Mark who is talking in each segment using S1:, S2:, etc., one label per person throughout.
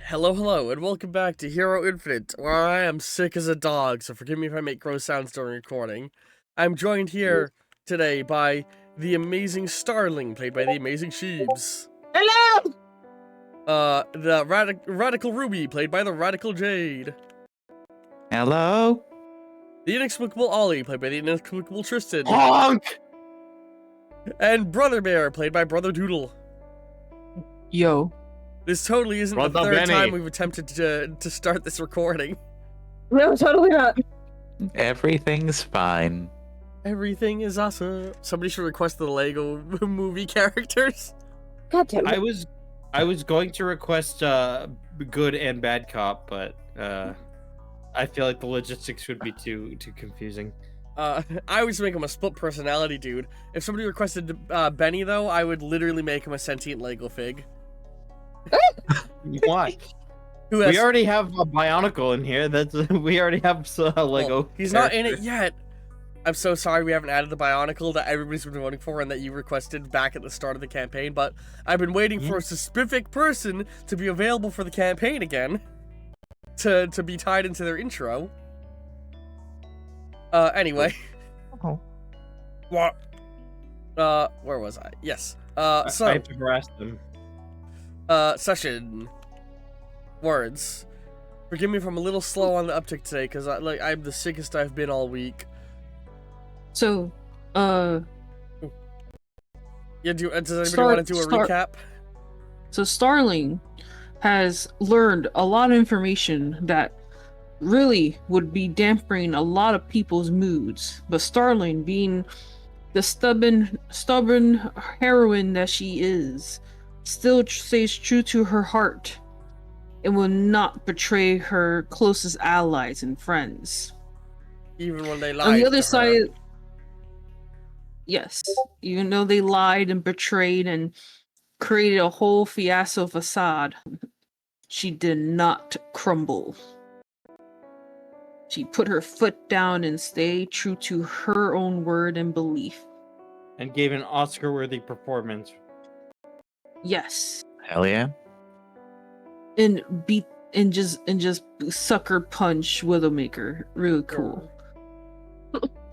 S1: Hello, and welcome back to Hero Infinite, where I am sick as a dog, so forgive me if I make gross sounds during recording. I'm joined here today by the amazing Starling, played by the amazing Sheebs.
S2: Hello!
S1: The Radical Ruby, played by the Radical Jade.
S3: Hello?
S1: The inexplicable Ollie, played by the inexplicable Tristan.
S3: Honk!
S1: And Brother Bear, played by Brother Doodle.
S2: Yo.
S1: This totally isn't
S3: What
S1: the
S3: the
S1: third
S3: Benny?
S1: time we've attempted to start this recording.
S2: No, totally not.
S3: Everything's fine.
S1: Everything is awesome. Somebody should request the Lego movie characters.
S2: God damn it.
S4: I was going to request good and bad cop, but I feel like the logistics would be too confusing.
S1: I always make him a split personality dude. If somebody requested Benny, though, I would literally make him a sentient Lego fig.
S4: Why?
S1: Who has,
S4: We already have a Bionicle in here. We already have Lego.
S1: well, he's not in it yet. I'm so sorry we haven't added the Bionicle that everybody's been voting for and that you requested back at the start of the campaign, but I've been waiting for a specific person to be available for the campaign again. To be tied into their intro. Anyway.
S3: Oh.
S1: What? Where was I? Yes.
S4: I
S1: So,
S4: have to harass them.
S1: session. Words. Forgive me if I'm a little slow on the uptick today, because I'm the sickest I've been all week.
S2: So,
S1: Yeah, does anybody want to do a recap?
S2: so Starling has learned a lot of information that really would be dampening a lot of people's moods. But Starling, being the stubborn heroine that she is, still stays true to her heart and will not betray her closest allies and friends.
S1: Even when they lied
S2: On the
S1: to
S2: other
S1: her.
S2: side, yes, even though they lied and betrayed and created a whole fiasco facade, she did not crumble. She put her foot down and stayed true to her own word and belief.
S4: And gave an Oscar-worthy performance.
S2: Yes,
S3: Hell yeah.
S2: and beat and just sucker punch Widowmaker. Really cool.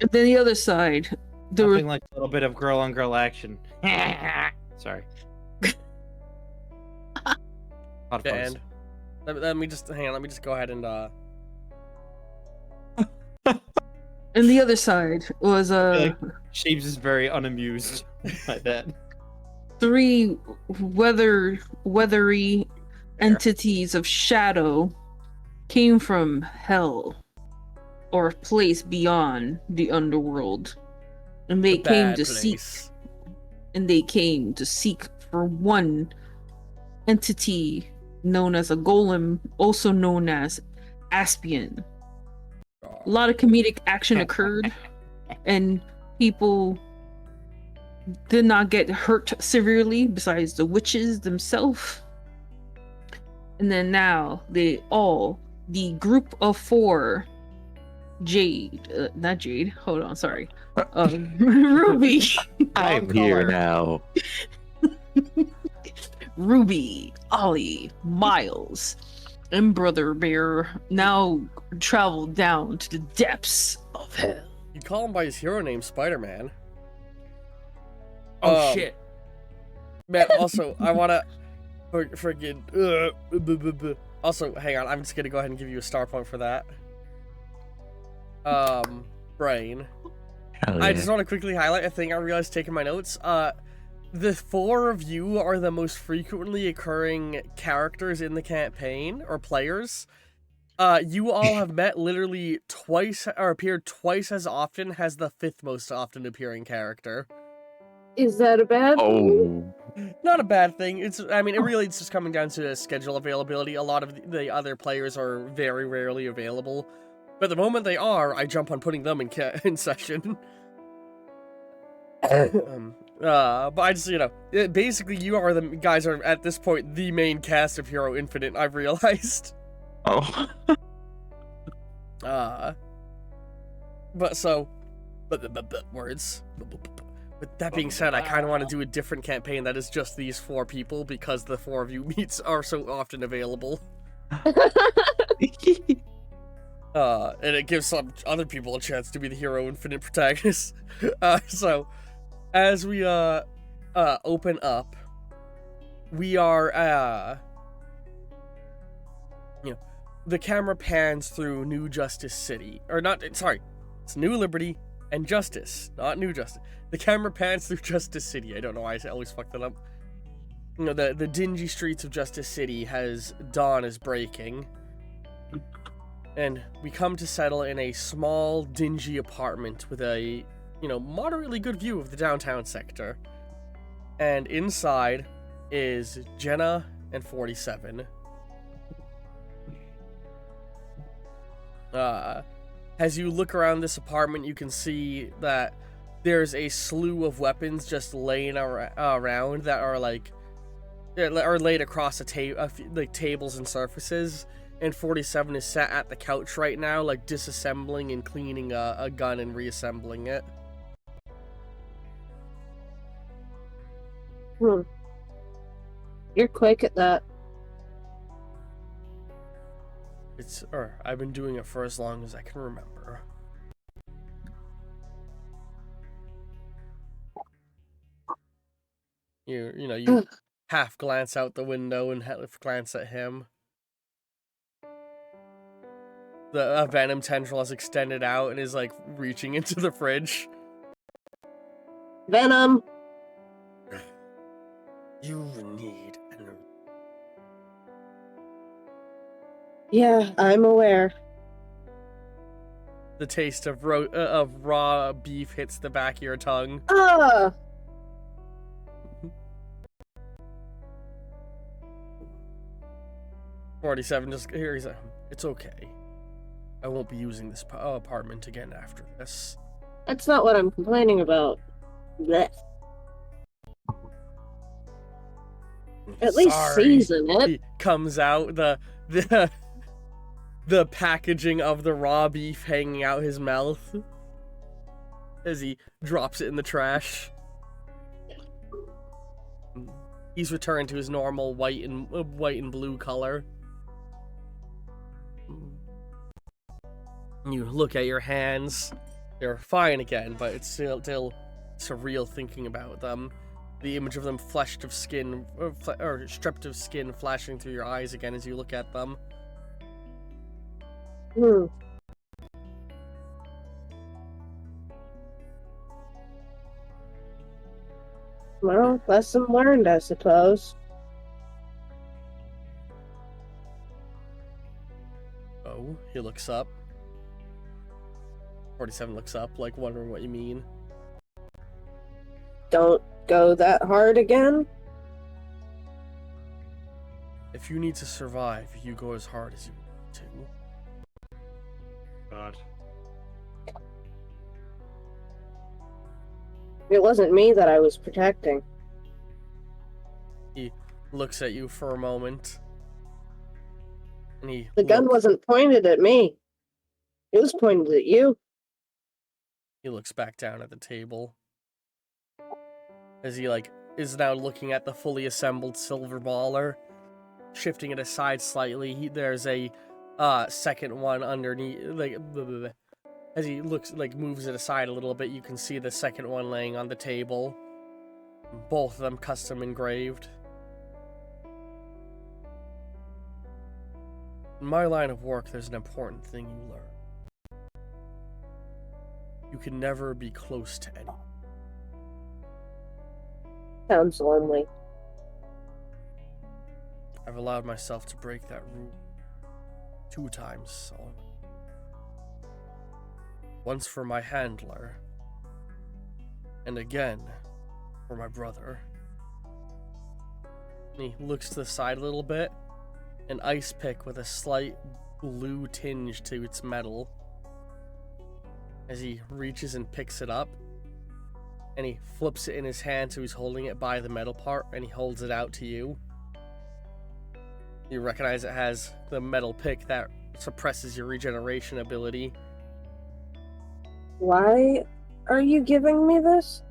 S2: And then the other side, there
S4: Something
S2: were
S4: like a little bit of girl-on-girl action. Sorry. Lot of fun.
S1: And let me just hang on. Let me just go ahead and
S2: and the other side was
S4: Sheebs is very unamused by that.
S2: three weathery entities of shadow came from hell or a place beyond the underworld, and they
S1: the
S2: came
S1: bad
S2: to
S1: place.
S2: seek for one entity known as a golem, also known as Aspian. A lot of comedic action occurred, and people did not get hurt severely besides the witches themselves. And then now the group of four, not Jade, hold on, sorry, Ruby,
S3: I'm here now.
S2: Ruby, Ollie, Miles, and Brother Bear now travel down to the depths of hell.
S1: You call him by his hero name, Spider-Man.
S4: Oh shit.
S1: Man, also, I wanna forget. Also, hang on, I'm just gonna go ahead and give you a star point for that. Brain.
S3: Hell
S1: I
S3: yeah.
S1: just want to quickly highlight a thing I realized taking my notes. The four of you are the most frequently occurring characters in the campaign, or players. You all have met literally twice, or appeared twice as often as the fifth most often appearing character.
S2: Is that a bad
S3: Oh.
S1: Not a bad thing. It's just coming down to schedule availability. A lot of the other players are very rarely available. But the moment they are, I jump on putting them in session. But I just, basically you are the guys are at this point the main cast of Hero Infinite, I've realized.
S3: Oh.
S1: Words. With that being said, I kind of want to do a different campaign that is just these four people because the four of you meets are so often available. And it gives some other people a chance to be the hero infinite protagonist. So as we open up, we are the camera pans through New Justice City, or not, sorry, it's New Liberty and Justice, not New Justice. The camera pans through Justice City. I don't know why I always fuck that up. The dingy streets of Justice City has dawn is breaking, and we come to settle in a small, dingy apartment with a, moderately good view of the downtown sector. And inside is Jenna and 47. As you look around this apartment, you can see that there's a slew of weapons just laying around that are laid across tables and surfaces. And 47 is sat at the couch right now, disassembling and cleaning a gun and reassembling it.
S5: You're quick at that.
S1: I've been doing it for as long as I can remember. You half glance out the window and half glance at him. The venom tendril has extended out and is reaching into the fridge.
S5: Venom!
S1: You need energy.
S5: Yeah, I'm aware.
S1: The taste of raw beef hits the back of your tongue.
S5: Ah!
S1: 47 just hears it. It's okay. I won't be using this apartment again after this.
S5: That's not what I'm complaining about. Blech. At least
S1: Sorry.
S5: season it.
S1: He comes out, the packaging of the raw beef hanging out his mouth as he drops it in the trash. He's returned to his normal white and blue color. You look at your hands. They're fine again, but it's still surreal thinking about them. The image of them fleshed of skin, or stripped of skin flashing through your eyes again as you look at them.
S5: Well, lesson learned, I suppose.
S1: Oh, he looks up. 47 looks up, wondering what you mean.
S5: Don't go that hard again?
S1: If you need to survive, you go as hard as you need to.
S4: God.
S5: It wasn't me that I was protecting.
S1: He looks at you for a moment. And
S5: the gun wasn't pointed at me. It was pointed at you.
S1: He looks back down at the table. As he, is now looking at the fully assembled silver baller. Shifting it aside slightly, there's a second one underneath, as he looks, moves it aside a little bit, you can see the second one laying on the table. Both of them custom engraved. In my line of work, there's an important thing you learn. You can never be close to anyone.
S5: Sounds lonely.
S1: I've allowed myself to break that rule 2 times already. Once for my handler, and again for my brother. And he looks to the side a little bit. An ice pick with a slight blue tinge to its metal. As he reaches and picks it up. And he flips it in his hand so he's holding it by the metal part, and he holds it out to you. You recognize it has the metal pick that suppresses your regeneration ability.
S5: Why are you giving me this?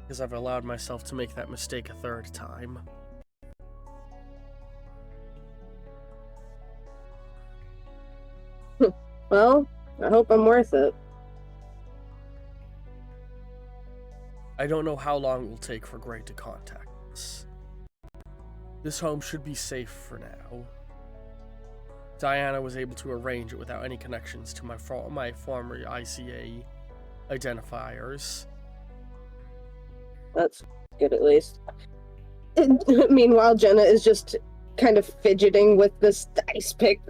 S1: Because I've allowed myself to make that mistake a 3rd time.
S5: Well, I hope I'm worth it.
S1: I don't know how long it will take for Gray to contact us. This home should be safe for now. Diana was able to arrange it without any connections to my former ICA identifiers.
S5: That's good, at least. Meanwhile, Jenna is just kind of fidgeting with this ice pick.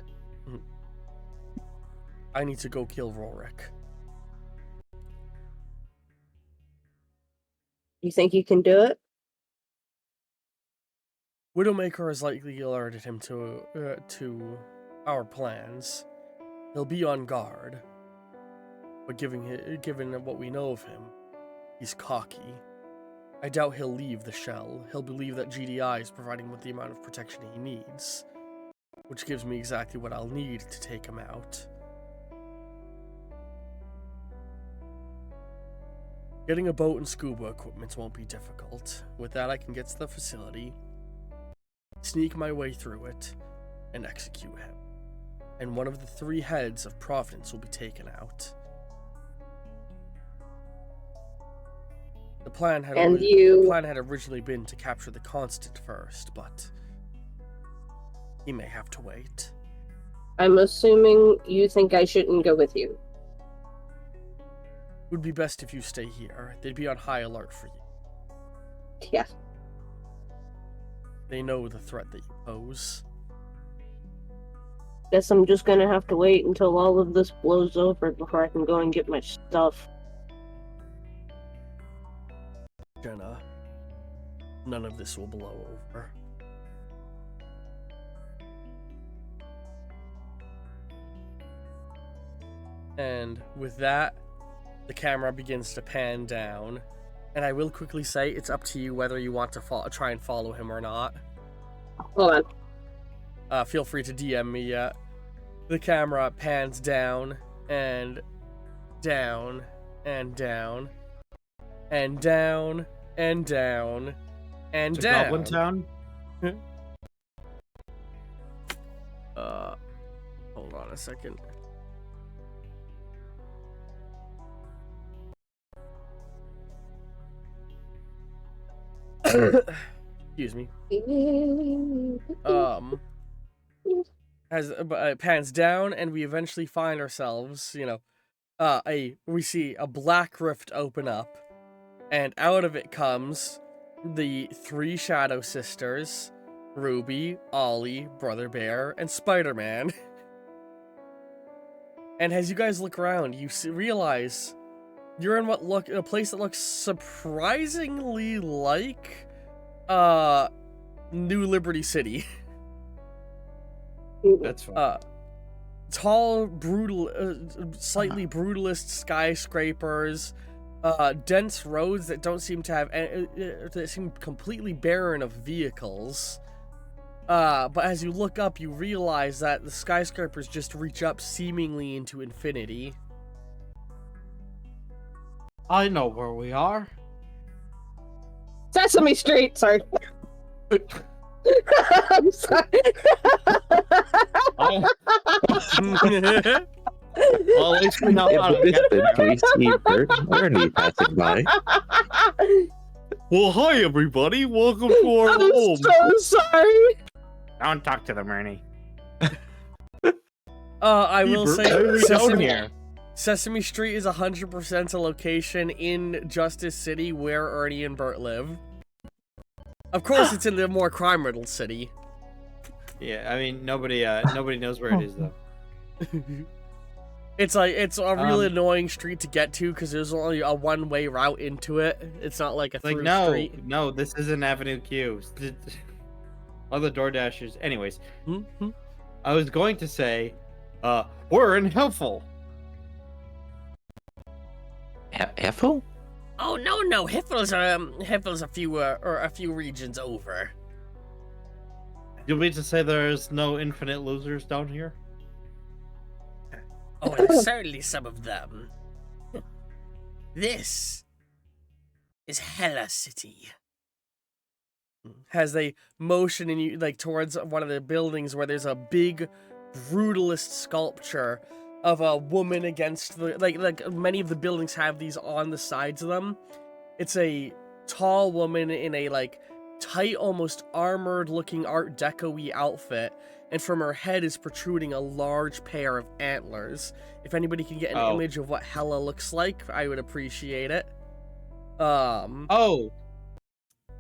S1: I need to go kill Rorik.
S5: You think you can do it?
S1: Widowmaker has likely alerted him to our plans. He'll be on guard. But given what we know of him, he's cocky. I doubt he'll leave the shell. He'll believe that GDI is providing him with the amount of protection he needs, which gives me exactly what I'll need to take him out. Getting a boat and scuba equipment won't be difficult. With that, I can get to the facility, sneak my way through it, and execute him. And one of the 3 heads of Providence will be taken out. The plan had originally been to capture the Constant first, but he may have to wait.
S5: I'm assuming you think I shouldn't go with you.
S1: It would be best if you stay here. They'd be on high alert for you.
S5: Yeah.
S1: They know the threat that you pose.
S5: Guess I'm just gonna have to wait until all of this blows over before I can go and get my stuff.
S1: Jenna, none of this will blow over. And with that, the camera begins to pan down. And I will quickly say, it's up to you whether you want to try and follow him or not.
S5: Hold on.
S1: Feel free to DM me. The camera pans down, and down, and down, and down, and down, and
S4: To
S1: down.
S4: Goblin Town?
S1: Hold on a second. Excuse me. As it pans down, and we eventually find ourselves, we see a black rift open up, and out of it comes the 3 Shadow Sisters, Ruby, Ollie, Brother Bear, and Spider-Man. And as you guys look around, you realize you're in a place that looks surprisingly like New Liberty City.
S4: That's fine.
S1: Tall, slightly brutalist skyscrapers, dense roads that don't seem to have that seem completely barren of vehicles. But as you look up, you realize that the skyscrapers just reach up seemingly into infinity.
S4: I know where we are.
S5: Sesame Street! Sorry. I'm sorry.
S4: Well, at least we know how to get there.
S3: We see Bert and Ernie passing by.
S4: Well, hi everybody. Welcome to our
S5: I'm
S4: home.
S5: so sorry.
S4: Don't talk to them, Ernie.
S1: I will say
S4: here.
S1: Sesame Street is 100% a location in Justice City where Ernie and Bert live. Of course, it's in the more crime-riddled city.
S4: Yeah, I mean nobody knows where it is though.
S1: It's a really annoying street to get to because there's only a one-way route into it. It's not like a through street.
S4: No, this isn't Avenue Q. Other door dashers. Anyways, I was going to say, we're in Helpful.
S3: Ethel?
S1: Oh no, Heffel's a few regions over.
S4: You mean to say there's no infinite losers down here?
S1: Oh, there's certainly some of them. This is Hela City. As they motion you towards one of the buildings where there's a big brutalist sculpture of a woman against the like many of the buildings have these on the sides of them. It's a tall woman in a like tight, almost armored looking Art Deco-y outfit, and from her head is protruding a large pair of antlers. If anybody can get an image of what Hela looks like, I would appreciate it.
S4: Oh.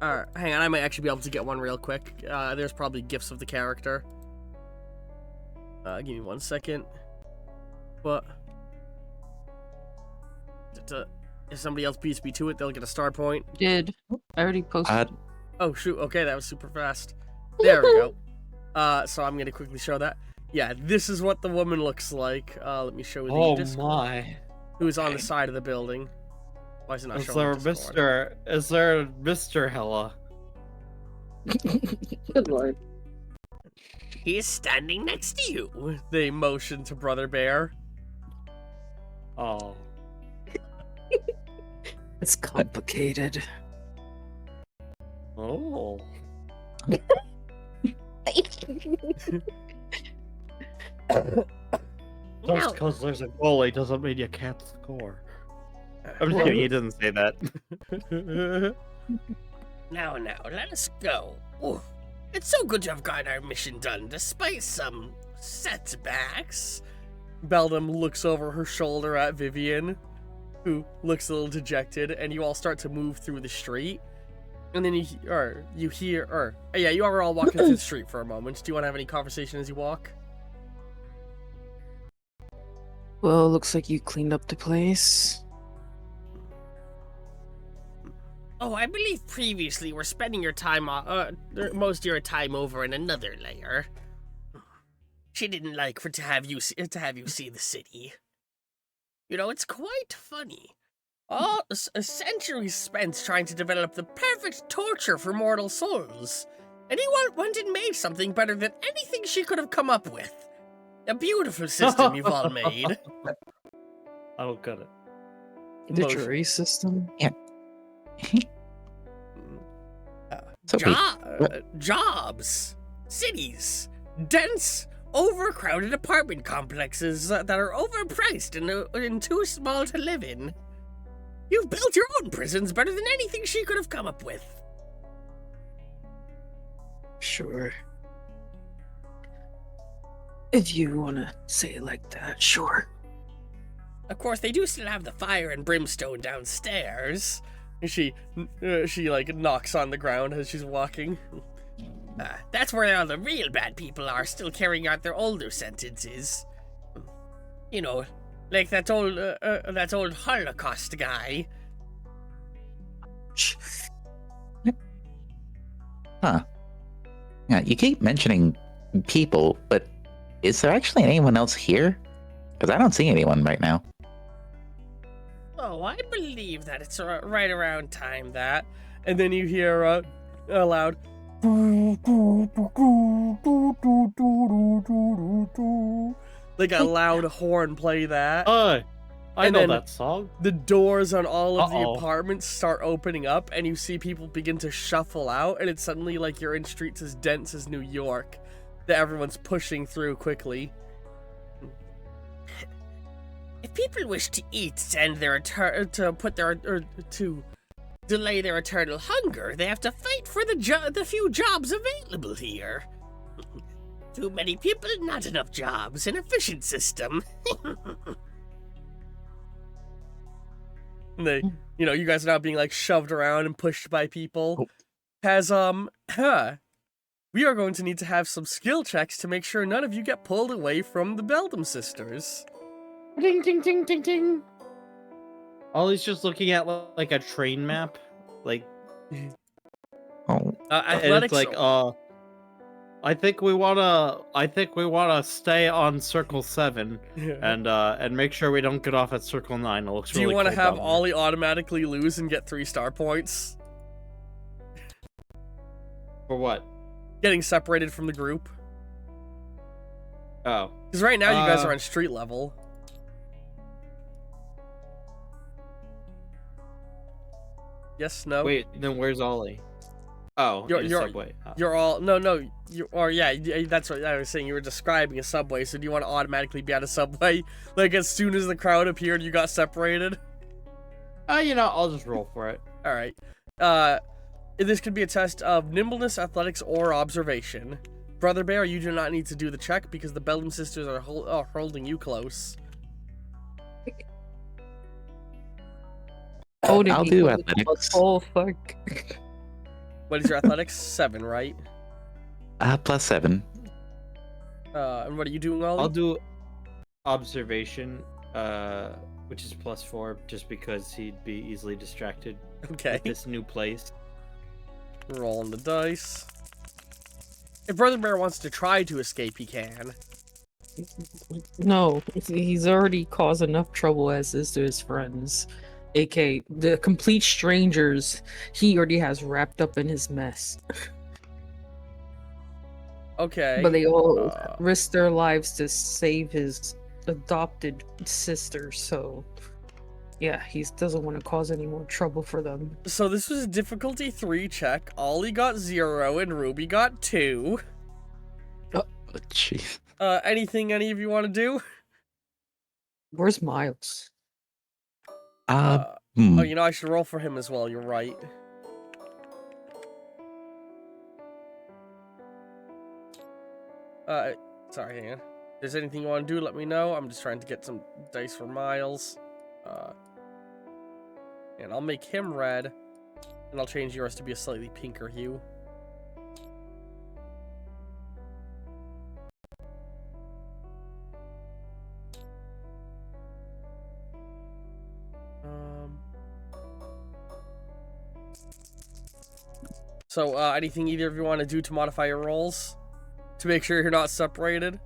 S1: Alright, hang on, I might actually be able to get one real quick. There's probably GIFs of the character. Give me 1 second. But if somebody else beats me to it, they'll get a star point.
S2: Did. I already posted.
S1: Oh shoot, okay, that was super fast. There we go. So I'm gonna quickly show that. Yeah, this is what the woman looks like. Let me show you the Discord.
S4: My.
S1: Who's on the side of the building. Why is it not
S4: Is
S1: showing
S4: there
S1: the Discord?
S4: Is there Mr. Hela?
S5: Good lord.
S1: He's standing next to you. They motion to Brother Bear.
S4: Oh.
S2: It's complicated.
S4: Oh. Just because there's a goalie doesn't mean you can't score. I'm just kidding, he didn't say that.
S1: Now, let us go. Ooh, it's so good to have gotten our mission done, despite some setbacks. Beldam looks over her shoulder at Vivian, who looks a little dejected, and you all start to move through the street. And then you are all walking through the street for a moment. Do you want to have any conversation as you walk?
S2: Well, looks like you cleaned up the place.
S1: Oh, I believe previously you were spending your time, most of your time over in another layer. She didn't like to have you see the city. You know, it's quite funny. All a century spent trying to develop the perfect torture for mortal souls, and he went and made something better than anything she could have come up with. A beautiful system you've all made.
S4: I don't get it.
S2: The jury system?
S3: Yeah.
S1: Jobs, cities, dense, overcrowded apartment complexes that are overpriced and too small to live in. You've built your own prisons better than anything she could have come up with.
S2: Sure. If you want to say it like that, sure.
S1: Of course, they do still have the fire and brimstone downstairs. She like knocks on the ground as she's walking. That's where all the real bad people are, still carrying out their older sentences. You know, like that old Holocaust guy.
S3: Huh. Yeah, you keep mentioning people, but is there actually anyone else here? Because I don't see anyone right now.
S1: Oh, I believe that it's right around time that. And then you hear a loud. Like a loud horn play that.
S4: I
S1: And
S4: know
S1: then
S4: that song.
S1: The doors on all of the
S4: Uh-oh.
S1: apartments start opening up, and you see people begin to shuffle out, and it's suddenly like you're in streets as dense as New York that everyone's pushing through quickly. If people wish to eat and to delay their eternal hunger, they have to fight for the few jobs available here. Too many people, not enough jobs. An efficient system. And they, you guys are now being like shoved around and pushed by people. We are going to need to have some skill checks to make sure none of you get pulled away from the Beldam sisters.
S4: Ding, ding, ding, ding, ding. Ollie's just looking at like a train map, like.
S3: Oh,
S4: And it's like, I think we wanna stay on Circle 7 and make sure we don't get off at Circle 9. It looks
S1: Do
S4: really
S1: you want to
S4: cool
S1: have
S4: down
S1: Ollie automatically lose and get 3 star points?
S4: there. For what?
S1: Getting separated from the group.
S4: Oh.
S1: Because right now you guys are on street level. Yes, no?
S4: Wait, then where's Ollie? Oh,
S1: You're-
S4: in a
S1: you're-
S4: subway. Oh.
S1: You're all that's what I was saying. You were describing a subway, so do you want to automatically be at a subway? Like as soon as the crowd appeared, you got separated.
S4: I'll just roll for it.
S1: All right. This could be a test of nimbleness, athletics, or observation. Brother Bear, you do not need to do the check because the Bellum sisters are holding you close.
S2: Holding
S3: I'll
S2: me
S3: do
S2: close.
S3: athletics.
S2: Oh fuck.
S1: What is your athletics? 7, right?
S3: +7.
S1: And what are you doing, Ollie?
S4: I'll do observation, which is +4, just because he'd be easily distracted
S1: Okay.
S4: with this new place.
S1: Rolling the dice. If Brother Bear wants to try to escape, he can.
S2: No, he's already caused enough trouble as is to his friends. AK, the complete strangers he already has wrapped up in his mess.
S1: Okay.
S2: But they all
S1: uh,
S2: risk their lives to save his adopted sister, so yeah, he doesn't want to cause any more trouble for them.
S1: So this was a difficulty 3 check. Ollie got 0 and Ruby got 2.
S3: Oh, jeez.
S1: Anything any of you want to do?
S2: Where's Miles?
S1: Oh, I should roll for him as well. You're right. Sorry, hang on. If there's anything you want to do, let me know. I'm just trying to get some dice for Miles. And I'll make him red, and I'll change yours to be a slightly pinker hue. So, anything either of you want to do to modify your rolls? To make sure you're not separated?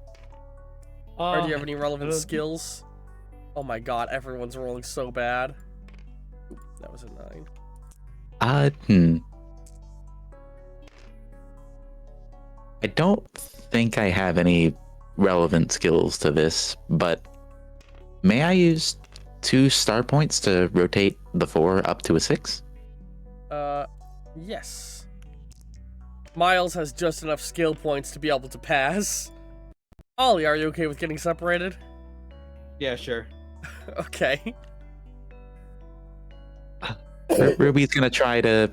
S1: Or do you have any relevant skills? Oh my god, everyone's rolling so bad. Oop, that was a 9.
S3: I don't think I have any relevant skills to this, but may I use 2 star points to rotate the 4 up to a 6?
S1: Yes. Miles has just enough skill points to be able to pass. Ollie, are you okay with getting separated?
S4: Yeah, sure.
S1: Okay.
S3: Ruby's gonna try to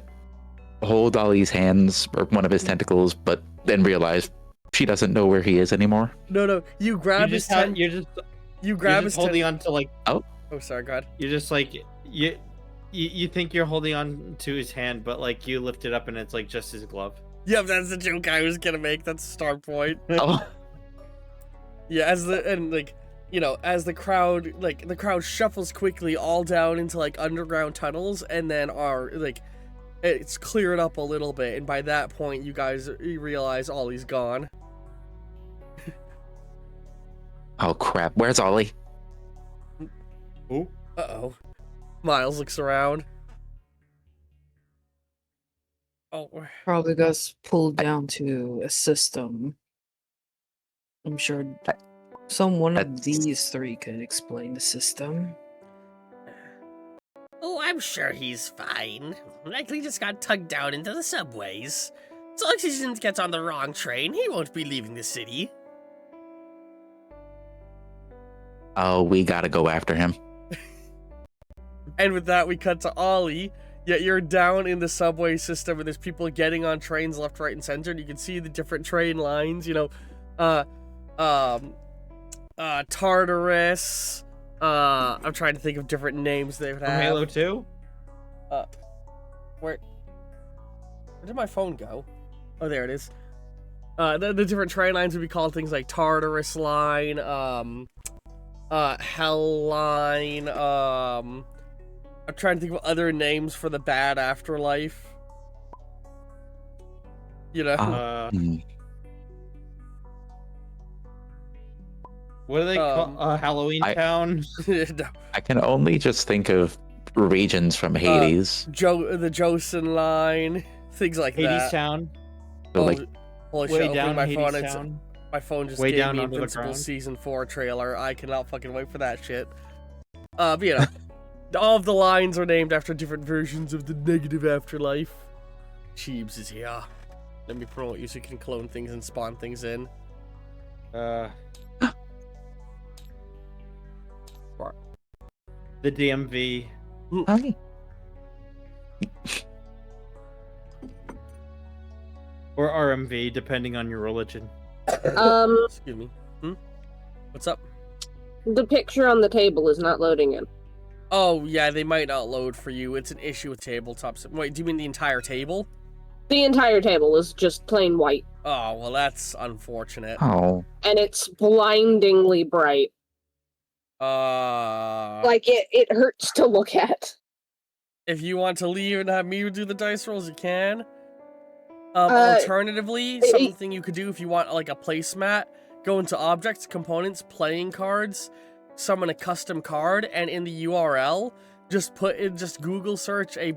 S3: hold Ollie's hands or one of his tentacles, but then realize she doesn't know where he is anymore.
S1: No, you grab his you grab his
S4: holding on to like.
S1: Oh, sorry, God.
S4: You're just like you think you're holding on to his hand, but like you lift it up and it's like just his glove.
S1: Yep, that's the joke I was gonna make. That's a star point.
S3: Oh.
S1: Yeah, as the crowd shuffles quickly all down into like underground tunnels, and then it's cleared up a little bit, and by that point you realize Ollie's gone.
S3: Oh crap! Where's Ollie?
S4: Ooh.
S1: Uh-oh. Miles looks around. Oh.
S2: Probably got pulled down to a system. I'm sure one of these 3 could explain the system.
S6: Oh, I'm sure he's fine. Likely just got tugged down into the subways. As long as he doesn't get on the wrong train, he won't be leaving the city.
S3: Oh, we gotta go after him.
S1: And with that, we cut to Ollie. Yet you're down in the subway system, and there's people getting on trains left, right, and center. And you can see the different train lines. Tartarus. I'm trying to think of different names they would have.
S4: From Halo 2?
S1: Where did my phone go? Oh, there it is. The different train lines would be called things like Tartarus Line, Hell Line, I'm trying to think of other names for the bad afterlife. You know?
S4: What do they call Halloween Town?
S1: No.
S3: I can only just think of regions from Hades.
S1: The Joseon Line, things like
S4: Hades
S1: that.
S4: Town.
S3: So, like,
S1: Holy
S4: Way
S1: shit,
S4: down
S1: my
S4: Hades
S1: phone,
S4: Town.
S1: my phone just
S4: Way
S1: gave
S4: down
S1: me
S4: under the
S1: Invincible
S4: ground.
S1: Season 4 trailer. I cannot fucking wait for that shit. But all of the lines are named after different versions of the negative afterlife. Cheebs is here. Let me promote you so you can clone things and spawn things in.
S4: The DMV.
S3: Hi.
S4: Or RMV, depending on your religion.
S1: Excuse me. What's up?
S5: The picture on the table is not loading in.
S1: Oh, yeah, they might not load for you. It's an issue with tabletops. Wait, do you mean the entire table?
S5: The entire table is just plain white.
S1: Oh, well, that's unfortunate.
S3: Oh.
S5: And it's blindingly bright. Like, it hurts to look at.
S1: If you want to leave and have me do the dice rolls, you can. Alternatively, something you could do if you want, like, a placemat, go into Objects, Components, Playing Cards, summon a custom card, and in the URL, just Google search a,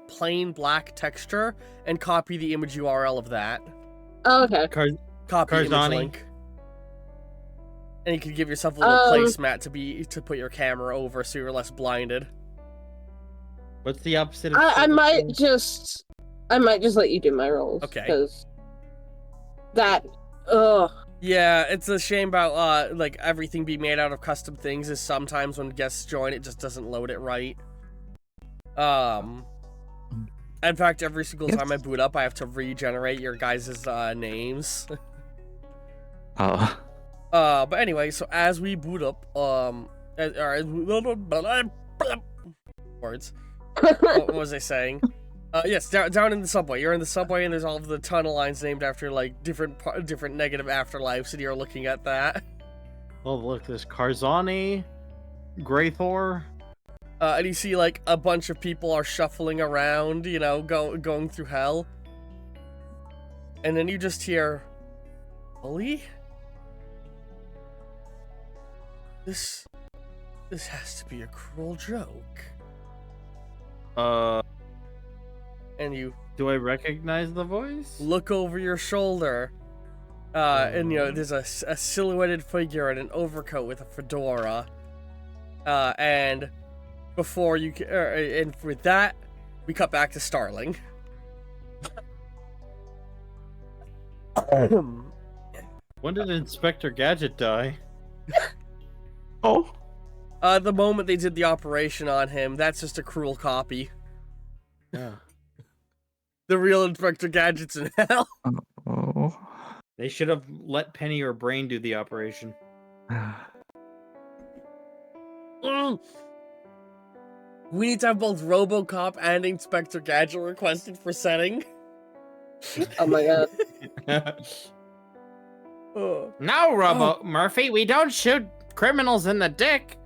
S1: plain black texture, and copy the image URL of that.
S5: Oh, okay.
S1: Copy image link. And you can give yourself a little placemat to put your camera over so you're less blinded.
S4: What's the opposite of
S5: I might just let you do my rolls.
S1: Okay.
S5: Because that, ugh.
S1: Yeah, it's a shame about, like, everything being made out of custom things is sometimes when guests join, it just doesn't load it right. In fact, every single time I boot up, I have to regenerate your guys' names.
S3: Oh.
S1: But anyway, so as we boot up, words. What was I saying? Yes, down in the subway. You're in the subway, and there's all of the tunnel lines named after, like, different negative afterlives, and you're looking at that.
S4: Oh, look, there's Karzani, Greythor.
S1: And you see, like, a bunch of people are shuffling around, you know, going through hell. And then you just hear, Bully? This has to be a cruel joke. And you
S4: Do I recognize the voice?
S1: look over your shoulder, and, you know, there's a silhouetted figure in an overcoat with a fedora. And before you can, and with that, we cut back to Starling.
S4: When did Inspector Gadget die?
S3: Oh.
S1: The moment they did the operation on him, that's just a cruel copy.
S4: Yeah.
S1: The real Inspector Gadget's in hell.
S3: Oh.
S4: They should have let Penny or Brain do the operation.
S1: We need to have both RoboCop and Inspector Gadget requested for setting.
S5: Oh my god.
S4: No, Murphy, we don't shoot criminals in the dick.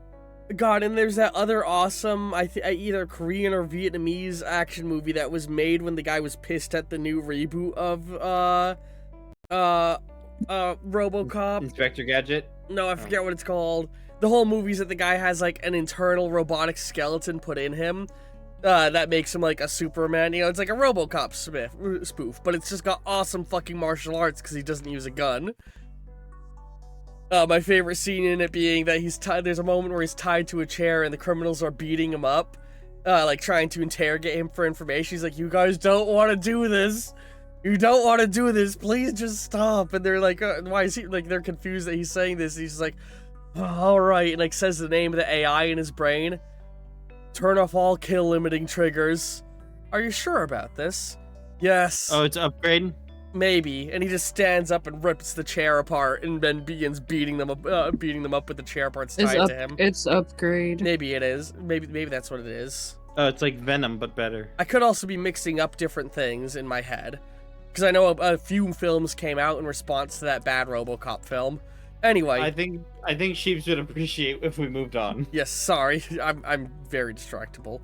S1: God, and there's that other awesome, either Korean or Vietnamese action movie that was made when the guy was pissed at the new reboot of, RoboCop.
S4: Inspector Gadget?
S1: No, I forget what it's called. The whole movie's that the guy has, like, an internal robotic skeleton put in him, that makes him, like, a Superman. You know, it's like a RoboCop spoof, but it's just got awesome fucking martial arts because he doesn't use a gun. My favorite scene in it being that he's there's a moment where he's tied to a chair and the criminals are beating him up, like trying to interrogate him for information. He's like, "You guys don't want to do this. You don't want to do this. Please just stop." And they're like, "Why is he?" Like, they're confused that he's saying this. He's like, "Oh, all right," and like says the name of the AI in his brain. Turn off all kill limiting triggers. Are you sure about this? Yes.
S4: Oh, it's upgrade?
S1: Maybe. And he just stands up and rips the chair apart and then begins beating them up with the chair parts tied to him.
S2: It's upgrade.
S1: Maybe it is. Maybe that's what it is.
S4: Oh, it's like Venom, but better.
S1: I could also be mixing up different things in my head. Because I know a few films came out in response to that bad RoboCop film. Anyway.
S4: I think Sheeps would appreciate if we moved on.
S1: Yes, sorry. I'm very distractible.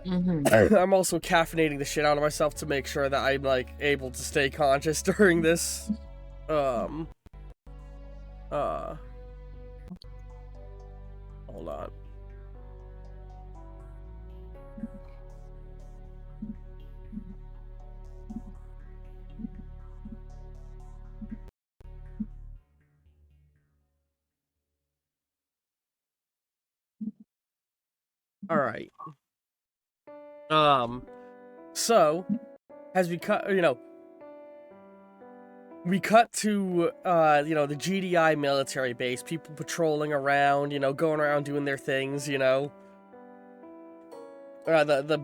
S2: Mm-hmm.
S1: I'm also caffeinating the shit out of myself to make sure that I'm, like, able to stay conscious during this. Hold on. All right. So, as we cut, we cut to, the GDI military base, people patrolling around, going around doing their things, the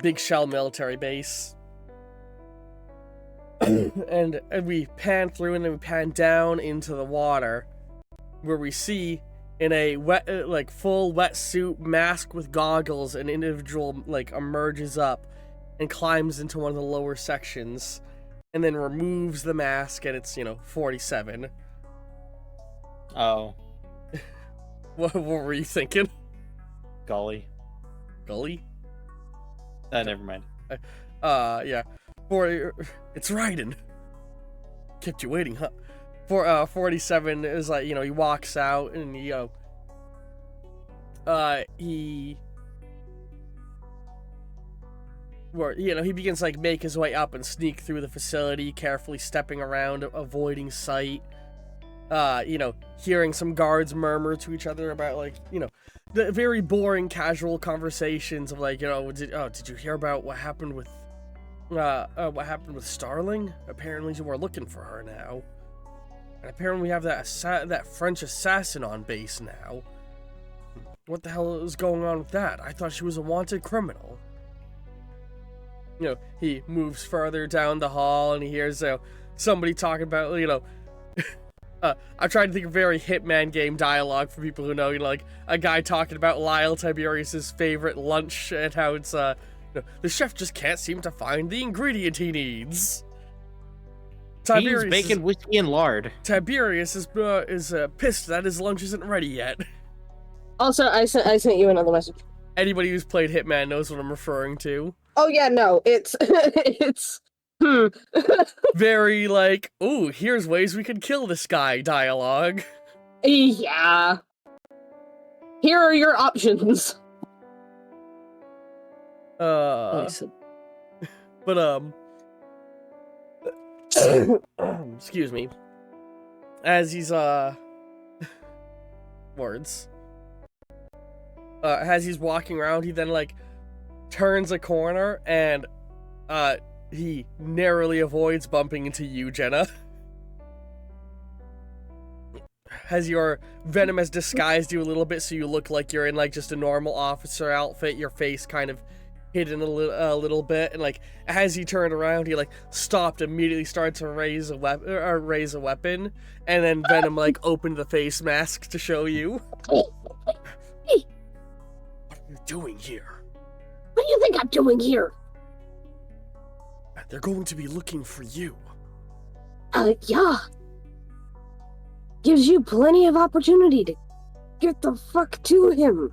S1: Big Shell military base. and we pan through and then we pan down into the water, where we see in a full wetsuit, mask with goggles, an individual, emerges up and climbs into one of the lower sections. And then removes the mask, and it's, 47.
S4: Oh,
S1: What were you thinking?
S4: golly.
S1: Gully?
S4: Never mind.
S1: Yeah. It's Raiden. Kept you waiting, huh? 47 is he walks out, and he he begins make his way up and sneak through the facility, carefully stepping around, avoiding sight. Hearing some guards murmur to each other about the very boring casual conversations of did you hear about what happened with Starling? Apparently we're looking for her now. And apparently we have that French assassin on base now. What the hell is going on with that? I thought she was a wanted criminal. He moves further down the hall and he hears somebody talking about, I'm trying to think of very Hitman game dialogue for people who know, a guy talking about Lyle Tiberius's favorite lunch and how it's, the chef just can't seem to find the ingredient he needs.
S4: He's bacon, whiskey, and lard.
S1: Tiberius is pissed that his lunch isn't ready yet.
S5: Also, I sent you another message.
S1: Anybody who's played Hitman knows what I'm referring to.
S5: Oh yeah, no, it's
S1: Very ooh, here's ways we could kill this guy dialogue.
S5: Yeah. Here are your options.
S1: Excuse me. As he's words. As he's walking around, he then turns a corner and he narrowly avoids bumping into you, Jenna. Has your venom has disguised you a little bit so you look like you're in just a normal officer outfit, your face kind of hidden a little bit, and as he turned around, he stopped, immediately started to raise a weapon, and then Venom opened the face mask to show you. What are you doing here?
S5: What do you think I'm doing here?
S1: They're going to be looking for you.
S5: Yeah. Gives you plenty of opportunity to get the fuck to him.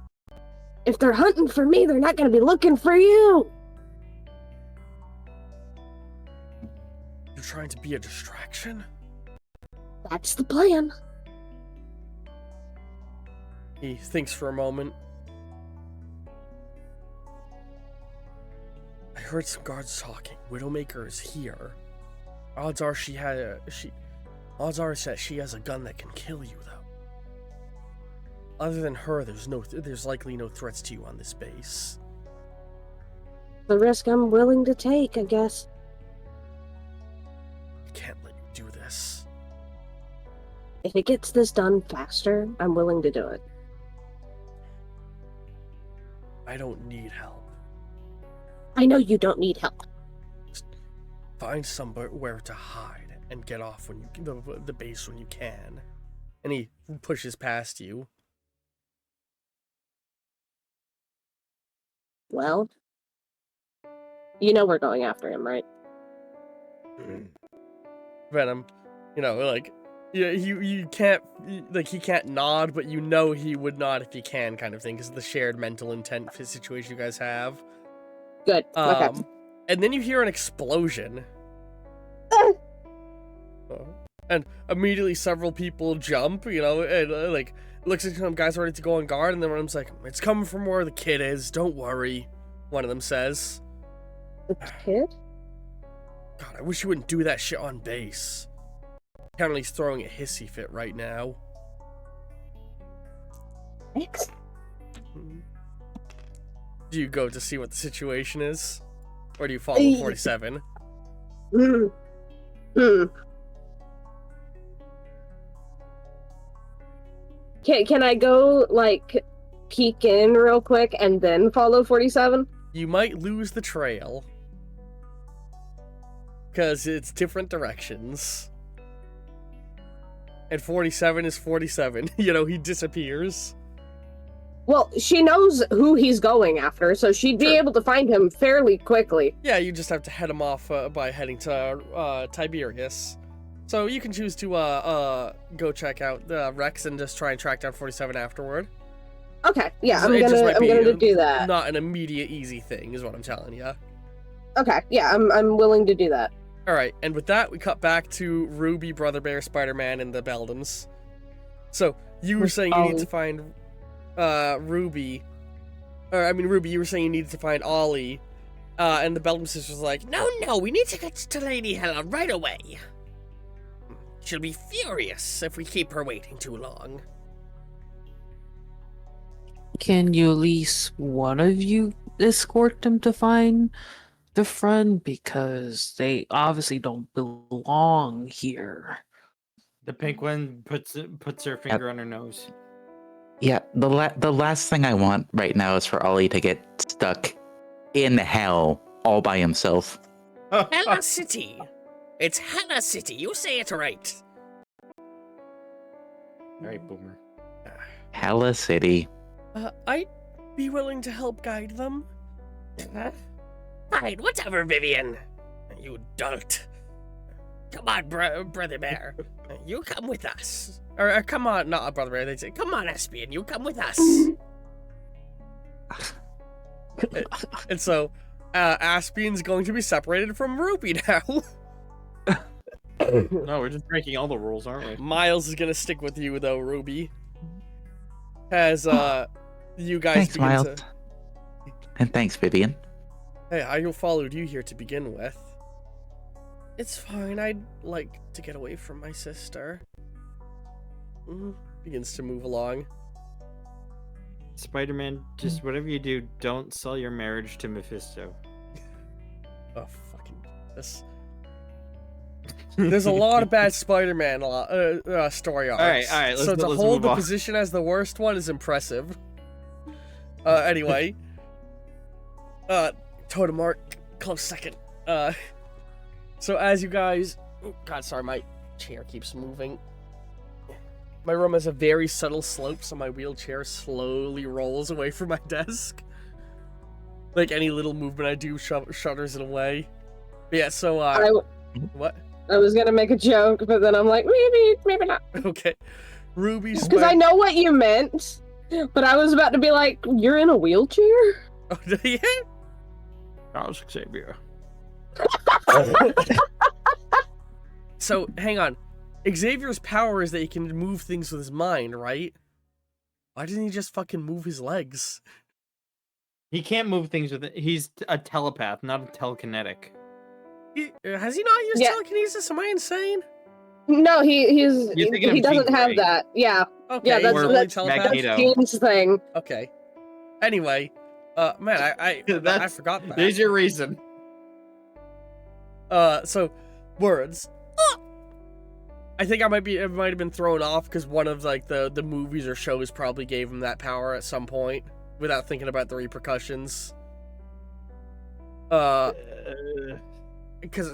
S5: If they're hunting for me, they're not gonna be looking for you.
S1: You're trying to be a distraction?
S5: That's the plan.
S1: He thinks for a moment. I heard some guards talking. Widowmaker is here. Odds are Odds are that she has a gun that can kill you, though. Other than her, there's likely no threats to you on this base.
S5: The risk I'm willing to take, I guess.
S1: I can't let you do this.
S5: If it gets this done faster, I'm willing to do it.
S1: I don't need help.
S5: I know you don't need help.
S1: Just find somewhere to hide and get off when the base when you can. And he pushes past you.
S5: Well, you know we're going after him, right?
S1: Venom, you can't, he can't nod, but he would nod if he can, kind of thing, because of the shared mental intent situation you guys have.
S5: Good. Okay.
S1: And then you hear an explosion. And immediately several people jump, and looks like some guys ready to go on guard, and then one of them's like, "It's coming from where the kid is, don't worry," one of them says.
S5: The kid?
S1: God, I wish you wouldn't do that shit on base. Apparently he's throwing a hissy fit right now.
S5: Thanks.
S1: Do you go to see what the situation is? Or do you follow 47?
S5: Hmm. Hmm. Can I go, like, peek in real quick and then follow 47?
S1: You might lose the trail. Because it's different directions. And 47 is 47. You know, he disappears.
S5: Well, she knows who he's going after, so she'd be
S1: Sure.
S5: able to find him fairly quickly.
S1: Yeah, you just have to head him off by heading to Tiberius. So you can choose to go check out Rex and just try and track down 47 afterward.
S5: Okay, yeah,
S1: So
S5: I'm
S1: it just
S5: gonna
S1: might be,
S5: do that.
S1: Not an immediate easy thing, is what I'm telling you.
S5: Okay, yeah, I'm willing to do that.
S1: All right, and with that, we cut back to Ruby, Brother Bear, Spider-Man, and the Beldams. So you were saying you need to find Ruby. Ruby, you were saying you needed to find Ollie. And the Beldam sisters were like,
S6: No, we need to get to Lady Hela right away. She'll be furious if we keep her waiting too long.
S2: Can you at least one of you escort them to find the friend? Because they obviously don't belong here.
S4: The pink one puts her finger on her nose.
S3: Yeah, the last thing I want right now is for Ollie to get stuck in hell all by himself.
S6: Hela City. It's Hela City. You say it right.
S4: All right, Boomer.
S3: Hella City.
S1: I'd be willing to help guide them.
S6: Fine, whatever, Vivian. You dolt. Come on, Brother Bear. You come with us.
S1: Or come on, not Brother Bear, they say,
S6: Come on, Espion, you come with us.
S1: and so, Aspian's going to be separated from Ruby now.
S4: No, we're just breaking all the rules, aren't we?
S1: Miles is gonna stick with you, though, Ruby. As, you guys
S3: Thanks,
S1: begin
S3: Miles.
S1: to...
S3: And thanks, Vivian.
S1: Hey, I followed you here to begin with. It's fine, I'd like to get away from my sister. Begins to move along.
S4: Spider-Man, just whatever you do, don't sell your marriage to Mephisto.
S1: Oh, fucking this. There's a lot of bad Spider-Man story arcs.
S4: All right.
S1: So to
S4: let's
S1: hold
S4: move
S1: the
S4: on.
S1: position as the worst one is impressive. Anyway. Totem Art, close second. So as you guys... Oh, God, sorry, my chair keeps moving. My room has a very subtle slope, so my wheelchair slowly rolls away from my desk. Like, any little movement I do shudders it away. But yeah, so, what?
S5: I was gonna make a joke, but then I'm like, maybe not.
S1: Okay. Ruby
S5: Because I know what you meant, but I was about to be like, you're in a wheelchair?
S1: Oh, yeah?
S4: Charles Xavier.
S1: So, hang on. Xavier's power is that he can move things with his mind, right? Why didn't he just fucking move his legs?
S4: He can't move things with it. He's a telepath, not a telekinetic.
S1: Has he not used
S5: Yeah.
S1: telekinesis? Am I insane?
S5: No, he
S4: thinking of
S5: doesn't
S4: Jean
S5: have
S4: Grey.
S5: that. Yeah,
S1: Okay,
S5: yeah,
S1: he's
S5: that's
S1: only
S5: that's
S1: telepath?
S4: Magneto.
S5: Gene's thing.
S1: Okay. Anyway, man, I
S4: That's-
S1: forgot that.
S4: There's your reason.
S1: So, words. I think it might have been thrown off because one of like the movies or shows probably gave him that power at some point without thinking about the repercussions. Because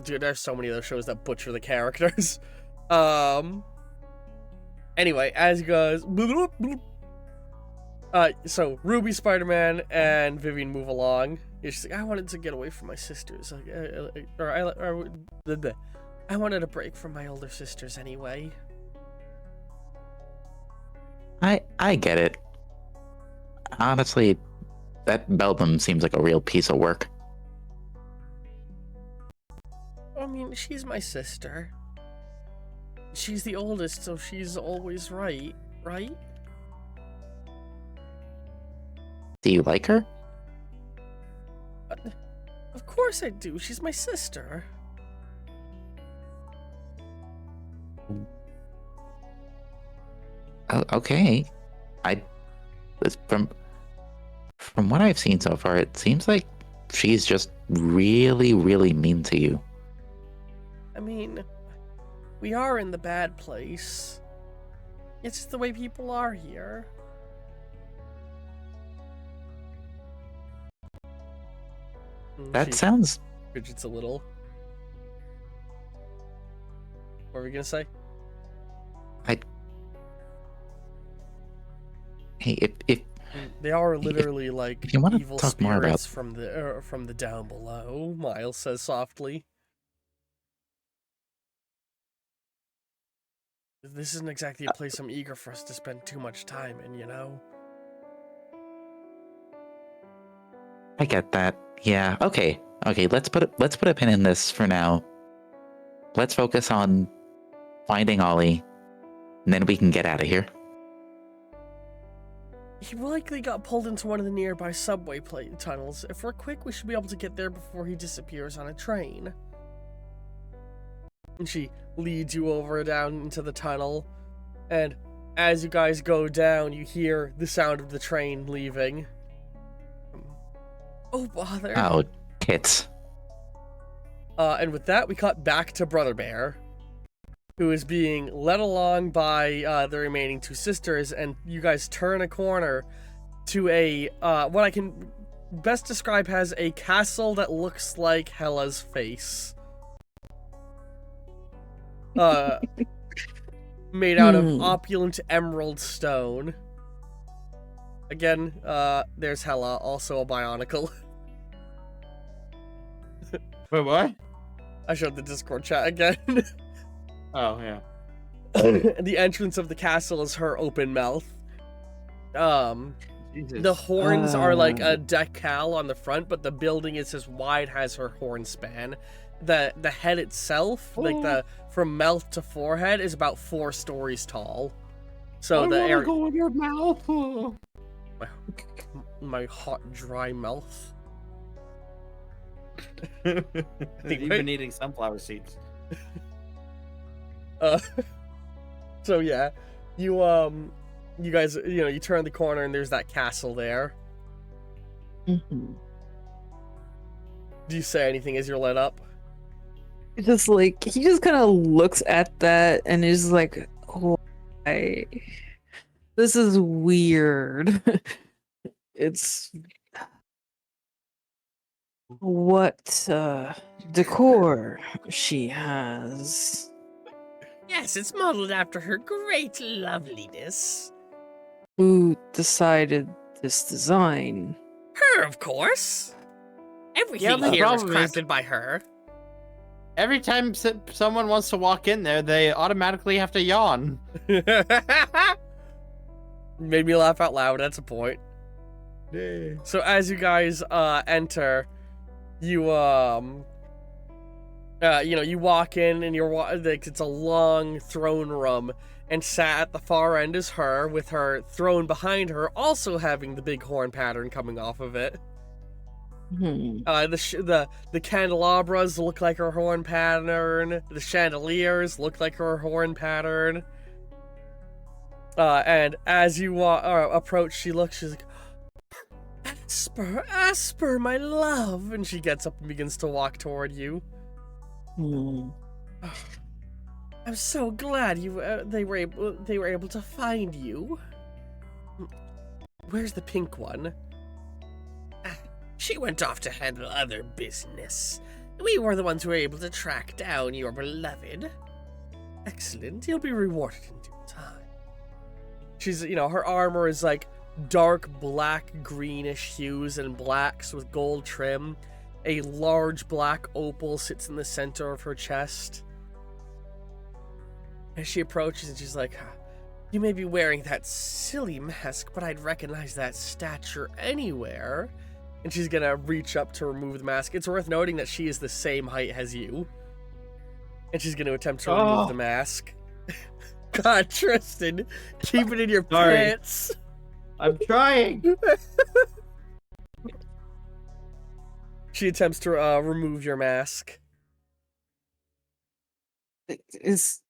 S1: dude, there's so many of those shows that butcher the characters. Anyway, as you guys, so Ruby, Spider-Man, and Vivian move along. She's like, I wanted to get away from my sisters. I wanted a break from my older sisters anyway.
S3: I get it. Honestly, that Beldam seems like a real piece of work.
S1: I mean, she's my sister. She's the oldest, so she's always right, right?
S3: Do you like her?
S1: Of course I do. She's my sister.
S3: Okay. From what I've seen so far, it seems like she's just really, really mean to you?
S1: I mean, we are in the bad place. It's just the way people are here.
S3: That
S1: She
S3: sounds...
S1: fidgets a little. What were we gonna say?
S3: Hey, if
S1: They are literally like
S3: if you want to
S1: evil
S3: talk more about...
S1: spirits from the down below. Miles says softly. This isn't exactly a place I'm eager for us to spend too much time in, you know.
S3: I get that. Yeah. Okay. Let's put a pin in this for now. Let's focus on finding Ollie, and then we can get out of here.
S1: He likely got pulled into one of the nearby subway tunnels. If we're quick, we should be able to get there before he disappears on a train. And she leads you over down into the tunnel, and as you guys go down, you hear the sound of the train leaving. Oh, bother.
S3: Oh, kits.
S1: And with that, we cut back to Brother Bear, who is being led along by the remaining two sisters, and you guys turn a corner to a, what I can best describe as a castle that looks like Hela's face. Made out of opulent emerald stone. Again, there's Hela, also a Bionicle.
S4: Wait, what?
S1: I showed the Discord chat again.
S4: Oh, yeah.
S1: The entrance of the castle is her open mouth.
S4: Jesus.
S1: The horns are like a decal on the front, but the building is as wide as her horn span. The head itself, like from mouth to forehead, is about 4 stories tall. So the area
S4: go in your mouth.
S1: my hot, dry mouth.
S4: You've been eating sunflower seeds.
S1: So yeah, you guys, you turn the corner and there's that castle there.
S2: Mm-hmm.
S1: Do you say anything as you're led up?
S2: Just like he just kind of looks at that and is like, "Why? This is weird." It's what decor she has.
S6: Yes, it's modeled after her great loveliness.
S2: Who decided this design?
S6: Her, of course. Everything
S4: the
S6: here was
S4: problem is-
S6: crafted by her.
S4: Every time someone wants to walk in there, they automatically have to yawn.
S1: Made me laugh out loud. That's a point. So as you guys enter, you you walk in and you're like, it's a long throne room, and sat at the far end is her with her throne behind her, also having the big horn pattern coming off of it. The candelabras look like her horn pattern. The chandeliers look like her horn pattern. And as you approach, she's like, Asper, my love, and she gets up and begins to walk toward you. I'm so glad they were able to find you. Where's the pink one?
S6: She went off to handle other business. We were the ones who were able to track down your beloved.
S1: Excellent. You'll be rewarded in due time. She's, her armor is like dark black greenish hues and blacks with gold trim. A large black opal sits in the center of her chest. As she approaches, and she's like, you may be wearing that silly mask, but I'd recognize that stature anywhere. And she's gonna reach up to remove the mask. It's worth noting that she is the same height as you. And she's gonna attempt to remove the mask. God, Tristan, keep it in your pants.
S4: I'm trying.
S1: She attempts to remove your mask.
S2: She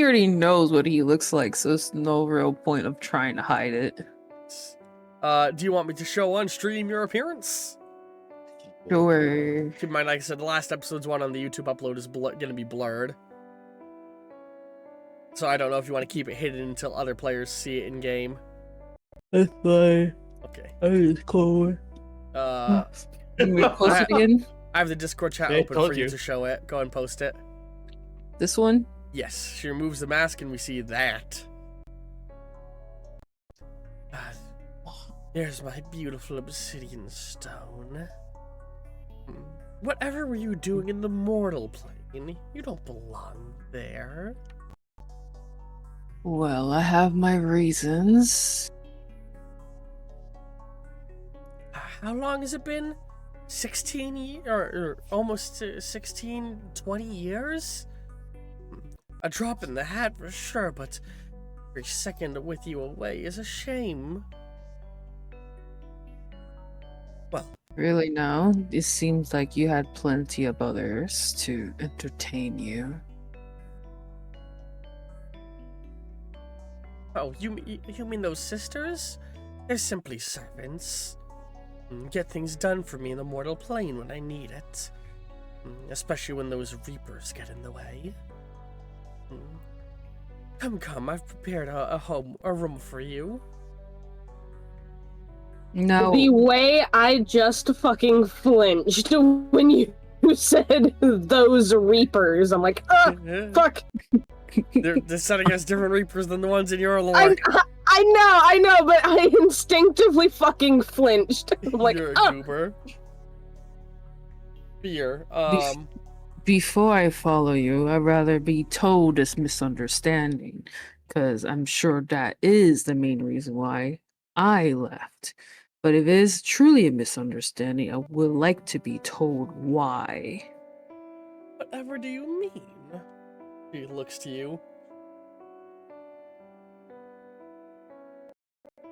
S2: already knows what he looks like, so there's no real point of trying to hide it.
S1: Do you want me to show on stream your appearance?
S2: Sure.
S1: Keep in mind, like I said, the last episode's one on the YouTube upload is gonna be blurred. So I don't know if you want to keep it hidden until other players see it in game.
S2: That's fine.
S1: Okay.
S2: It's cool. Can we post it again?
S1: I have the Discord chat
S4: I
S1: open for
S4: told
S1: you
S4: you.
S1: to show it. Go and post it.
S2: This one?
S1: Yes, she removes the mask and we see that. There's my beautiful obsidian stone. Whatever were you doing in the mortal plane? You don't belong there.
S2: Well, I have my reasons.
S1: How long has it been? 16 years? Or almost 16, 20 years? A drop in the hat for sure, but every second with you away is a shame. Well,
S2: Really now? It seems like you had plenty of others to entertain you.
S1: oh, you mean those sisters? They're simply servants. Get things done for me in the mortal plane when I need it. Especially when those reapers get in the way. Come, I've prepared a room for you.
S2: No.
S5: The way I just fucking flinched when you said those reapers, I'm like, fuck.
S1: They're setting us different reapers than the ones in your lore.
S5: I know, but I instinctively fucking flinched. I'm like,
S1: You're a goober. Fear.
S2: Before I follow you, I'd rather be told this misunderstanding, because I'm sure that is the main reason why I left. But if it is truly a misunderstanding, I would like to be told why.
S1: Whatever do you mean? He looks to you.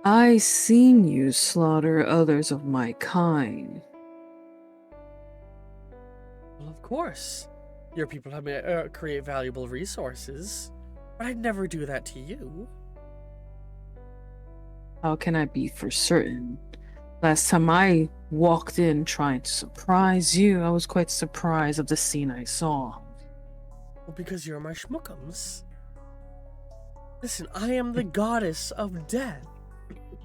S2: I seen you slaughter others of my kind.
S1: Well, of course. Your people have me create valuable resources, but I'd never do that to you.
S2: How can I be for certain? Last time I walked in trying to surprise you, I was quite surprised of the scene I saw.
S1: Well, because you're my schmookums. Listen, I am the goddess of death,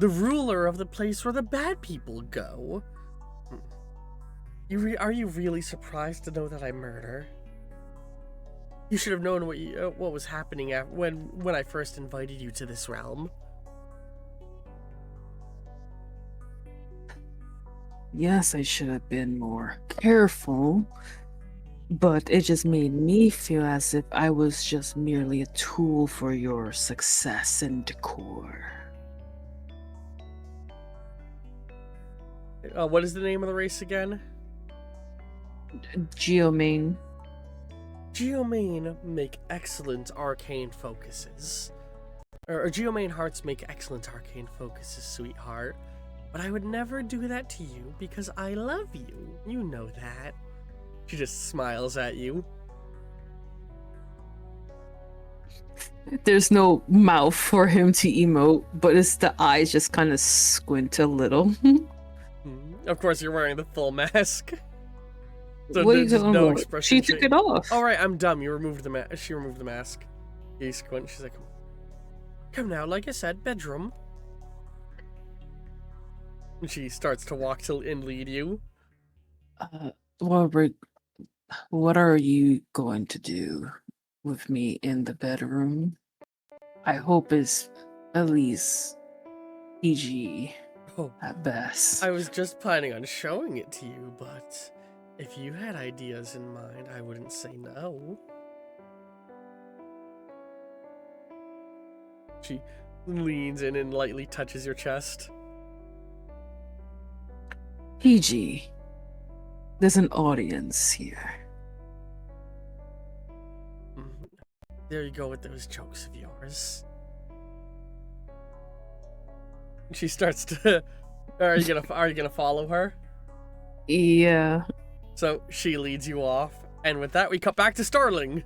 S1: the ruler of the place where the bad people go. Are you really surprised to know that I murder? You should have known what was happening when I first invited you to this realm.
S2: Yes, I should have been more careful, but it just made me feel as if I was just merely a tool for your success and decor.
S1: What is the name of the race again?
S2: Geomane.
S1: Geomane make excellent arcane focuses. Or Geomane hearts make excellent arcane focuses, sweetheart. But I would never do that to you because I love you. You know that. She just smiles at you.
S2: There's no mouth for him to emote, but it's the eyes just kind of squint a little.
S1: Of course, you're wearing the full mask. So
S2: What are you
S1: there's
S2: talking
S1: no
S2: about?
S1: expression
S2: She
S1: change.
S2: took it off.
S1: All right, I'm dumb. You removed the mask. She removed the mask. You squint. She's like, "Come now, like I said, bedroom." And she starts to walk till and lead you.
S2: Well, what are you going to do with me in the bedroom? I hope it's at least PG
S1: Oh,
S2: at best.
S1: I was just planning on showing it to you, but if you had ideas in mind, I wouldn't say no. She leans in and lightly touches your chest.
S2: PG, there's an audience here.
S1: There you go with those jokes of yours. She starts to. Are you gonna follow her?
S2: Yeah.
S1: So she leads you off, and with that, we cut back to Starling.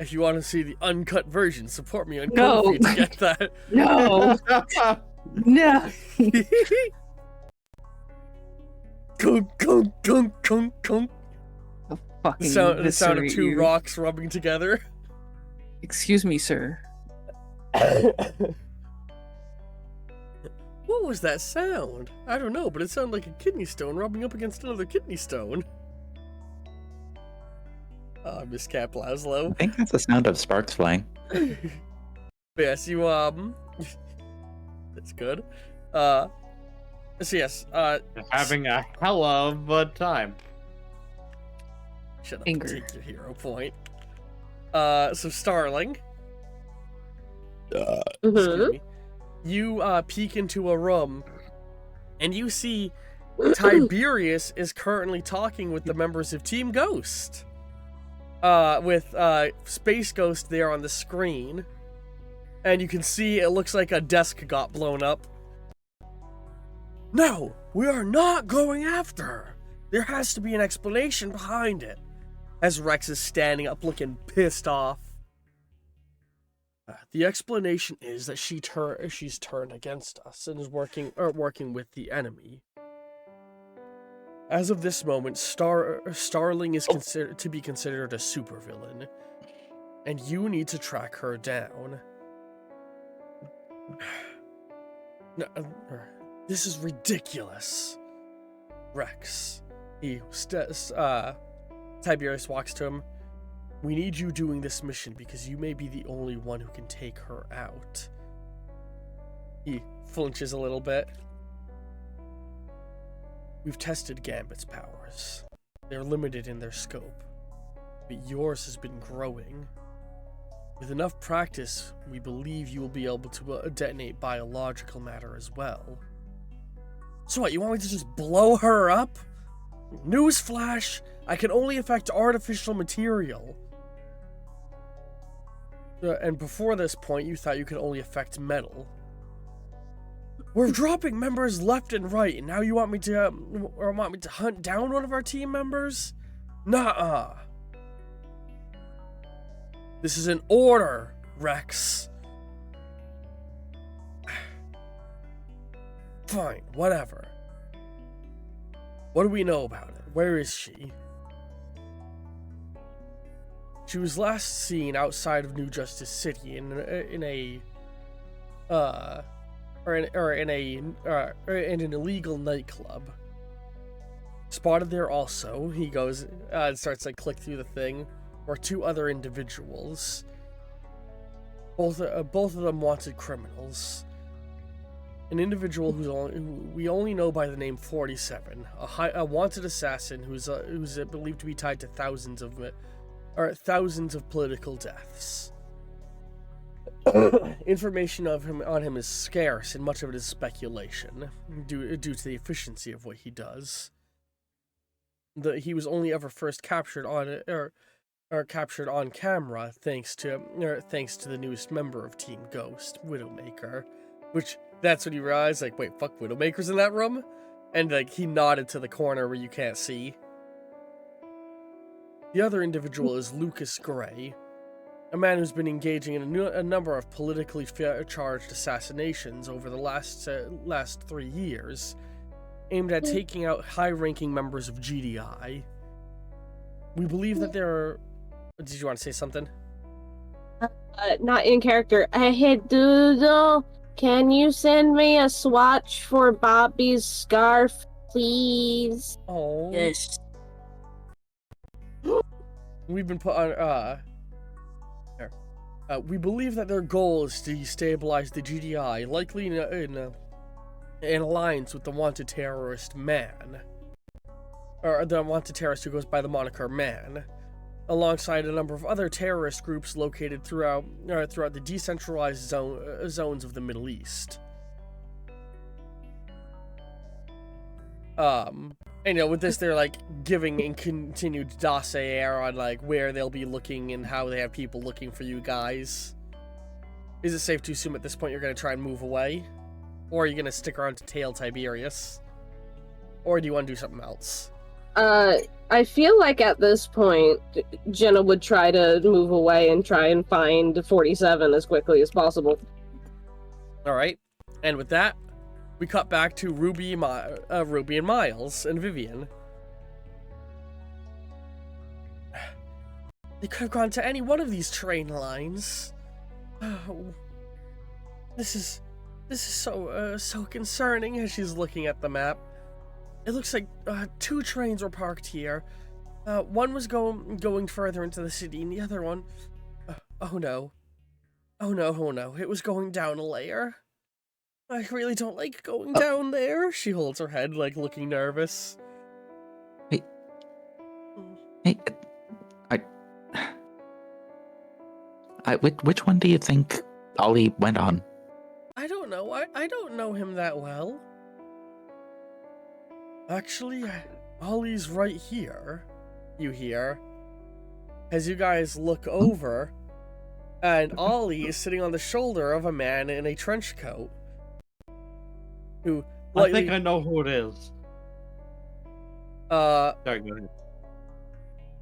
S1: If you want to see the uncut version, support me on
S2: No.
S1: Ko-fi to get that.
S2: No. No.
S1: Kunk, kunk, kunk, kunk, kunk.
S2: I'll fucking
S1: The sound of
S2: eviscerate
S1: two
S2: you.
S1: rocks rubbing together.
S2: Excuse me, sir.
S1: What was that sound? I don't know, but it sounded like a kidney stone rubbing up against another kidney stone. Miss Cap Laszlo.
S3: I think that's the sound of sparks flying.
S1: Yes, you, that's good. So yes,
S4: Having a hell of a time.
S1: shut up
S2: Anger.
S1: and take your hero point. So Starling, excuse me, you, peek into a room, and you see Tiberius is currently talking with the members of Team Ghost. With Space Ghost there on the screen. And you can see it looks like a desk got blown up. No, we are not going after her. There has to be an explanation behind it. As Rex is standing up looking pissed off. The explanation is that she's turned against us and is working with the enemy. As of this moment, Starling is considered a supervillain, and you need to track her down. No, this is ridiculous, Rex. Tiberius walks to him. We need you doing this mission because you may be the only one who can take her out. He flinches a little bit. We've tested Gambit's powers. They're limited in their scope, but yours has been growing. With enough practice, we believe you will be able to detonate biological matter as well. So what, you want me to just blow her up? Newsflash, I can only affect artificial material. And before this point, you thought you could only affect metal. We're dropping members left and right, and now you want me to hunt down one of our team members? Nuh-uh. This is an order, Rex. Fine, whatever. What do we know about her? Where is she? She was last seen outside of New Justice City in an illegal nightclub. Spotted there also, he goes and starts to click through the thing, were two other individuals. Both of them wanted criminals. An individual who we only know by the name 47, a wanted assassin who's believed to be tied to thousands of political deaths. Information on him is scarce, and much of it is speculation, due to the efficiency of what he does. He was only ever first captured on camera thanks to the newest member of Team Ghost, Widowmaker, which that's when you realize, like, wait, fuck, Widowmaker's in that room? And like he nodded to the corner where you can't see. The other individual is Lucas Gray, a man who's been engaging in a number of politically charged assassinations over the last 3 years, aimed at taking out high-ranking members of GDI. We believe that there are... Did you want to say something?
S5: Not in character. Hey, Doodle, can you send me a swatch for Bobby's scarf, please?
S1: Oh.
S5: Yes.
S1: We've been put on, we believe that their goal is to destabilize the GDI, likely in alliance with the wanted terrorist Man. Or the wanted terrorist who goes by the moniker Man, alongside a number of other terrorist groups located throughout the decentralized zones of the Middle East. And with this, they're like giving in continued dossier on like where they'll be looking and how they have people looking for you guys. Is it safe to assume at this point you're gonna try and move away? Or are you gonna stick around to tail Tiberius? Or do you want to do something else?
S5: I feel like at this point, Jenna would try to move away and try and find 47 as quickly as possible.
S1: All right, and with that, we cut back to Ruby and Miles and Vivian. They could have gone to any one of these train lines. Oh, this is so concerning. As she's looking at the map, it looks like 2 trains were parked here. One was going further into the city, and the other one, oh no, it was going down a layer. I really don't like going down there. She holds her head, like looking nervous.
S3: Hey, which one do you think Ollie went on?
S1: I don't know. I don't know him that well. Actually, Ollie's right here. You hear? As you guys look over, and Ollie is sitting on the shoulder of a man in a trench coat. Who?
S4: I think I know who it is. Sorry, go ahead.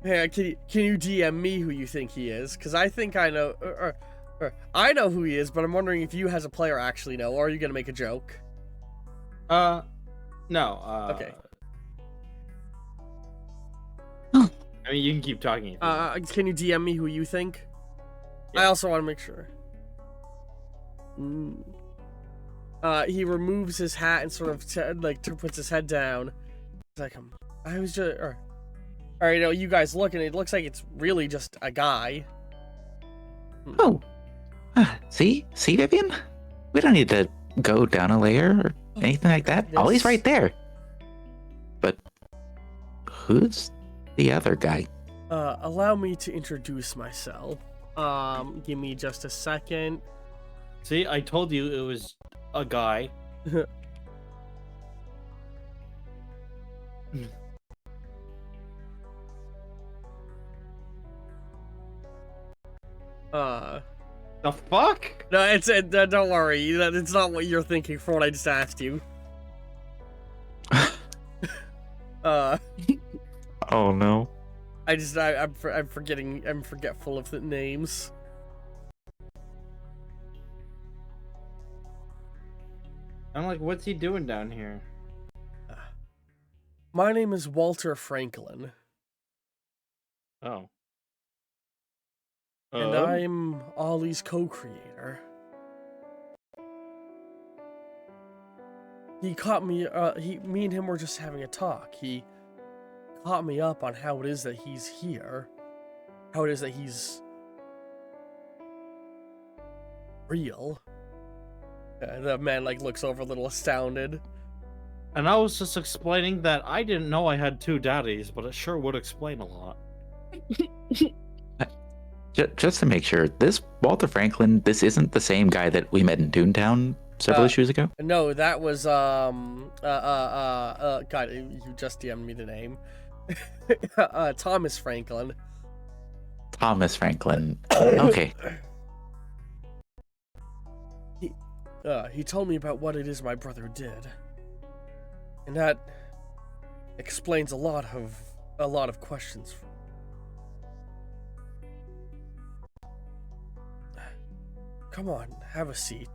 S1: Hey, can you DM me who you think he is? Because I think I know, I know who he is, but I'm wondering if you as a player actually know, or are you gonna make a joke?
S4: No.
S1: Okay.
S4: I mean, you can keep talking.
S1: Can you DM me who you think?
S4: Yeah.
S1: I also want to make sure. He removes his hat and sort of puts his head down. He's like, I was just, or you know, you guys look and it looks like it's really just a guy.
S3: Oh, see, Vivian? We don't need to go down a layer or anything like that. Ollie's right there. But who's the other guy?
S1: Allow me to introduce myself. Give me just a second.
S4: See, I told you it was a guy. The fuck?
S1: No, don't worry. It's not what you're thinking for what I just asked you.
S3: Oh no.
S1: I'm forgetting. I'm forgetful of the names.
S4: I'm like, what's he doing down here?
S1: My name is Walter Franklin.
S4: Oh.
S1: And I'm Ollie's co-creator. He caught me, me and him were just having a talk. He caught me up on how it is that he's here. How it is that he's real. The man, looks over a little astounded.
S4: And I was just explaining that I didn't know I had 2 daddies, but it sure would explain a lot.
S3: Just to make sure, this Walter Franklin, this isn't the same guy that we met in Toontown several issues ago?
S1: No, that was, God, you just DM'd me the name. Thomas Franklin.
S3: Thomas Franklin. Okay.
S1: He told me about what it is my brother did. And that explains a lot of questions. Come on, have a seat.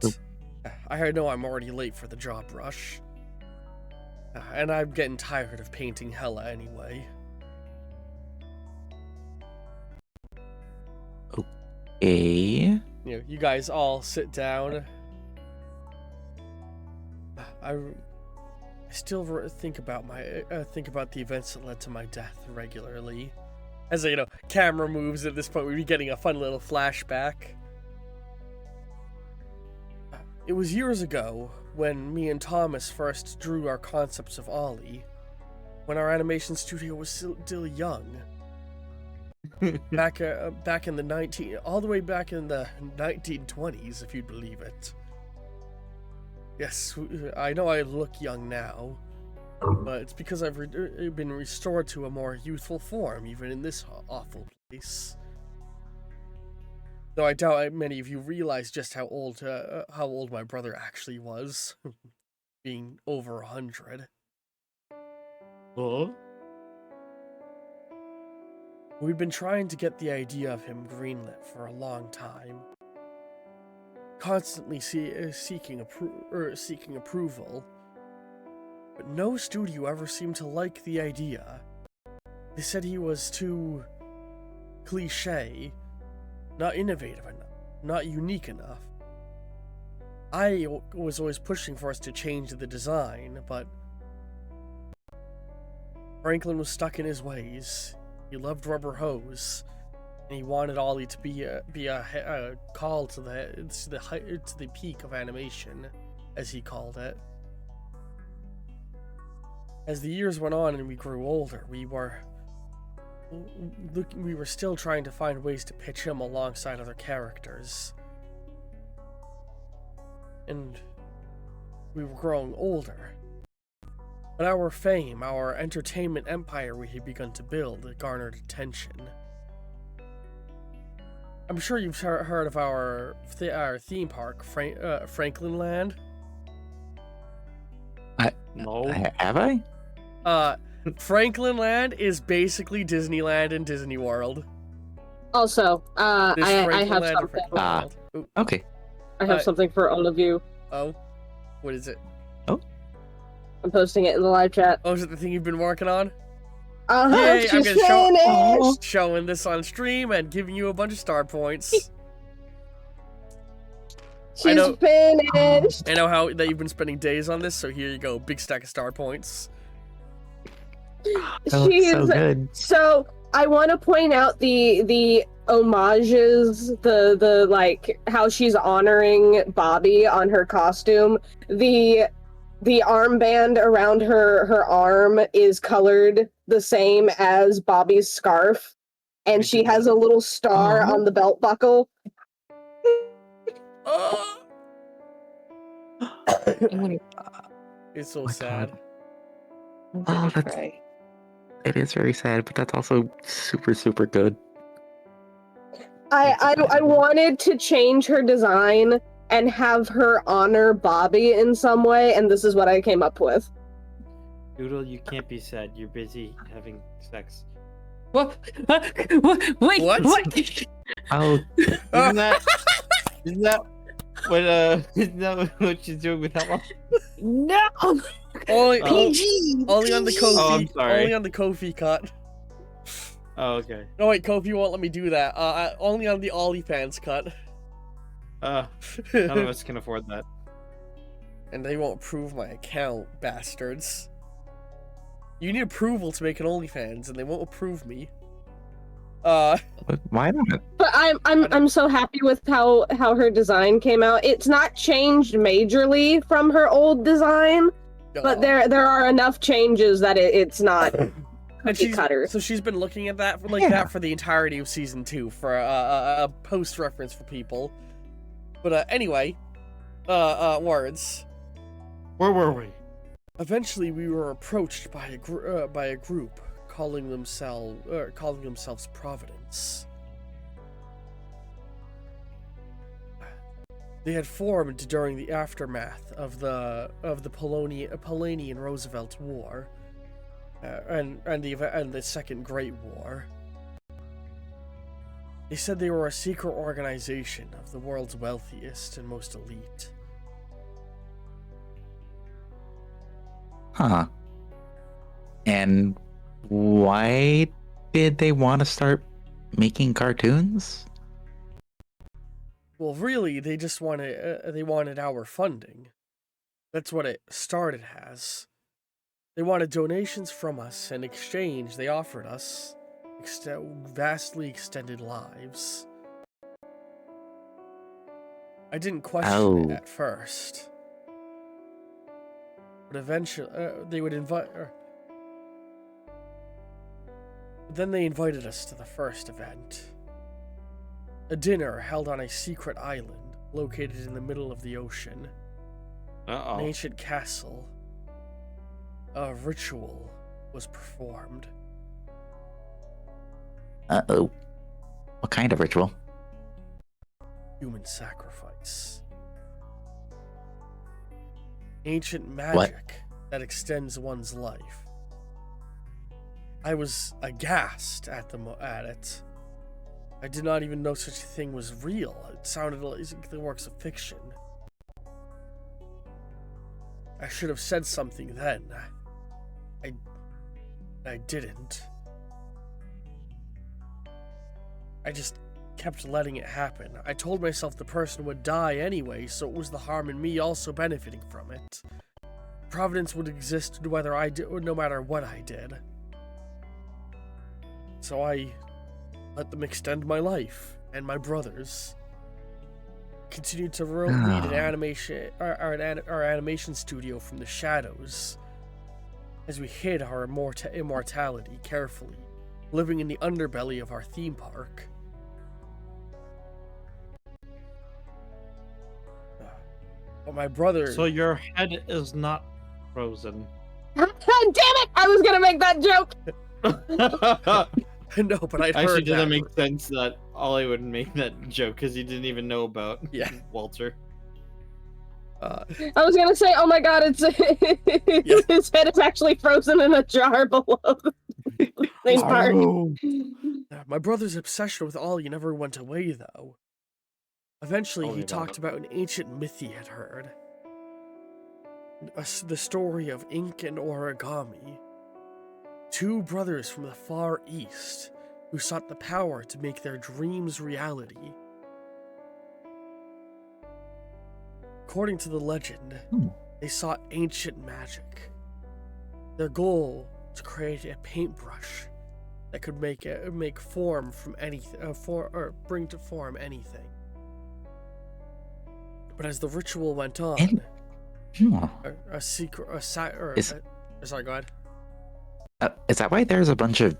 S1: I know I'm already late for the job rush. And I'm getting tired of painting Hela anyway.
S3: Okay.
S1: You guys all sit down. I still think about the events that led to my death regularly. As camera moves at this point, we'd be getting a fun little flashback. It was years ago when me and Thomas first drew our concepts of Ollie, when our animation studio was still young. back in the all the way back in the 1920s, if you'd believe it. Yes, I know I look young now, but it's because I've been restored to a more youthful form, even in this awful place. Though I doubt many of you realize just how old my brother actually was, being over 100.
S4: Huh?
S1: We'd been trying to get the idea of him greenlit for a long time, constantly seeking approval, but no studio ever seemed to like the idea. They said he was too cliché, not innovative enough, not unique enough. I was always pushing for us to change the design, but Franklin was stuck in his ways. He loved rubber hose, and he wanted Ollie to be a call to the peak of animation, as he called it. As the years went on and we grew older, we were still trying to find ways to pitch him alongside other characters. And we were growing older. But our fame, our entertainment empire we had begun to build, garnered attention. I'm sure you've heard of our theme park, Franklin Land.
S4: No.
S3: Have I?
S1: Franklin Land is basically Disneyland and Disney World.
S5: Also, I have something.
S3: Okay.
S5: I have something for all of you.
S1: Oh? What is it?
S5: I'm posting it in the live chat.
S1: Oh, is it the thing you've been working on?
S5: Yay,
S1: I'm
S5: she's
S1: gonna
S5: finished!
S1: showing this on stream and giving you a bunch of star points.
S5: She's finished!
S1: I know how that you've been spending days on this, so here you go. Big stack of star points.
S3: That looks so good.
S5: So, I want to point out the homages, the like, how she's honoring Bobby on her costume. The armband around her arm is colored the same as Bobby's scarf, and she has a little star on the belt buckle.
S1: It's so sad.
S3: Oh, it is very sad, but that's also super, super good.
S5: I wanted to change her design and have her honor Bobby in some way, and this is what I came up with.
S4: Doodle, you can't be sad. You're busy having sex.
S2: What? Wait,
S1: What?
S3: Oh,
S4: Isn't that what she's doing with Hela?
S2: No!
S1: Only
S2: PG!
S1: Only on the Kofi.
S4: Oh, I'm sorry.
S1: Only on the Kofi cut.
S4: Oh, okay.
S1: No wait, Kofi won't let me do that. Only on the OnlyFans cut.
S4: None of us can afford that.
S1: And they won't approve my account, bastards. You need approval to make an OnlyFans, and they won't approve me.
S3: why not?
S5: But I'm so happy with how her design came out. It's not changed majorly from her old design, but there are enough changes that it's not cookie cutter.
S1: So she's been looking at that that for the entirety of season 2 for a post reference for people. But anyway, words.
S4: Where were we?
S1: Eventually, we were approached by a group calling themselves Providence. They had formed during the aftermath of the Polonian Roosevelt War, and the Second Great War. They said they were a secret organization of the world's wealthiest and most elite.
S3: Huh. And why did they want to start making cartoons?
S1: Well, really, they just wanted our funding. That's what it started as. They wanted donations from us. In exchange, they offered us vastly extended lives. I didn't question it at first. But eventually, they would invite... Then they invited us to the first event. A dinner held on a secret island located in the middle of the ocean.
S4: Uh-oh.
S1: An ancient castle. A ritual was performed.
S3: Uh-oh. What kind of ritual?
S1: Human sacrifice. Ancient magic that extends one's life. I was aghast at it. I did not even know such a thing was real. It sounded like the works of fiction. I should have said something then. I didn't. I just kept letting it happen. I told myself the person would die anyway, so it was the harm in me also benefiting from it. Providence would exist no matter what I did. So I let them extend my life and my brother's. Continued to lead an animation, our animation studio from the shadows, as we hid our immortality carefully, living in the underbelly of our theme park. But my brother...
S4: So your head is not frozen.
S5: Damn it! I was gonna make that joke!
S1: No, but I'd heard
S4: Actually, does that
S1: that.
S4: make sense that Ollie would make that joke because he didn't even know about Walter?
S5: I was gonna say, oh my god, it's his head is actually frozen in a jar below the theme park.
S1: My brother's obsession with Ollie never went away, though. Eventually, he
S4: About
S1: talked
S4: it.
S1: about an ancient myth he had heard. The story of ink and origami. Two brothers from the far east who sought the power to make their dreams reality. According to the legend, they sought ancient magic. Their goal was to create a paintbrush that could make form from anything, bring to form anything. But as the ritual went on, sorry, go ahead.
S3: Is that why there's a bunch of...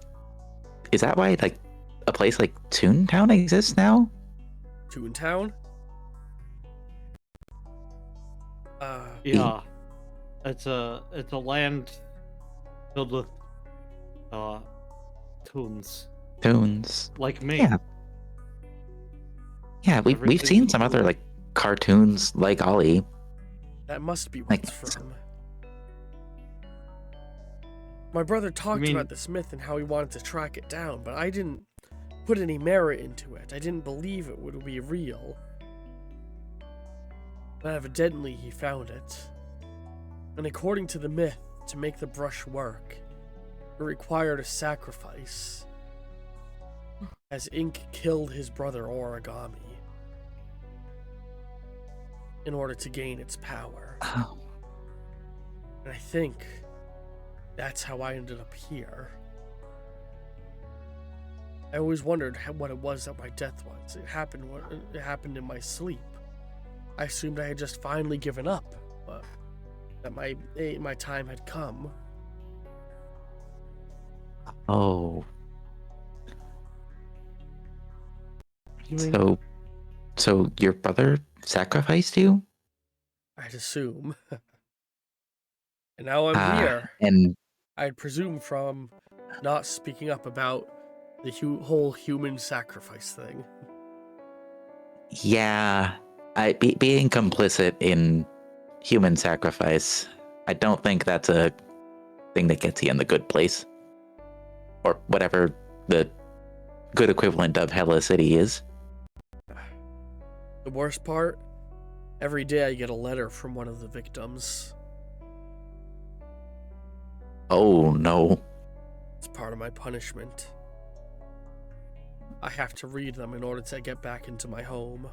S3: Is that why, like, a place like Toontown exists now?
S1: Toontown?
S4: Yeah, it's a land filled with toons
S3: Toons.
S4: like me.
S3: Yeah. Yeah, we've
S4: Everything's
S3: seen some other,
S4: cool.
S3: like, cartoons like Ollie.
S1: That must be what
S3: Like,
S1: it's from. My brother talked about this myth and how he wanted to track it down, but I didn't put any merit into it. I didn't believe it would be real. But evidently he found it. And according to the myth, to make the brush work, it required a sacrifice, as Ink killed his brother Origami in order to gain its power.
S3: Oh.
S1: And I think that's how I ended up here. I always wondered what it was that my death was. It happened in my sleep. I assumed I had just finally given up, but that my time had come.
S3: Oh.
S4: You mean-
S3: So your brother sacrificed you?
S1: I'd assume. And now I'm here.
S3: And
S1: I'd presume from not speaking up about the whole human sacrifice thing.
S3: yeah, being complicit in human sacrifice, I don't think that's a thing that gets you in the good place. Or whatever the good equivalent of Hela City is.
S1: The worst part? Every day I get a letter from one of the victims.
S3: Oh no.
S1: It's part of my punishment. I have to read them in order to get back into my home.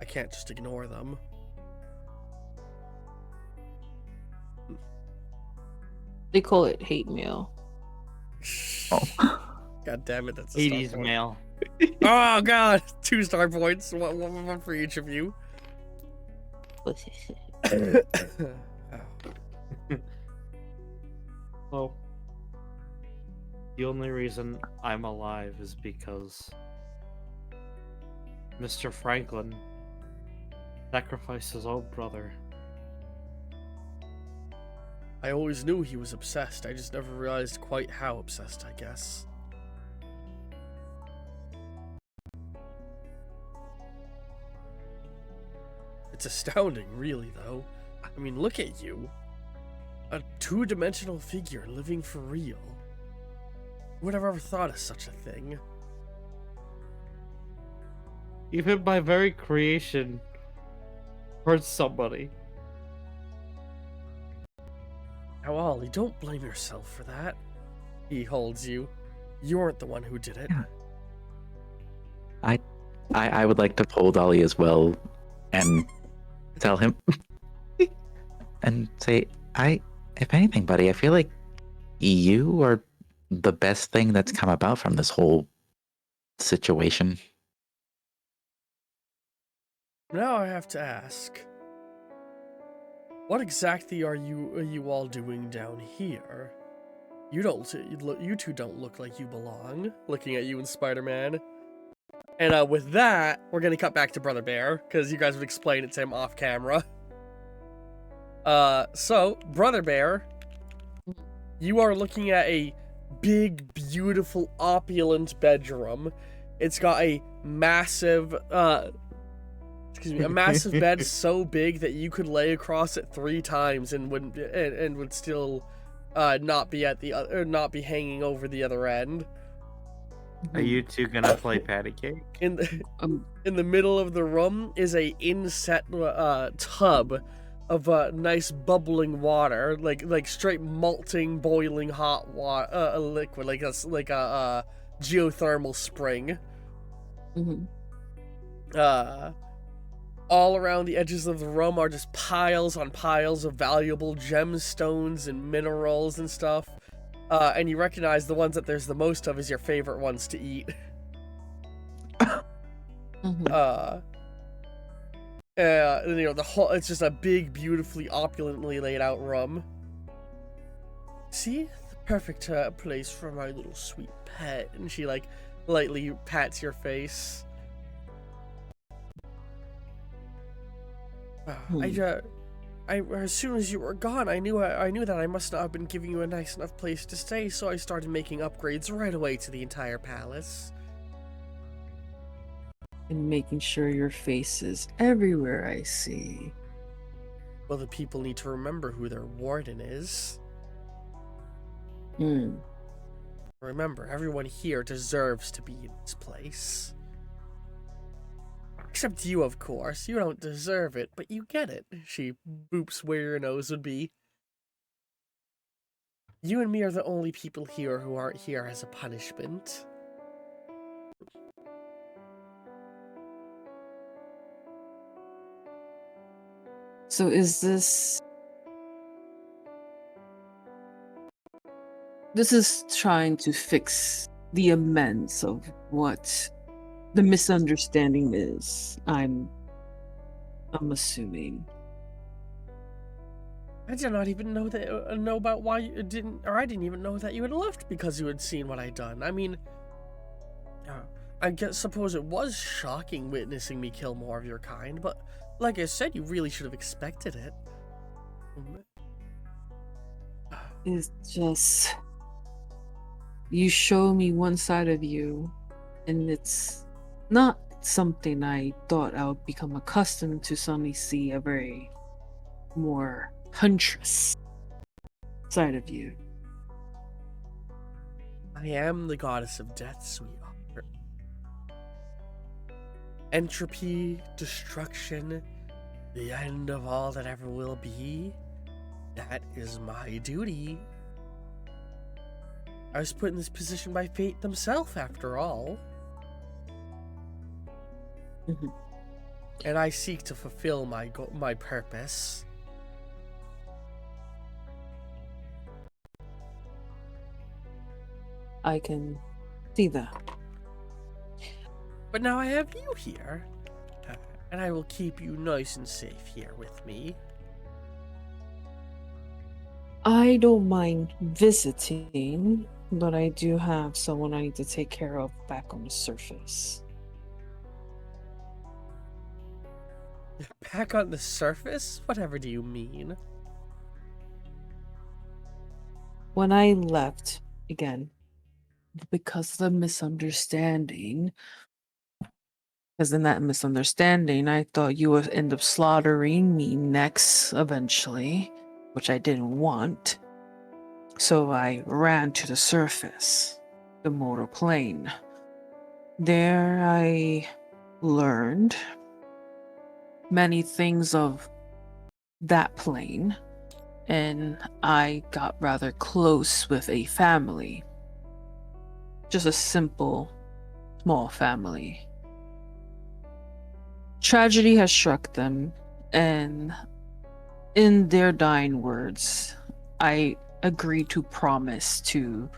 S1: I can't just ignore them.
S2: They call it hate mail.
S3: Oh.
S1: God damn it, that's a
S4: Hades
S1: star point.
S4: mail.
S1: Oh god! 2 star points. One for each of you.
S4: Well, the only reason I'm alive is because Mr. Franklin sacrificed his own brother.
S1: I always knew he was obsessed. I just never realized quite how obsessed, I guess. It's astounding, really, though. I mean, look at you. A 2-dimensional figure living for real. would have ever thought of such a thing?
S4: Even my very creation hurts somebody.
S1: Now, Ollie, don't blame yourself for that. He holds you. You weren't the one who did it.
S3: Yeah. I would like to pull Dolly as well and tell him and say, if anything, buddy, I feel like you are the best thing that's come about from this whole situation.
S1: Now I have to ask, what exactly are you all doing down here? You two don't look like you belong. Looking at you and Spider-Man. And with that, we're gonna cut back to Brother Bear because you guys would explain it to him off camera. So Brother Bear, you are looking at a big, beautiful, opulent bedroom. It's got a massive, a massive bed so big that you could lay across it 3 times and would still not be not be hanging over the other end.
S4: Are you two gonna play patty cake?
S1: In the middle of the room is a inset tub of nice bubbling water, like straight molting, boiling hot water, a liquid, like a geothermal spring. All around the edges of the room are just piles on piles of valuable gemstones and minerals and stuff. And you recognize the ones that there's the most of as your favorite ones to eat. The whole, it's just a big, beautifully, opulently laid out room. See? The perfect place for my little sweet pet. And she, like, lightly pats your face. As soon as you were gone, I knew that I must not have been giving you a nice enough place to stay, so I started making upgrades right away to the entire palace.
S2: And making sure your face is everywhere I see.
S1: Well, the people need to remember who their warden is. Remember, everyone here deserves to be in this place. Except you, of course. You don't deserve it, but you get it. She boops where your nose would be. You and me are the only people here who aren't here as a punishment.
S2: So is this... This is trying to fix the amends of what the misunderstanding is. I'm assuming.
S1: I did not even know about why you didn't, or I didn't even know that you had left because you had seen what I'd done. I mean, I suppose it was shocking witnessing me kill more of your kind, but like I said, you really should have expected it.
S2: It's just... You show me one side of you, and it's not something I thought I would become accustomed to suddenly see a very more huntress side of you.
S1: I am the goddess of death, sweetheart. Entropy, destruction, the end of all that ever will be. That is my duty. I was put in this position by fate themselves, after all. And I seek to fulfill my purpose.
S2: I can see that.
S1: But now I have you here, and I will keep you nice and safe here with me.
S2: I don't mind visiting, but I do have someone I need to take care of back on the surface.
S1: Back on the surface? Whatever do you mean?
S2: When I left, again, because of the misunderstanding, because in that misunderstanding, I thought you would end up slaughtering me next eventually, which I didn't want. So I ran to the surface. the mortal plane. There I learned many things of that plane, and I got rather close with a family. Just a simple, small family. Tragedy has struck them, and in their dying words, I agreed to promise to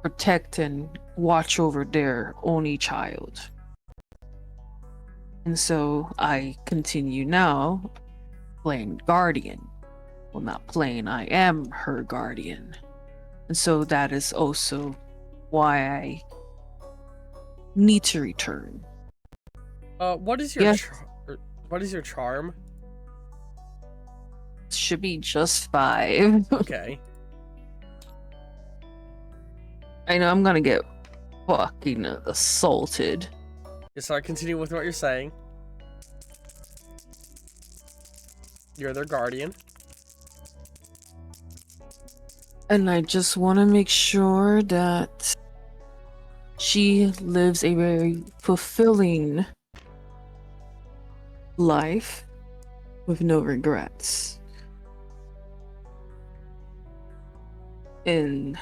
S2: protect and watch over their only child. And so I continue now playing guardian. Well, not playing, I am her guardian. And so that is also why I need to return.
S1: What is your
S2: Yes.
S1: what is your charm?
S2: Should be just 5.
S1: Okay.
S2: I know I'm gonna get fucking assaulted.
S1: So I continue with what you're saying. You're their guardian.
S2: And I just want to make sure that she lives a very fulfilling life with no regrets. And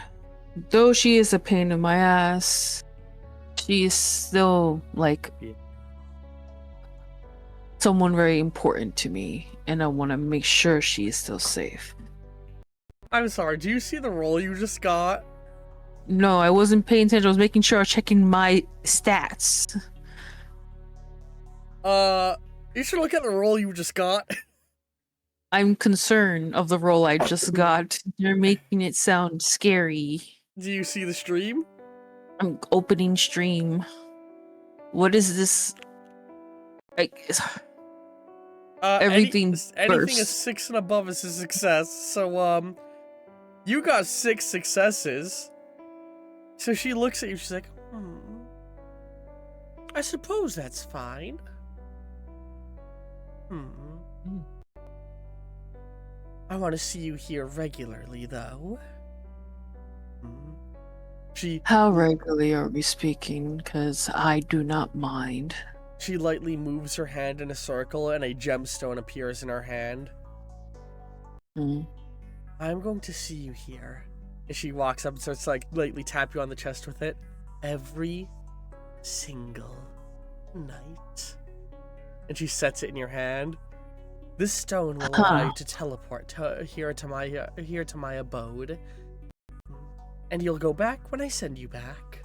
S2: though she is a pain in my ass, she is still like someone very important to me, and I want to make sure she is still safe.
S1: I'm sorry, do you see the roll you just got?
S2: No, I wasn't paying attention. I was making sure I was checking my stats.
S1: You should look at the roll you just got.
S2: I'm concerned of the role I just got. You're making it sound scary.
S1: Do you see the stream?
S2: I'm opening stream. What is this? Like, everything
S1: anything is
S2: burst.
S1: 6 and above is a success. So you got 6 successes. So she looks at you. She's like, I suppose that's fine. I want to see you here regularly, though.
S2: How regularly are we speaking? Because I do not mind.
S1: She lightly moves her hand in a circle, and a gemstone appears in her hand. I'm going to see you here. And she walks up and starts to, like, lightly tap you on the chest with it. Every single night. And she sets it in your hand. This stone will allow you to teleport here to my abode. And you'll go back when I send you back.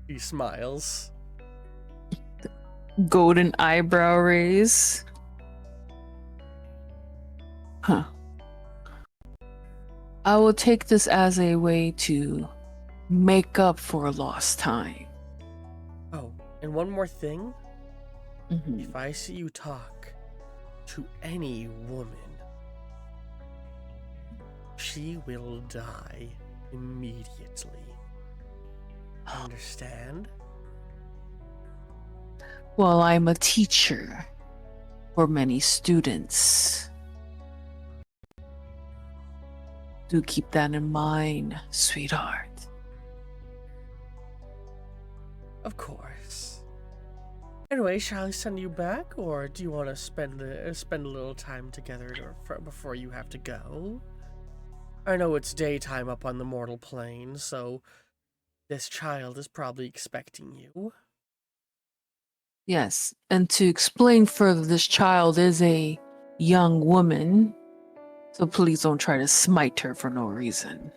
S1: He smiles.
S2: Golden eyebrow raise. Huh. I will take this as a way to make up for lost time.
S1: Oh, and one more thing. If I see you talk to any woman, she will die immediately. Understand?
S2: Well, I'm a teacher for many students. Do keep that in mind, sweetheart.
S1: Of course. Anyway, shall I send you back, or do you want to spend a little time together before you have to go? I know it's daytime up on the mortal plane, so this child is probably expecting you.
S2: Yes, and to explain further, this child is a young woman, so please don't try to smite her for no reason.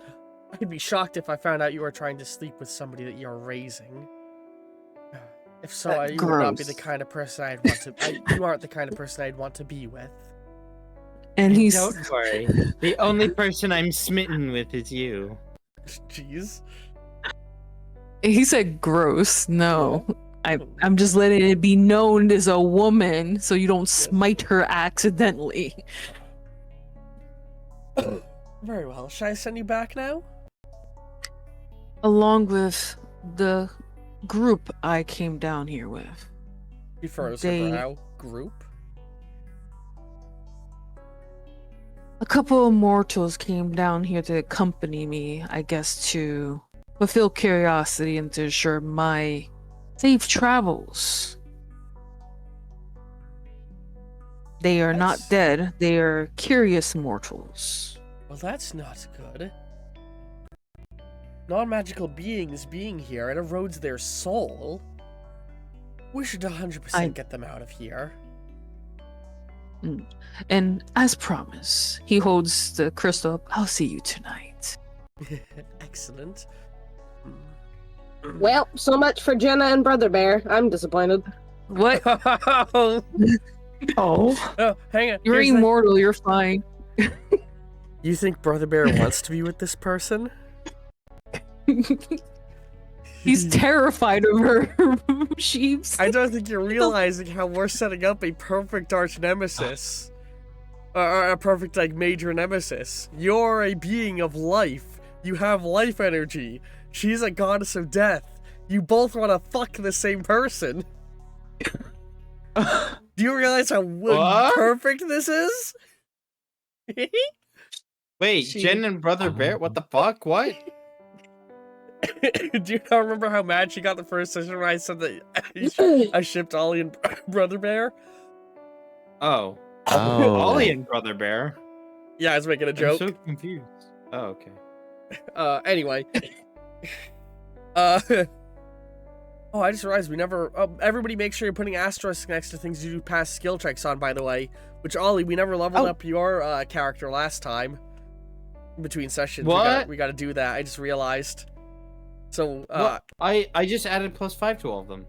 S1: I'd be shocked if I found out you were trying to sleep with somebody that you're raising. If so, you would not be the kind of person I'd want to. You aren't the kind of person I'd want to be with.
S2: And he's
S4: Don't worry. The only person I'm smitten with is you.
S1: Jeez.
S2: He said gross. No. I'm just letting it be known as a woman so you don't smite her accidentally.
S1: Very well. Shall I send you back now?
S2: Along with the group I came down here with.
S1: He furrows her brow. Group?
S2: A couple of mortals came down here to accompany me, I guess to fulfill curiosity and to ensure my safe travels. They are not
S1: That's-
S2: dead, they are curious mortals.
S1: Well, that's not good. Non-magical beings being here, it erodes their soul. We should 100% get them out of here.
S2: And as promised, he holds the crystal up. I'll see you tonight.
S1: Excellent.
S5: Well, so much for Jenna and Brother Bear. I'm disappointed.
S2: What?
S1: Oh,
S3: Oh.
S1: hang on.
S2: You're
S1: Here's the-
S2: immortal, you're fine.
S1: You think Brother Bear wants to be with this person?
S2: He's terrified of her sheeps.
S1: I don't think you're realizing how we're setting up a perfect arch nemesis. Or a perfect, like, major nemesis. You're a being of life. You have life energy. She's a goddess of death. You both want to fuck the same person. Do you realize how
S4: What?
S1: perfect this is?
S4: Wait,
S1: She-
S4: Jen and Brother Bear? What the fuck? What?
S1: Do you not remember how mad she got the first session when I said that I shipped Ollie and Brother Bear?
S4: Oh.
S3: Oh.
S4: Ollie and Brother Bear?
S1: Yeah, I was making a joke.
S4: I'm so confused. Oh, okay.
S1: Anyway. Oh, I just realized we never... everybody make sure you're putting asterisks next to things you do pass skill checks on, by the way. Which, Ollie, we never leveled up your character last time. Between sessions.
S4: What?
S1: We gotta do that. I just realized. So,
S4: Well, I just added +5 to all of them.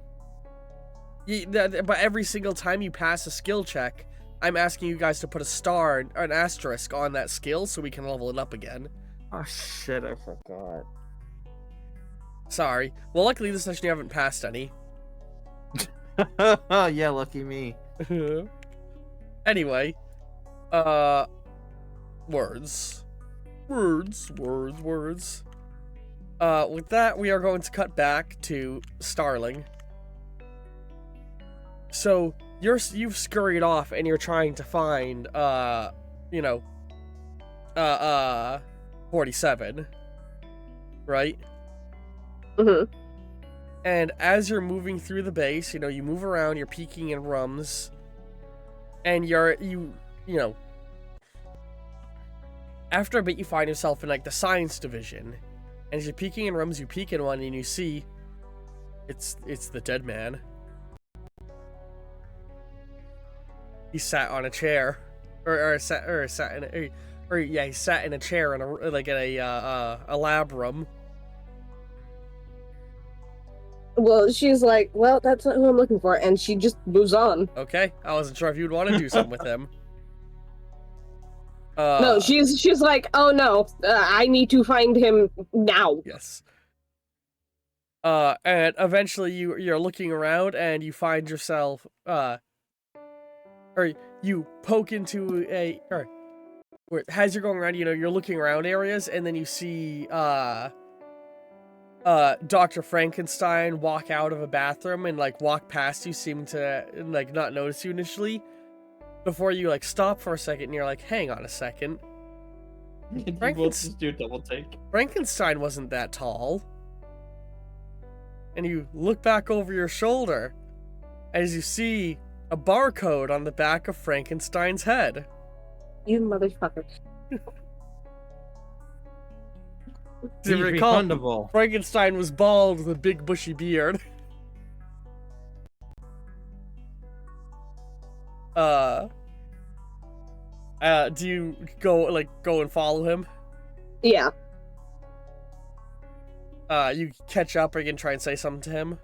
S1: but every single time you pass a skill check, I'm asking you guys to put a star or an asterisk on that skill so we can level it up again.
S4: Oh shit, I forgot.
S1: Sorry. Well, luckily this session you haven't passed any.
S4: Yeah, lucky me.
S1: Anyway, words. With that, we are going to cut back to Starling. So, you've scurried off and you're trying to find, 47. Right?
S5: Mm-hmm.
S1: And as you're moving through the base, you move around, you're peeking in rooms, and after a bit you find yourself in, like, the science division. And as you're peeking in rooms, you peek in one and you see it's the dead man. He sat on a chair. He sat in a chair in a lab room.
S5: Well, she's like, well, that's not who I'm looking for, and she just moves on.
S1: Okay, I wasn't sure if you'd want to do something with him.
S5: No, she's like, oh no, I need to find him now.
S1: Yes. And eventually you're looking around and you find yourself, or you poke into as you're going around, you're looking around areas, and then you see, Dr. Frankenstein walk out of a bathroom and, like, walk past you, seeming to, like, not notice you initially, before you, like, stop for a second and you're like, hang on a second.
S4: We'll just do a double take.
S1: Frankenstein wasn't that tall. And you look back over your shoulder as you see a barcode on the back of Frankenstein's head.
S5: You motherfucker.
S1: Do you recall,
S4: Refundable.
S1: Frankenstein was bald with a big bushy beard. Do you go and follow him?
S5: Yeah.
S1: You catch up, or you can try and say something to him?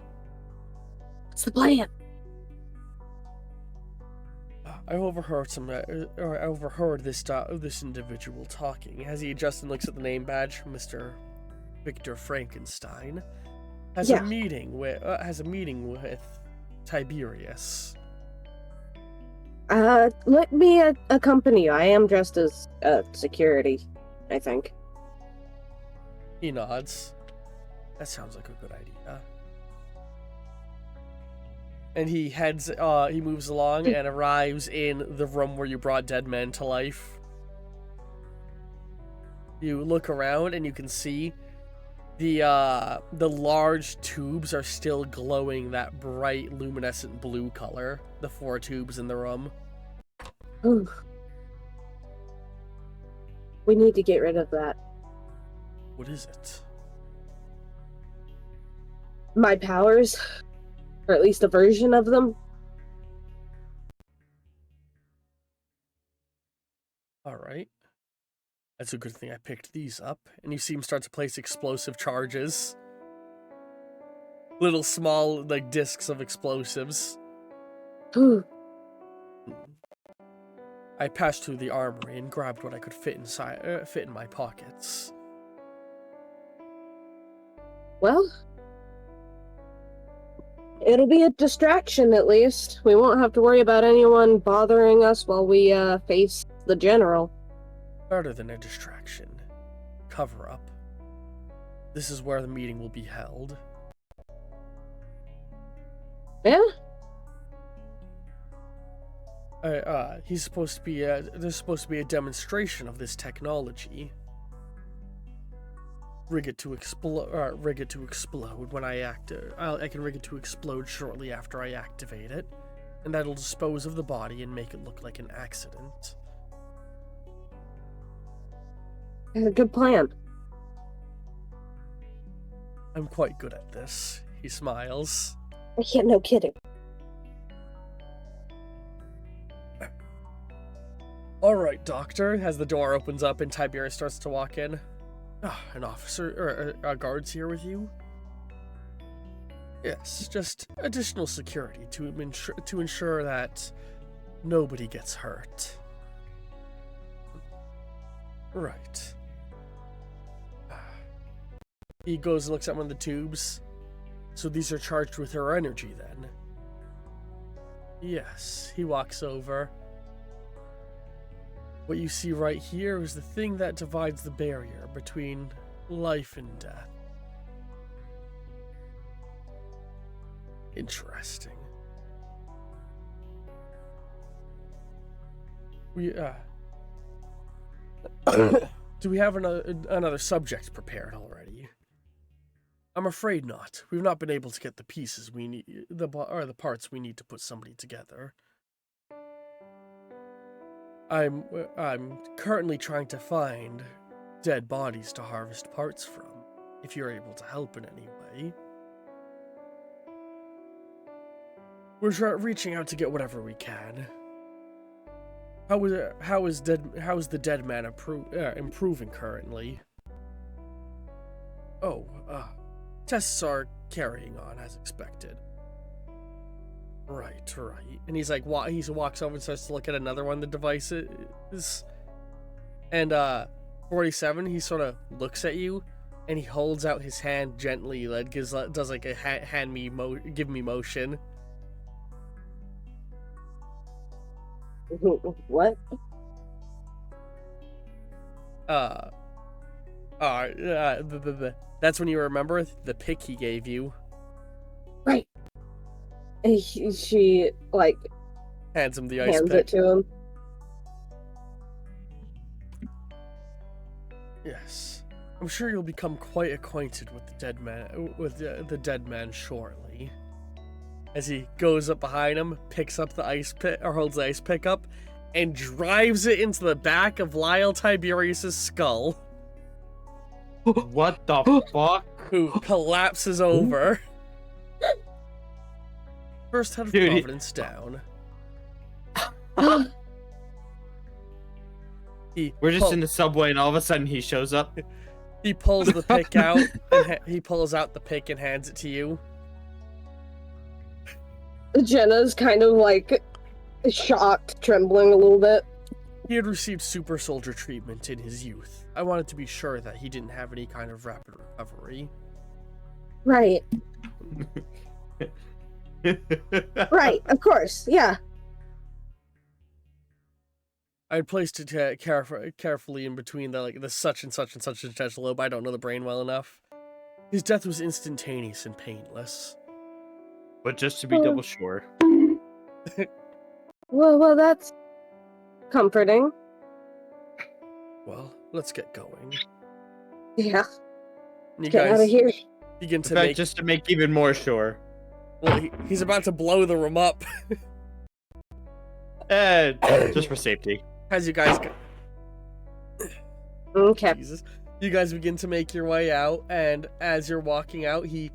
S5: What's the plan?
S1: I overheard this individual talking. As he adjusts and looks at the name badge, Mr. Victor Frankenstein has
S5: Yeah.
S1: a meeting with Tiberius.
S5: Let me accompany you. I am dressed as security, I think.
S1: He nods. That sounds like a good idea. And he moves along and arrives in the room where you brought dead men to life. You look around and you can see the large tubes are still glowing that bright luminescent blue color. The 4 tubes in the room.
S5: Ooh. We need to get rid of that.
S1: What is it?
S5: My powers, or at least a version of them.
S1: All right. That's a good thing I picked these up. And you see him start to place explosive charges. Little small, like, discs of explosives.
S5: Ooh.
S1: I passed through the armory and grabbed what I could fit in my pockets.
S5: Well, it'll be a distraction at least. We won't have to worry about anyone bothering us while we face the general.
S1: Better than a distraction. Cover up. This is where the meeting will be held.
S5: Yeah?
S1: He's supposed to be. There's supposed to be a demonstration of this technology. Rig it to explode. Rig it to explode when I act. I can rig it to explode shortly after I activate it, and that'll dispose of the body and make it look like an accident.
S5: Good plan.
S1: I'm quite good at this. He smiles.
S5: Yeah, no kidding.
S1: All right, Doctor. As the door opens up and Tiberius starts to walk in. An officer or guards here with you? Yes, just additional security to ensure that nobody gets hurt. Right. He goes and looks at one of the tubes. So these are charged with her energy, then? Yes. He walks over. What you see right here is the thing that divides the barrier between life and death. Interesting. Do we have another subject prepared already? I'm afraid not. We've not been able to get the pieces we need, the parts we need to put somebody together. I'm currently trying to find dead bodies to harvest parts from, if you're able to help in any way. We're reaching out to get whatever we can. How is the dead man improving currently? Tests are carrying on as expected. Right. And he's like, he walks over and starts to look at another one of the devices. And 47, he sort of looks at you, and he holds out his hand gently, like does like a give me motion.
S5: What?
S1: That's when you remember the pick he gave you.
S5: Right. And she like
S1: hands him the ice
S5: hands
S1: pick.
S5: it to him.
S1: Yes, I'm sure you'll become quite acquainted with the dead man shortly. As he goes up behind him, picks up the ice pick, or holds the ice pick up, and drives it into the back of Lyle Tiberius's skull.
S4: What the fuck?
S1: Who collapses over. First head of Providence down.
S4: We're just in the subway, and all of a sudden he shows up.
S1: He pulls the pick out. And he pulls out the pick and hands it to you.
S5: Jenna's kind of like shocked, trembling a little bit.
S1: He had received super soldier treatment in his youth. I wanted to be sure that he didn't have any kind of rapid recovery.
S5: Right. Right, of course, yeah.
S1: I had placed it carefully in between the such and such and such and such lobe. I don't know the brain well enough. His death was instantaneous and painless.
S4: But just to be double sure.
S5: Well, that's comforting.
S1: Well, let's get going.
S5: Yeah,
S1: You
S5: get out
S1: guys
S5: of here.
S1: begin
S4: In
S1: to
S4: fact,
S1: make.
S4: just to make even more sure.
S1: Well, he's about to blow the room up.
S4: Just for safety.
S1: As you guys go.
S5: Okay.
S1: Jesus. You guys begin to make your way out, and as you're walking out, he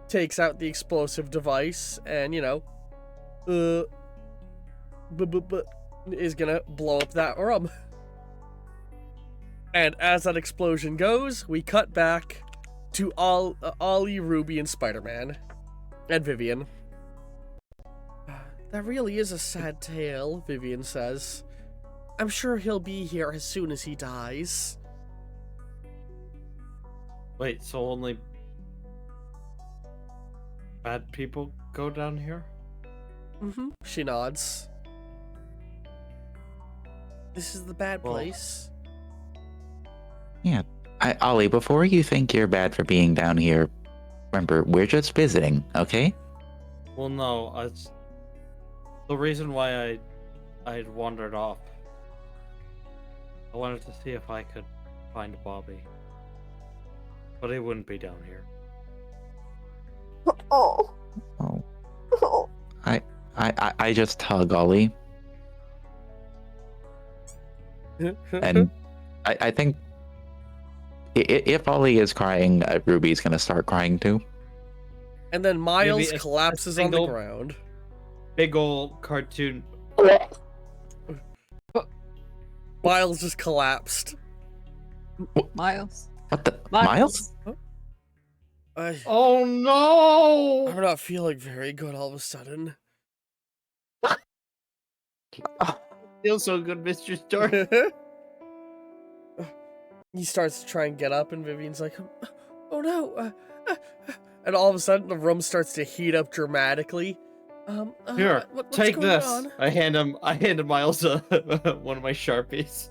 S1: takes out the explosive device and, is gonna blow up that room. And as that explosion goes, we cut back to Ollie, Ruby, and Spider-Man. And Vivian. That really is a sad tale, Vivian says. I'm sure he'll be here as soon as he dies.
S4: Wait, so only bad people go down here?
S1: Mm-hmm. She nods. This is the bad
S4: Well-
S1: place.
S3: Yeah. Ollie, before you think you're bad for being down here, remember, we're just visiting, okay?
S4: Well, no, the reason why I'd wandered off. I wanted to see if I could find Bobby, but he wouldn't be down here.
S5: Oh.
S3: Oh,
S5: Oh.
S3: I just hug Ollie, and I think if Ollie is crying, Ruby's gonna start crying too.
S1: And then Miles
S4: Maybe a
S1: collapses on the
S4: single-
S1: ground.
S4: Big ol' cartoon.
S1: Miles just collapsed.
S2: Miles.
S3: What the Miles?
S4: Oh no!
S1: I'm not feeling very good all of a sudden.
S4: Feels so good, Mr. Stark.
S1: He starts to try and get up, and Vivian's like, "Oh no!" And all of a sudden, the room starts to heat up dramatically.
S4: Here,
S1: what's
S4: take
S1: going
S4: this.
S1: on?
S4: I handed Miles one of my Sharpies.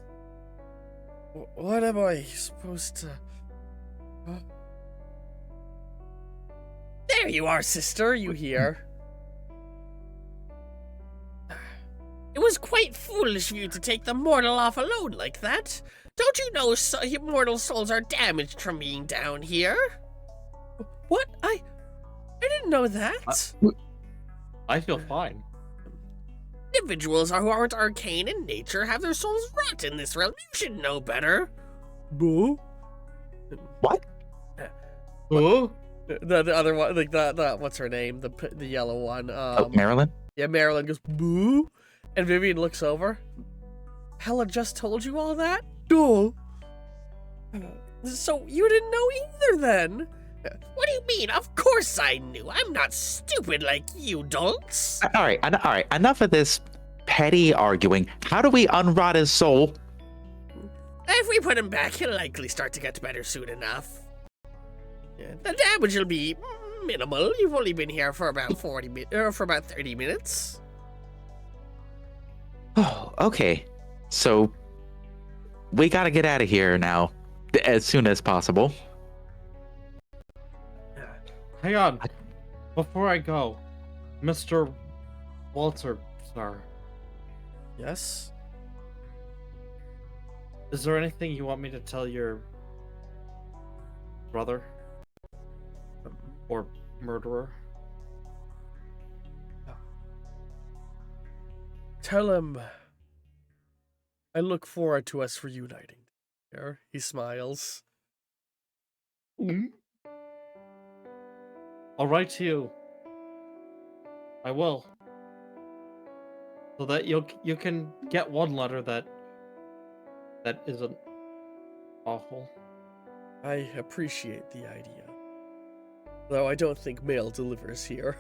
S1: What am I supposed to? There you are, sister. You hear?
S6: It was quite foolish of you to take the mortal off alone like that. Don't you know mortal souls are damaged from being down here?
S1: What? I didn't know that.
S4: I feel fine.
S6: Individuals who aren't arcane in nature have their souls rot in this realm. You should know better.
S1: Boo.
S3: What?
S4: Who?
S1: The other one, like the what's her name? The yellow one.
S3: Oh, Marilyn?
S1: Yeah, Marilyn goes boo, and Vivian looks over. Hela just told you all that? Duh. So you didn't know either, then?
S6: What do you mean? Of course I knew. I'm not stupid like you dolts.
S3: All right. Enough of this petty arguing. How do we unrot his soul?
S6: If we put him back, he'll likely start to get better soon enough. Yeah, the damage will be minimal. You've only been here for about 30 minutes.
S3: Oh, okay. So we gotta get out of here now, as soon as possible.
S4: Hang on. Before I go, Mr. Walter, sir,
S1: Yes.
S4: is there anything you want me to tell your brother? Or murderer?
S1: Tell him. I look forward to us reuniting. There, he smiles.
S4: I'll write to you. I will. So that you can get one letter that isn't awful.
S1: I appreciate the idea. Though I don't think mail delivers here.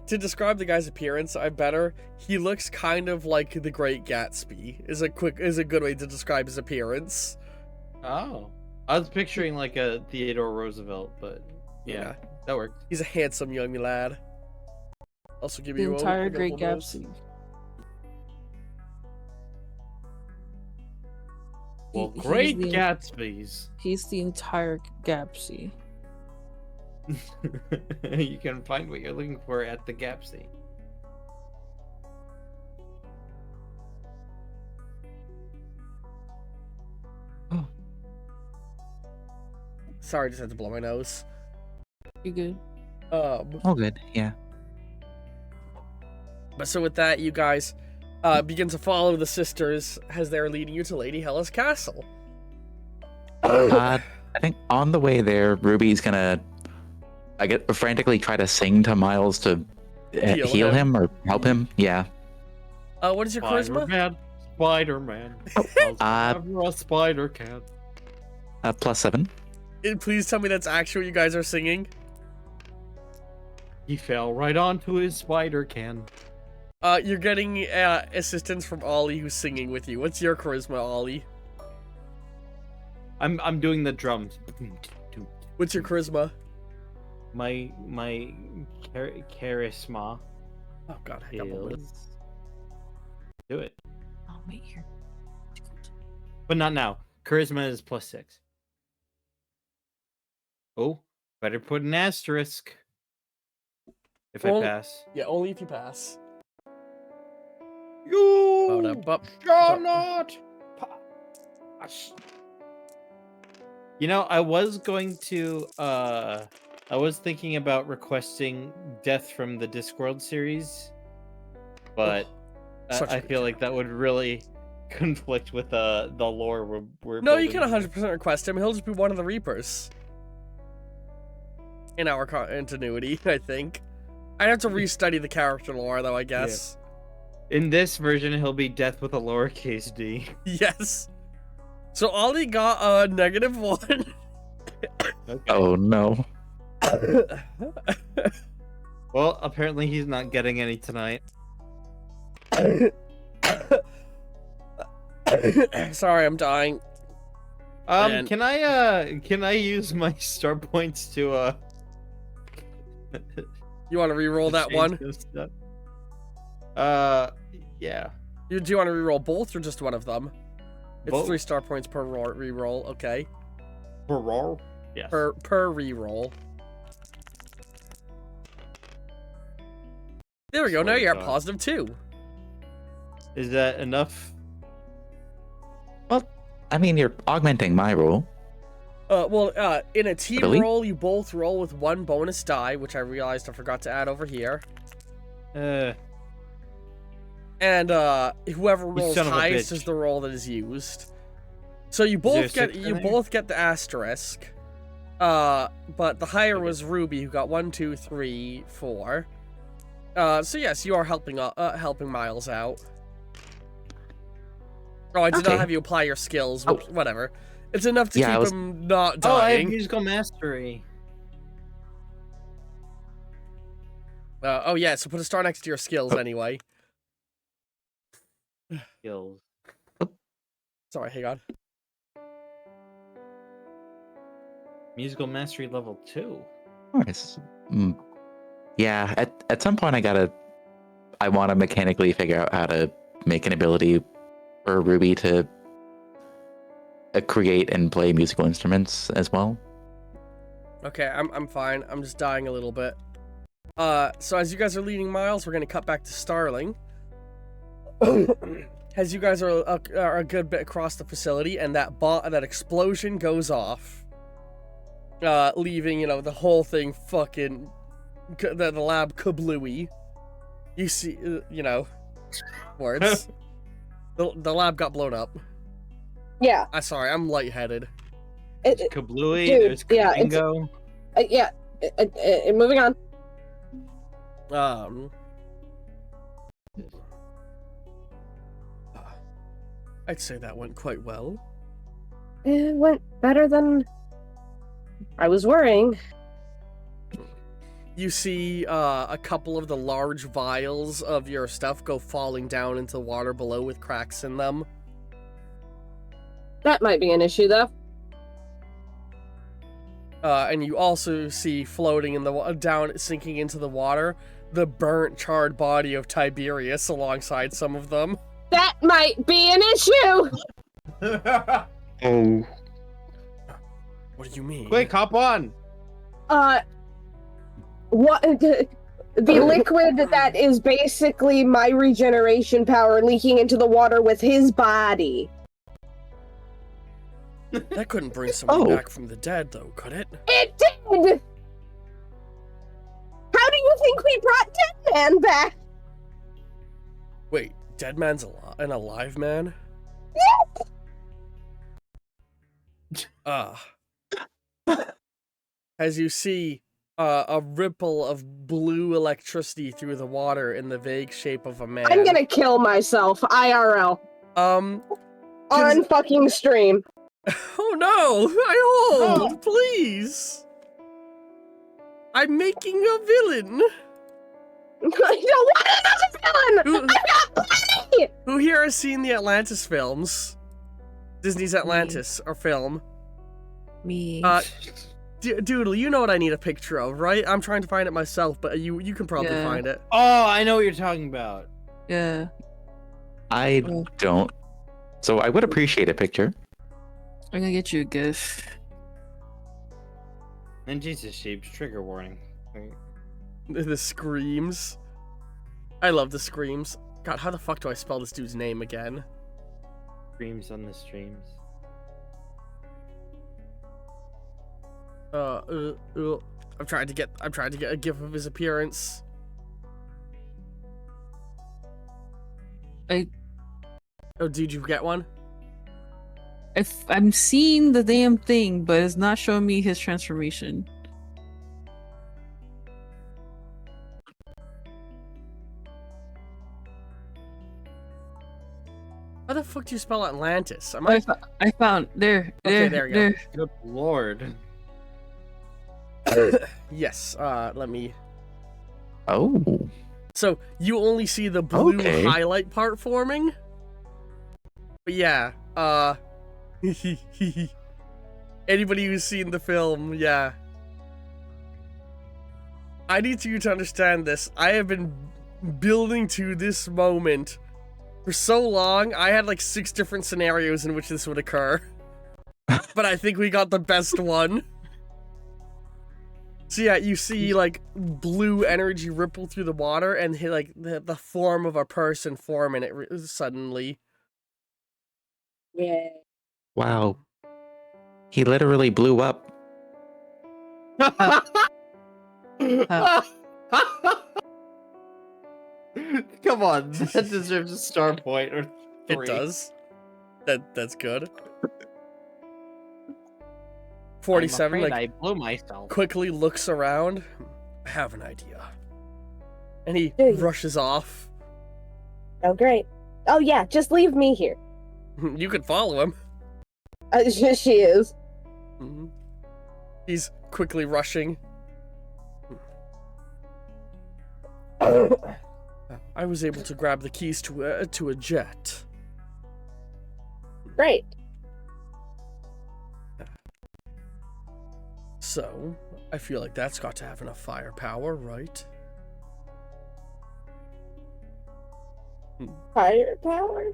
S1: To describe the guy's appearance, he looks kind of like the Great Gatsby. Is a good way to describe his appearance.
S4: Oh. I was picturing like a Theodore Roosevelt, but yeah, that worked.
S1: He's a handsome young lad. Also give
S2: The
S1: you
S2: entire
S1: a
S2: Great
S1: couple notes.
S2: Gatsby.
S4: Well,
S2: He's
S4: great
S2: the-
S4: Gatsby's.
S2: He's the entire Gapsy.
S4: You can find what you're looking for at the Gapsy.
S1: Sorry, I just had to blow my nose.
S2: You good?
S3: Oh, good. Yeah.
S1: But so with that, you guys begin to follow the sisters as they're leading you to Lady Hela's castle.
S3: I think on the way there, Ruby's gonna frantically try to sing to Miles to heal him or help him. Yeah.
S1: What is your charisma?
S4: Spider-Man. Ever a spider cat.
S3: +7.
S1: Please tell me that's actually what you guys are singing.
S4: He fell right onto his spider can.
S1: You're getting assistance from Ollie, who's singing with you. What's your charisma, Ollie?
S4: I'm doing the drums.
S1: What's your charisma?
S4: My charisma
S1: Oh god, I doubled it.
S4: is... Do it.
S2: Oh, wait here.
S4: But not now. Charisma is +6. Oh, better put an asterisk. If I
S1: Well,
S4: pass.
S1: Yeah, only if you pass.
S4: You shall not pass. You know, I was going to I was thinking about requesting Death from the Discworld series, but
S1: Such a
S4: I
S1: good
S4: feel like that would really conflict with the lore we're
S1: No, you can
S4: building.
S1: 100% request him. He'll just be one of the Reapers. In our continuity, I think. I'd have to restudy the character lore, though, I guess.
S4: In this version, he'll be Death with a lowercase d.
S1: Yes. So Ollie got a -1.
S4: Okay.
S3: Oh no.
S4: Well, apparently he's not getting any tonight.
S1: Sorry, I'm dying. And-
S4: Can I use my star points to
S1: You want to re-roll that
S4: change
S1: one?
S4: some stuff? Yeah.
S1: Do you want to re-roll both or just one of them? It's
S4: Both.
S1: 3 star points per re-roll, okay.
S4: Yes.
S1: Per re-roll. There we go, now you're at +2.
S4: Is that enough?
S3: Well, I mean, you're augmenting my roll.
S1: In a team
S3: Really?
S1: roll, you both roll with 1 bonus die, which I realized I forgot to add over here. And whoever rolls
S4: son of a
S1: highest
S4: bitch.
S1: is the roll that is used. So you both get the asterisk. But the higher was Ruby, who got 1, 2, 3, 4. So yes, you are helping Miles out. Oh, I did
S3: Okay.
S1: not have you apply your skills.
S3: Oh.
S1: Whatever. It's enough to
S3: Yeah, I
S1: keep
S3: was-
S1: him not
S4: Oh, I have
S1: dying.
S4: musical mastery.
S1: Oh yeah, so put a star next to your skills
S3: Oh.
S1: anyway.
S4: Skills.
S1: Sorry, hang on.
S4: Musical mastery level 2.
S3: Nice. Yeah, at some point I want to mechanically figure out how to make an ability for Ruby to create and play musical instruments as well.
S1: Okay, I'm fine. I'm just dying a little bit. So as you guys are leading Miles, we're gonna cut back to Starling. As you guys are a good bit across the facility, and that explosion goes off, leaving the whole thing fucking the lab kablooey. You see, words. The lab got blown up.
S5: Yeah.
S1: Sorry, I'm lightheaded.
S4: Kablooey,
S5: Dude,
S4: there's
S5: yeah, it's-
S4: Kabingo.
S5: Moving on.
S1: I'd say that went quite well.
S5: It went better than I was worrying.
S1: You see a couple of the large vials of your stuff go falling down into the water below with cracks in them.
S5: That might be an issue, though.
S1: And you also see floating in the sinking into the water, the burnt, charred body of Tiberius alongside some of them.
S5: That might be an issue!
S3: Oh.
S1: What do you mean?
S4: Quick, hop on!
S5: What? The liquid that is basically my regeneration power leaking into the water with his body.
S1: That couldn't bring somebody
S3: Oh.
S1: back from the dead, though, could it?
S5: It did! How do you think we brought Dead Man back?
S1: Wait, dead man's an alive man? Ah. As you see, a ripple of blue electricity through the water in the vague shape of a man.
S5: I'm gonna kill myself, IRL. On fucking stream.
S1: Oh no! I hold, please! I'm making a villain!
S5: I don't want another villain! I've got plenty!
S1: Who here has seen the Atlantis films? Disney's Atlantis, or film.
S2: Me.
S1: Doodle, you know what I need a picture of, right? I'm trying to find it myself, but you can probably
S2: Yeah.
S1: find it.
S4: Oh, I know what you're talking about.
S2: Yeah.
S3: I
S2: Oh.
S3: don't. So I would appreciate a picture.
S2: I'm gonna get you a GIF.
S4: And Jesus Sheep's trigger warning. Wait.
S1: The screams. I love the screams. God, how the fuck do I spell this dude's name again?
S4: Streams on the streams.
S1: I'm trying to get a gif of his appearance. Oh, did you get one?
S2: I'm seeing the damn thing, but it's not showing me his transformation.
S1: How the fuck do you spell Atlantis? Am
S2: I found there.
S1: Okay,
S2: There.
S1: there you
S2: There.
S4: Good lord.
S1: Yes. Let me.
S3: Oh.
S1: So you only see the blue
S3: Okay.
S1: highlight part forming. But yeah. Anybody who's seen the film, yeah. I need you to understand this. I have been building to this moment for so long. I had like 6 different scenarios in which this would occur. But I think we got the best one. So yeah, you see like blue energy ripple through the water and like the form of a person form in it suddenly.
S5: Yeah.
S3: Wow. He literally blew up.
S4: Come on, that deserves a star point or 3.
S1: It does. That's good.
S4: I'm
S1: 47
S4: afraid
S1: like
S4: I blew myself.
S1: quickly looks around. I have an idea. And he
S5: Do you?
S1: rushes off.
S5: Oh, great. Oh, yeah, just leave me here.
S1: You can follow him.
S5: She is.
S1: Mhm. He's quickly rushing. I was able to grab the keys to a jet.
S5: Great.
S1: So, I feel like that's got to have enough firepower, right?
S5: Firepower?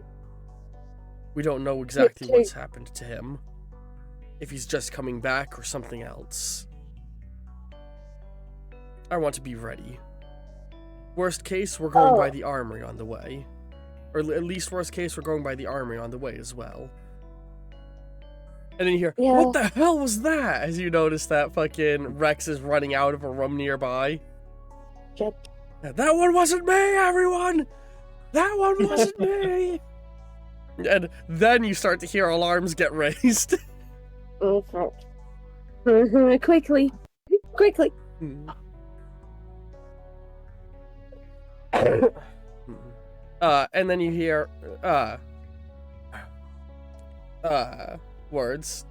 S1: We don't know exactly what's happened to him. If he's just coming back or something else. I want to be ready. Worst case, we're going by the armory on the way. Or at least worst case, we're going by the armory on the way as well. And then you hear,
S5: Yeah.
S1: what the hell was that? As you notice that fucking Rex is running out of a room nearby.
S5: Jet.
S1: That one wasn't me, everyone! That one wasn't me! And then you start to hear alarms get raised.
S5: Okay. Quickly. Quickly.
S1: And then you hear, words.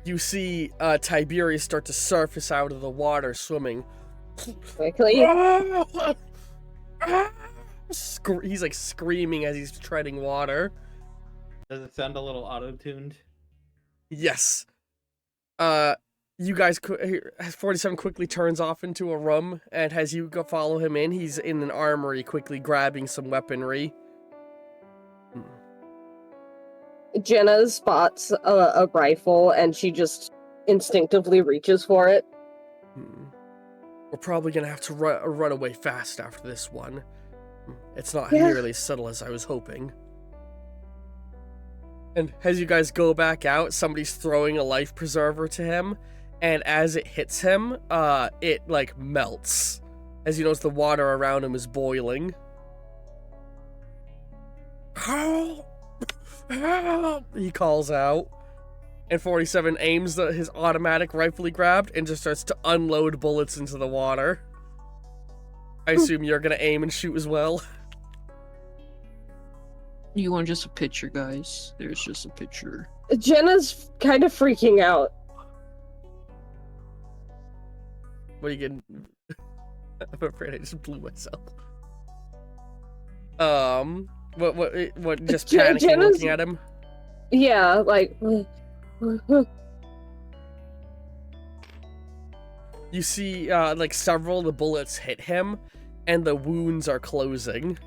S1: You see, Tiberius start to surface out of the water, swimming.
S5: Quickly.
S1: He's like screaming as he's treading water.
S4: Does it sound a little auto-tuned?
S1: Yes. You guys, 47 quickly turns off into a room, and as you go follow him in, he's in an armory quickly grabbing some weaponry.
S5: Jenna spots a rifle and she just instinctively reaches for it.
S1: We're probably gonna have to run away fast after this one. It's not
S5: Yeah.
S1: nearly as subtle as I was hoping. And as you guys go back out, somebody's throwing a life preserver to him, and as it hits him, it like melts. As you notice, the water around him is boiling. Help! Help! He calls out, and 47 aims his automatic rifle he grabbed and just starts to unload bullets into the water. I assume you're gonna aim and shoot as well.
S2: You want just a picture, guys? There's just a picture.
S5: Jenna's kind of freaking out.
S1: What are you getting? I'm afraid I just blew myself. What? Just panicking,
S5: Jenna's...
S1: looking at him.
S5: Yeah, like.
S1: You see, like several of the bullets hit him, and the wounds are closing.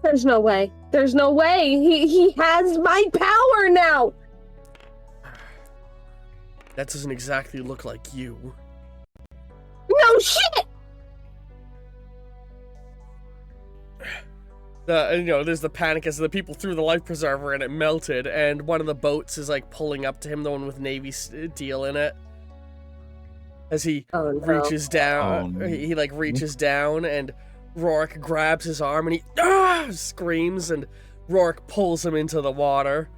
S5: There's no way. There's no way. He has my power now.
S1: That doesn't exactly look like you.
S5: No shit.
S1: There's the panic as the people threw the life preserver and it melted, and one of the boats is like pulling up to him, the one with Navy steel in it. As he reaches down, he like reaches down, and Rourke grabs his arm and he screams, and Rourke pulls him into the water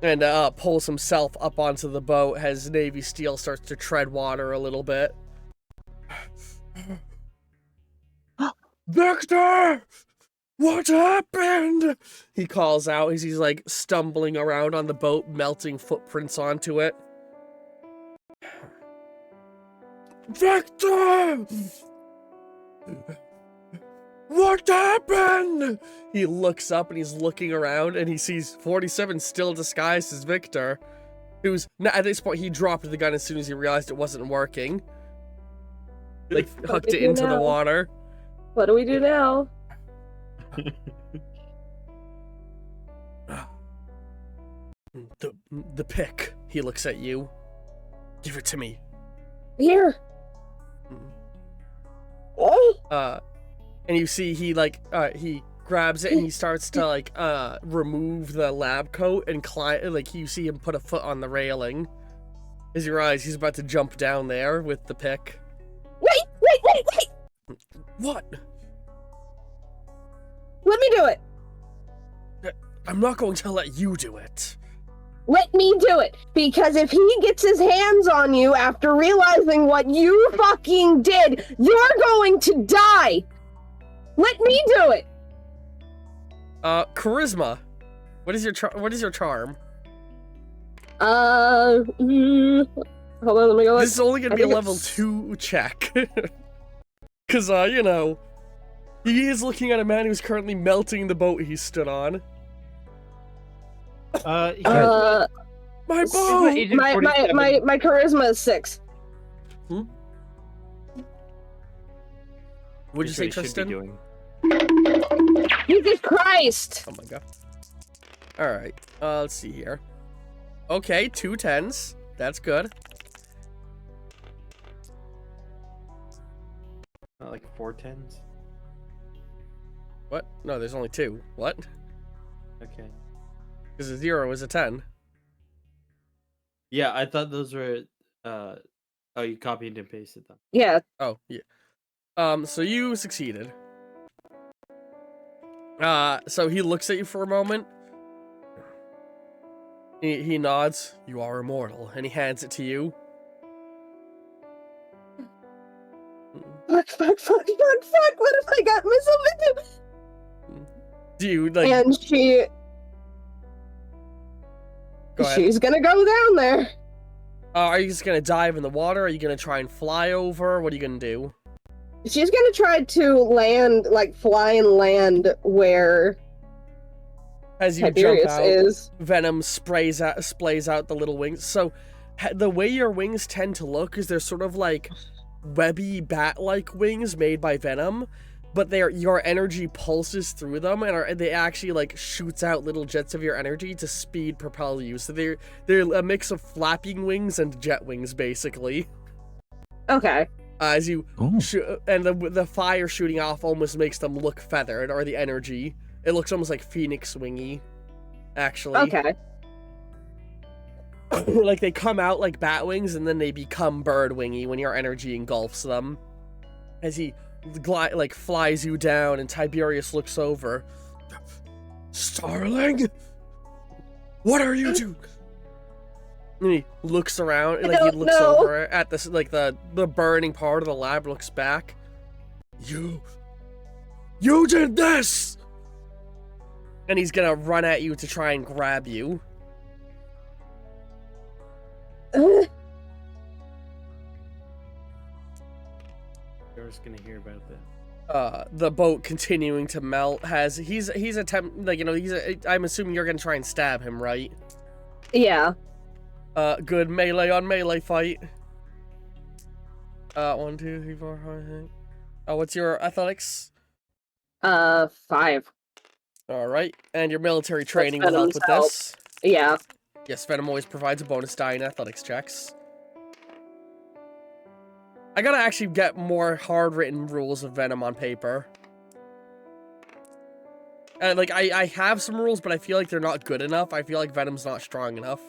S1: and pulls himself up onto the boat as Navy steel starts to tread water a little bit. Victor! What happened? He calls out as he's like stumbling around on the boat, melting footprints onto it. Victor! What happened? He looks up and he's looking around and he sees 47 still disguised as Victor, who's, at this point, he dropped the gun as soon as he realized it wasn't working. Like, hooked it into the water.
S5: What do we do now?
S1: The pick. He looks at you. Give it to me.
S5: Here.
S1: And you see he he grabs it and he starts to like remove the lab coat and climb. Like you see him put a foot on the railing. As you realize he's about to jump down there with the pick.
S5: Wait!
S1: What?
S5: Let me do it.
S1: I'm not going to let you do it.
S5: Let me do it, because if he gets his hands on you after realizing what you fucking did, you're going to die. Let me do it.
S1: Charisma. What is your charm?
S5: Hold on, let me go.
S1: This is only gonna be a level 2 check. Cause he is looking at a man who's currently melting the boat he stood on. My boat!
S5: My charisma is 6.
S1: What'd you say, Tristan?
S5: Jesus Christ!
S1: Oh my god. Alright, let's see here. Okay, 2 10s. That's good.
S4: Not like 4 10s?
S1: What? No, there's only 2. What?
S4: Okay.
S1: Because a 0 is a 10.
S4: Yeah, I thought those were, oh, you copied and pasted them.
S5: Yeah.
S1: Oh, yeah. So you succeeded. So he looks at you for a moment. He nods. You are immortal. And he hands it to you.
S5: Fuck. What if I got missiles?
S1: Do you, like...
S5: And she's gonna go down there.
S1: Are you just gonna dive in the water? Are you gonna try and fly over? What are you gonna do?
S5: She's gonna try to land, like, fly and land where
S1: as you
S5: Tiberius
S1: jump out,
S5: is.
S1: Venom sprays out the little wings. So the way your wings tend to look is they're sort of like webby bat-like wings made by Venom, but your energy pulses through them, and they actually like shoots out little jets of your energy to speed propel you. So they're a mix of flapping wings and jet wings, basically.
S5: Okay.
S1: As you and the fire shooting off almost makes them look feathered, or the energy. It looks almost like phoenix wingy actually.
S5: Okay.
S1: Like, they come out like bat wings, and then they become bird wingy when your energy engulfs them. As he flies you down, and Tiberius looks over. Starling? What are you doing? And he looks around, like he looks over at this, like the burning part of the lab, looks back. You did this! And he's gonna run at you to try and grab you.
S4: You're just gonna hear about that.
S1: The boat continuing to melt he's I'm assuming you're gonna try and stab him, right?
S5: Yeah.
S1: Good melee on melee fight. 1, 2, 3, 4, 5, 6. What's your athletics?
S5: 5.
S1: Alright, and your military training will help
S5: Venom's
S1: with
S5: help.
S1: this.
S5: Yeah.
S1: Yes, Venom always provides a bonus die in athletics checks. I gotta actually get more hard-written rules of Venom on paper. Like, I have some rules, but I feel like they're not good enough. I feel like Venom's not strong enough.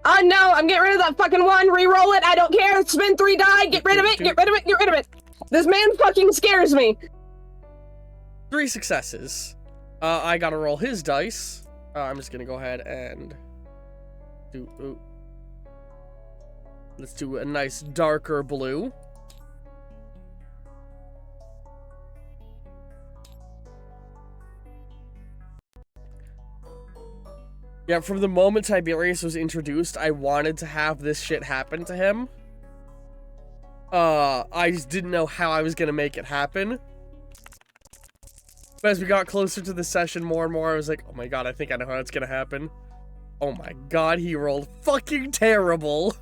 S5: Oh no, I'm getting rid of that fucking one. Re-roll it. I don't care. Spend 3 die. Get rid of it. Get rid of it. Get rid of it. This man fucking scares me.
S1: 3 successes. I gotta roll his dice. I'm just gonna go ahead and do. Ooh. Let's do a nice darker blue. Yeah, from the moment Tiberius was introduced, I wanted to have this shit happen to him. I just didn't know how I was gonna make it happen. But as we got closer to the session more and more, I was like, oh my god, I think I know how it's gonna happen. Oh my god, he rolled fucking terrible.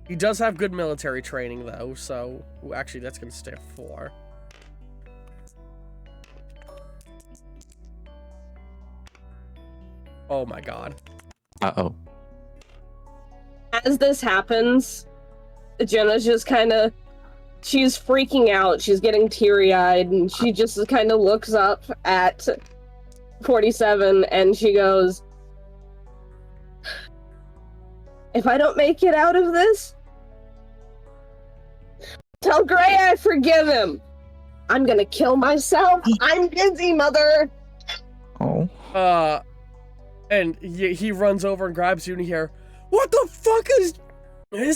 S1: He does have good military training, though, so... Ooh, actually, that's gonna stay at 4. Oh my god.
S3: Uh-oh.
S5: As this happens, Jenna's just kind of... She's freaking out. She's getting teary-eyed, and she just kind of looks up at 47, and she goes... If I don't make it out of this, tell Gray I forgive him. I'm gonna kill myself. I'm busy, mother.
S3: Oh.
S1: And he runs over and grabs you, and you hear, what the fuck is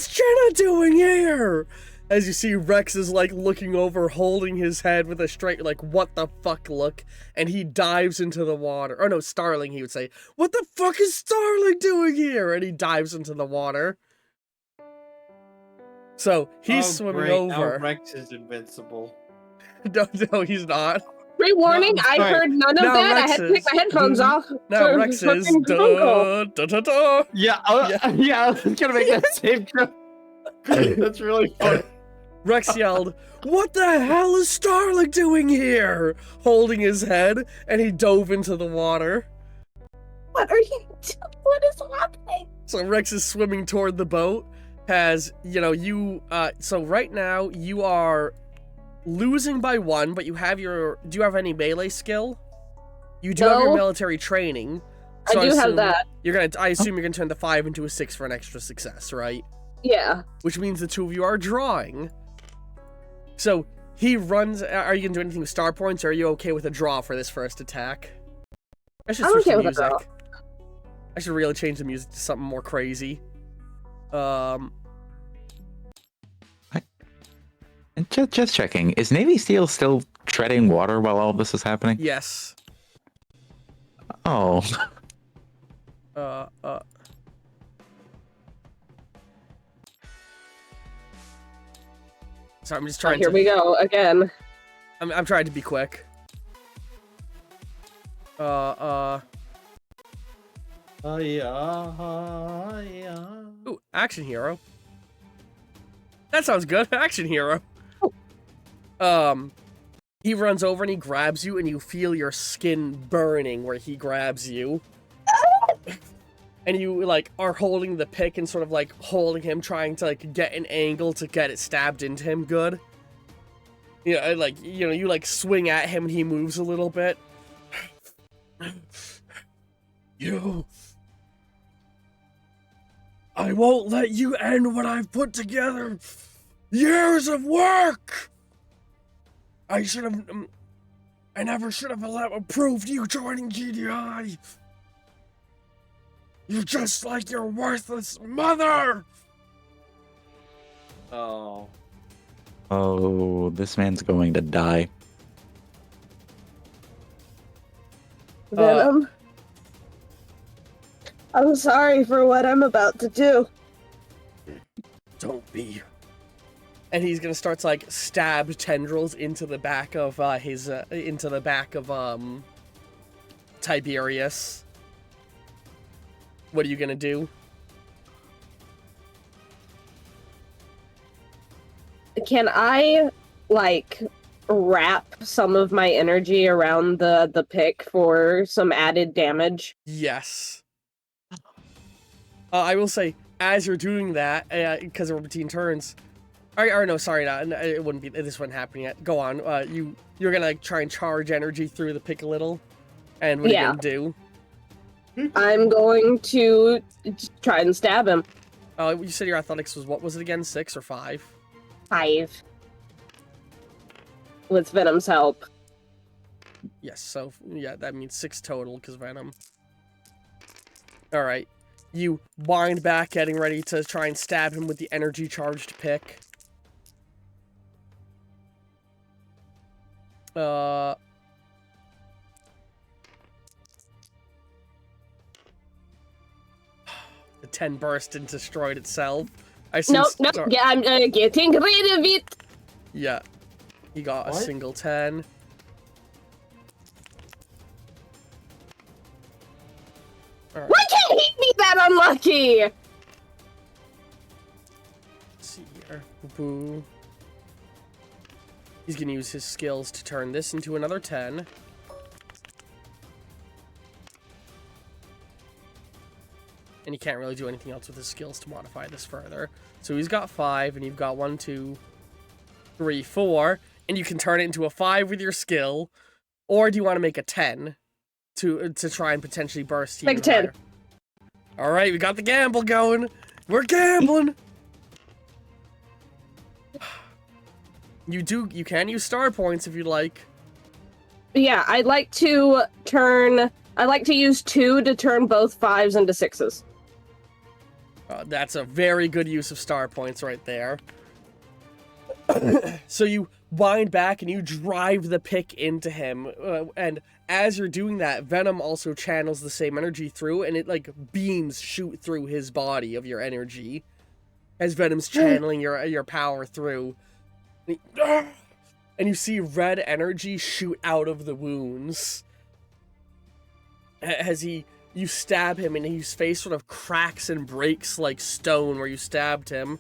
S1: Jenna doing here? As you see, Rex is, like, looking over, holding his head with a straight, like, what the fuck look, and he dives into the water. Or no, Starling, he would say, what the fuck is Starling doing here? And he dives into the water. So, he's swimming
S4: great.
S1: over.
S4: Now Rex is invincible.
S1: No, he's not.
S5: Pre-warning,
S4: No,
S5: I
S4: sorry.
S5: heard none of
S1: Now
S5: that. I
S1: Rex
S5: had to take my
S1: is-
S5: headphones off.
S1: Now
S5: for
S1: Rex is,
S5: fucking Google.
S1: da.
S4: Yeah, I was gonna make that same joke. That's really funny.
S1: Rex yelled, what the hell is Starling doing here? Holding his head, and he dove into the water.
S5: What are you doing? What is happening?
S1: So Rex is swimming toward the boat. So right now, you are losing by 1, but you have do you have any melee skill? You do have your
S5: No.
S1: military training. So
S5: I do have that.
S1: I assume you're gonna turn the 5 into a 6 for an extra success, right?
S5: Yeah.
S1: Which means the 2 of you are drawing. So he runs. Are you gonna do anything with star points, or are you okay with a draw for this first attack? I should
S5: I'm
S1: switch
S5: okay
S1: the
S5: with a
S1: music.
S5: draw.
S1: I should really change the music to something more crazy.
S3: And just checking, is Navy SEAL still treading water while all this is happening?
S1: Yes.
S3: Oh.
S1: Sorry, I'm just
S5: Oh,
S1: trying
S5: here we go again.
S1: I'm trying to be quick.
S4: Yeah.
S1: Ooh, action hero. That sounds good. Action hero. He runs over and he grabs you, and you feel your skin burning where he grabs you. And you, like, are holding the pick and sort of, like, holding him, trying to, like, get an angle to get it stabbed into him good. Yeah, like, you know, you like swing at him and he moves a little bit. I won't let you end what I've put together. Years of work. I never should have approved you joining GDI. You're just like your worthless mother.
S4: Oh.
S3: Oh, this man's going to die.
S5: Venom. I'm sorry for what I'm about to do.
S1: Don't be. And he's gonna start to, like, stab tendrils into the back of Tiberius. What are you gonna do?
S5: Can I, like, wrap some of my energy around the pick for some added damage?
S1: Yes. I will say, as you're doing that, because of between turns, or no, sorry, it wouldn't be. This wouldn't happen yet. Go on. You're gonna try and charge energy through the pick a little, and what are you gonna do?
S5: I'm going to try and stab him.
S1: Oh, you said your athletics was, what was it again? 6 or 5?
S5: 5. With Venom's help.
S1: Yes. So yeah, that means 6 total because Venom. All right. You wind back, getting ready to try and stab him with the energy charged pick. The 10 burst and destroyed itself. I assume
S5: Nope, yeah, I'm getting rid of it.
S1: Yeah. He got a single 10. Right.
S5: Why can't he be that unlucky?
S1: Let's see here. Boo. He's gonna use his skills to turn this into another 10. And he can't really do anything else with his skills to modify this further. So he's got 5, and you've got 1, 2, 3, 4. And you can turn it into a 5 with your skill. Or do you want to make a 10 to try and potentially burst?
S5: Make 10.
S1: Higher? All right, we got the gamble going. We're gambling. You can use star points if you'd like.
S5: Yeah, I'd like to use 2 to turn both 5s into 6s.
S1: That's a very good use of star points right there. So you wind back and you drive the pick into him, and as you're doing that, Venom also channels the same energy through, and it, like, beams shoot through his body of your energy as Venom's channeling your power through. And you see red energy shoot out of the wounds as you stab him, and his face sort of cracks and breaks like stone where you stabbed him.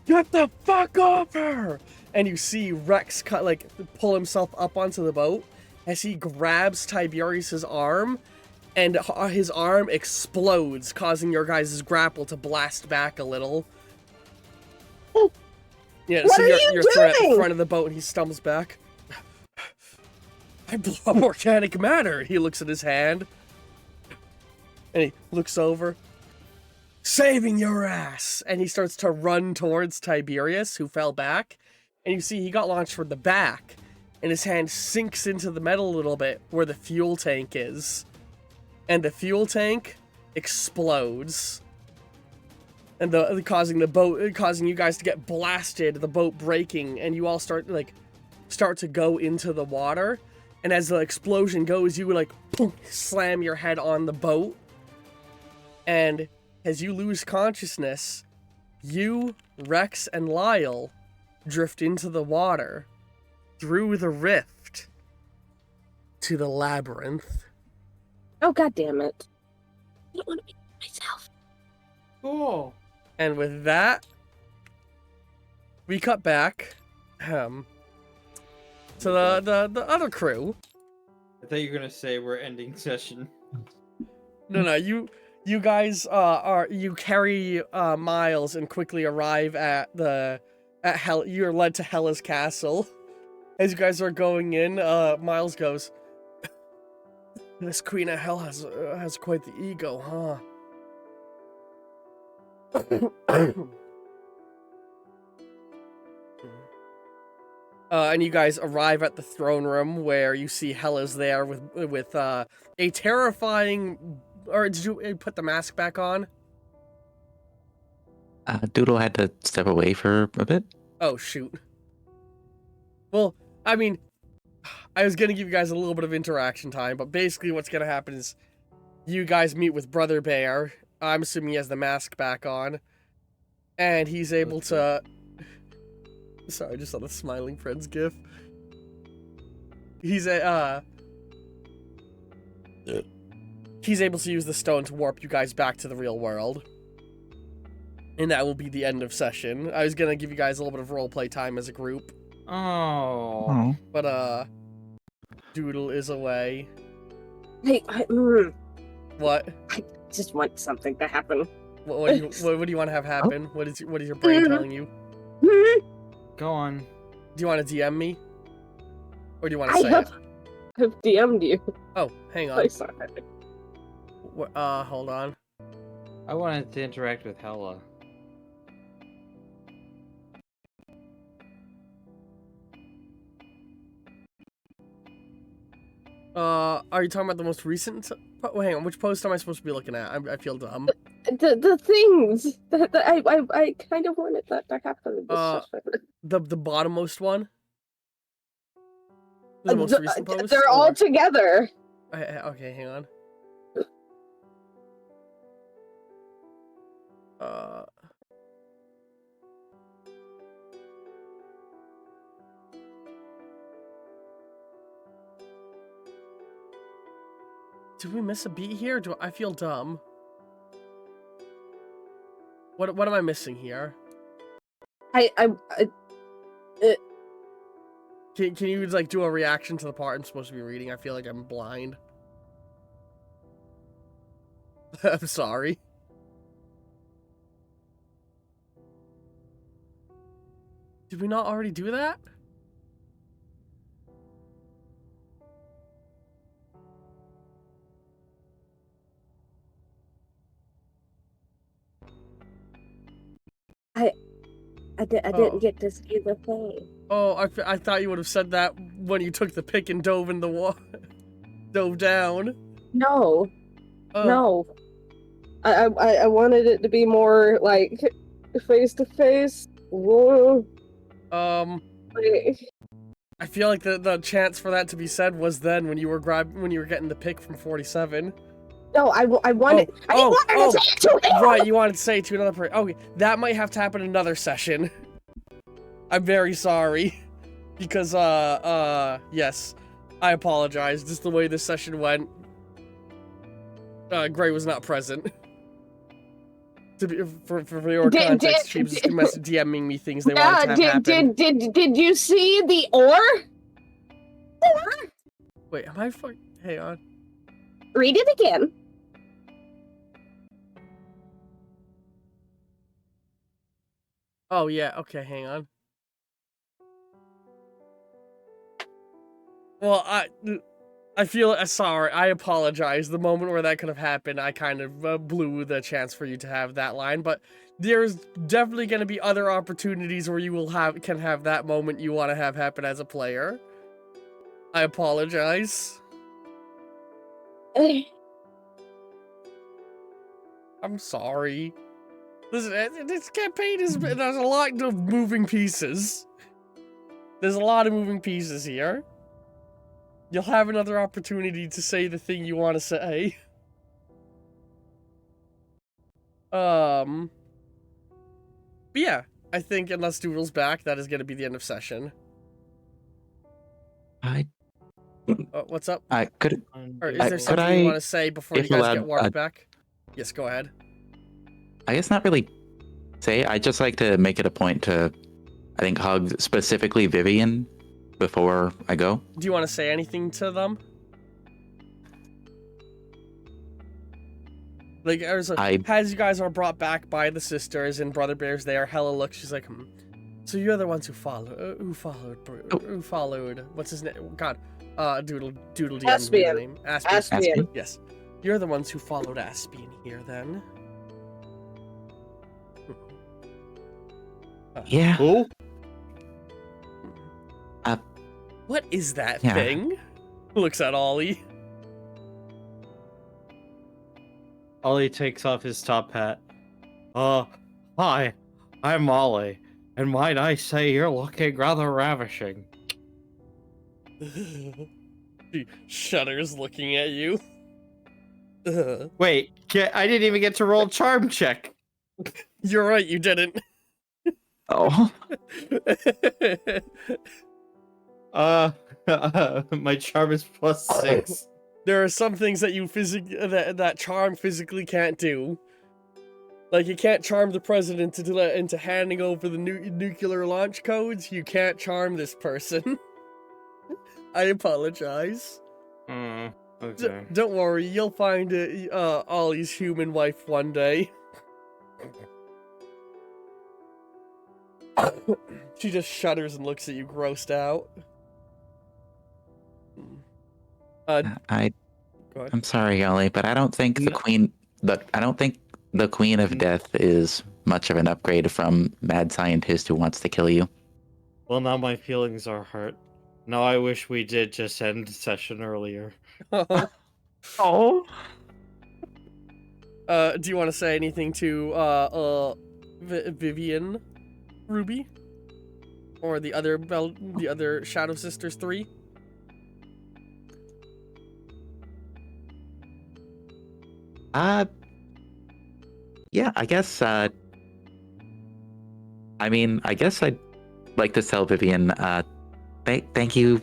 S1: Get the fuck off her! And you see Rex pull himself up onto the boat as he grabs Tiberius's arm, and his arm explodes, causing your guys' grapple to blast back a little. Yeah,
S5: what
S1: so
S5: are
S1: you're
S5: you
S1: thrown at the
S5: doing?
S1: front of the boat, and he stumbles back. I blew up organic matter. He looks at his hand, and he looks over. Saving your ass! And he starts to run towards Tiberius, who fell back. And you see he got launched from the back, and his hand sinks into the metal a little bit where the fuel tank is. And the fuel tank explodes. And causing you guys to get blasted, the boat breaking, and you all start to go into the water. And as the explosion goes, you slam your head on the boat. And as you lose consciousness, you, Rex, and Lyle drift into the water through the rift to the labyrinth.
S5: Oh, god damn it. I don't want to be myself.
S4: Cool.
S1: And with that, we cut back to the other crew.
S4: I thought you were gonna say we're ending session.
S1: No, you You guys you carry Miles and quickly arrive at Hel. You're led to Hela's castle. As you guys are going in, Miles goes, "This Queen of Hell has quite the ego, huh?" And you guys arrive at the throne room where you see Hela's there with a terrifying. Or did you put the mask back on?
S3: Doodle had to step away for a bit.
S1: Oh shoot. Well, I mean, I was gonna give you guys a little bit of interaction time, but basically what's gonna happen is you guys meet with Brother Bear. I'm assuming he has the mask back on, and he's able to. Sorry, I just saw the smiling friends gif. He's able to use the stone to warp you guys back to the real world. And that will be the end of session. I was gonna give you guys a little bit of roleplay time as a group.
S4: Oh.
S1: But, Doodle is away.
S5: Hey,
S1: What?
S5: I just want something to happen.
S1: What do you want to have happen? What is your brain telling you?
S4: Go on.
S1: Do you want to DM me? Or do you want to say it?
S5: I've DM'd you.
S1: Oh, hang on.
S5: I saw it.
S1: Hold on.
S4: I wanted to interact with Hela.
S1: Are you talking about the most recent? Hang on, which post am I supposed to be looking at? I feel dumb.
S5: The things that I kind of wanted that to happen in this session.
S1: The bottommost one? The most recent post?
S5: They're all together.
S1: Okay, hang on. Did we miss a beat here? Do I feel dumb? What am I missing here?
S5: Can
S1: you like do a reaction to the part I'm supposed to be reading? I feel like I'm blind. I'm sorry. Did we not already do that?
S5: I didn't get to see the thing.
S1: Oh, I thought you would have said that when you took the pick and dove in the dove down.
S5: No.
S1: Oh.
S5: No. I wanted it to be more like face to face. Like,
S1: I feel like the chance for that to be said was then when you were getting the pick from 47.
S5: no, I wanted. I didn't want her to say it to him.
S1: Right, you wanted to say it to another person. Okay, that might have to happen another session. I'm very sorry. Because, yes. I apologize. Just the way this session went. Gray was not present. For your context, she was just DMing me things they wanted to have happen.
S5: Did you see the ore?
S1: Wait, am I hang on.
S5: Read it again.
S1: Oh, yeah, okay, hang on. Well, I feel sorry. I apologize. The moment where that could have happened, I kind of blew the chance for you to have that line. But there's definitely going to be other opportunities where you can have that moment you want to have happen as a player. I apologize. I'm sorry. Listen, this campaign there's a lot of moving pieces. There's a lot of moving pieces here. You'll have another opportunity to say the thing you want to say. But yeah, I think unless Doodle's back, that is going to be the end of session. What's up?
S3: I could.
S1: Or is there something you want to say before you guys get warped back? Yes, go ahead.
S3: I guess not really say. I just like to make it a point to, I think, hug specifically Vivian before I go.
S1: Do you want to say anything to them? Like, as you guys are brought back by the sisters and Brother Bear's there, Hela looks, she's like, so you're the ones who followed, who followed, what's his name? God, Doodle DM,
S5: Aspian.
S1: name.
S5: Aspian.
S1: Yes. You're the ones who followed Aspian here, then.
S3: Yeah.
S4: Who?
S1: What is that
S3: Yeah.
S1: thing? Looks at Ollie.
S4: Ollie takes off his top hat. Hi, I'm Ollie, and might I say you're looking rather ravishing.
S1: She shudders looking at you.
S4: Wait, I didn't even get to roll charm check.
S1: You're right, you didn't.
S3: Oh.
S4: My charm is +6.
S1: There are some things that you that charm physically can't do. Like, you can't charm the president into handing over the nuclear launch codes. You can't charm this person. I apologize.
S4: Okay.
S1: Don't worry, you'll find Ollie's human wife one day. She just shudders and looks at you, grossed out. Go ahead.
S3: I'm sorry, Ollie, but I don't think the queen. I don't think the Queen of Death is much of an upgrade from mad scientist who wants to kill you.
S4: Well, now my feelings are hurt. Now I wish we did just end session earlier.
S3: Oh.
S1: Do you want to say anything to Vivian, Ruby, or the other Shadow Sisters 3?
S3: Yeah, I guess. I guess I'd like to tell Vivian. Thank you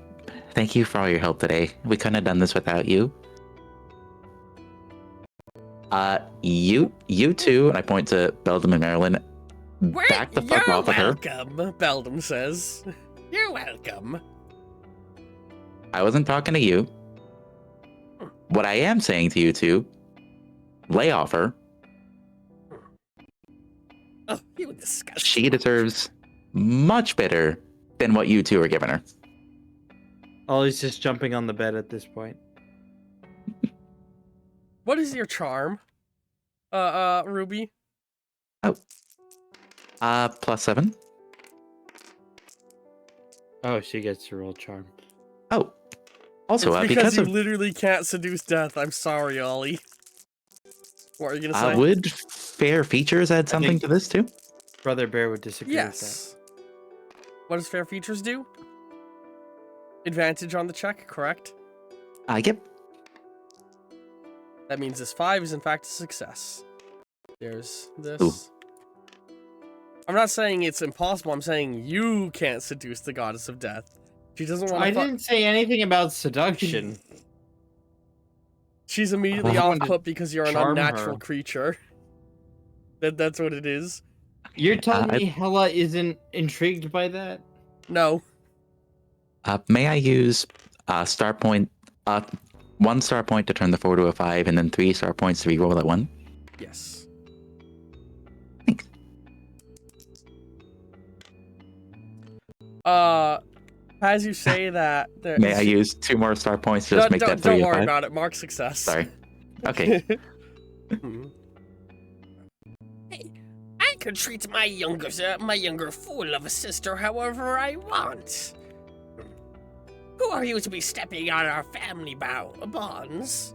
S3: for all your help today. We couldn't have done this without you. You two, and I point to Beldam and Marilyn. Back the fuck off of her.
S1: Welcome, Beldam says. You're welcome.
S3: I wasn't talking to you. What I am saying to you two, lay off her.
S6: Oh, you disgusting.
S3: She deserves much better than what you two are giving her.
S4: Ollie's just jumping on the bed at this point.
S1: What is your charm, Ruby?
S3: +7.
S4: Oh, she gets to roll charm.
S3: Oh. Also,
S1: It's
S3: because
S1: you
S3: of
S1: literally can't seduce death. I'm sorry, Ollie. What are you gonna say?
S3: would fair features add something to this too?
S4: Brother Bear would disagree with
S1: Yes. What does fair features do? Advantage on the check, correct?
S3: Yep.
S1: That means this 5 is in fact a success. There's this.
S3: Ooh.
S1: I'm not saying it's impossible. I'm saying you can't seduce the goddess of death. She doesn't
S4: that.
S1: want
S4: I
S1: to.
S4: didn't say anything about seduction.
S1: She's immediately
S4: I
S1: off
S4: wanted to
S1: put because you're an
S4: charm
S1: unnatural
S4: her.
S1: creature. That's what it is.
S4: You're telling me Hela isn't intrigued by that?
S1: No.
S3: May I use star point? 1 star point to turn the 4 to a 5, and then 3 star points to reroll at 1.
S1: Yes.
S3: Thanks.
S1: As you say that, there.
S3: May I use 2 more star points to just make that 3
S1: Don't
S3: a
S1: worry
S3: 5?
S1: about it. Mark success.
S3: Sorry. Okay.
S6: Hey, I could treat my younger fool of a sister however I want. Who are you to be stepping on our family bonds?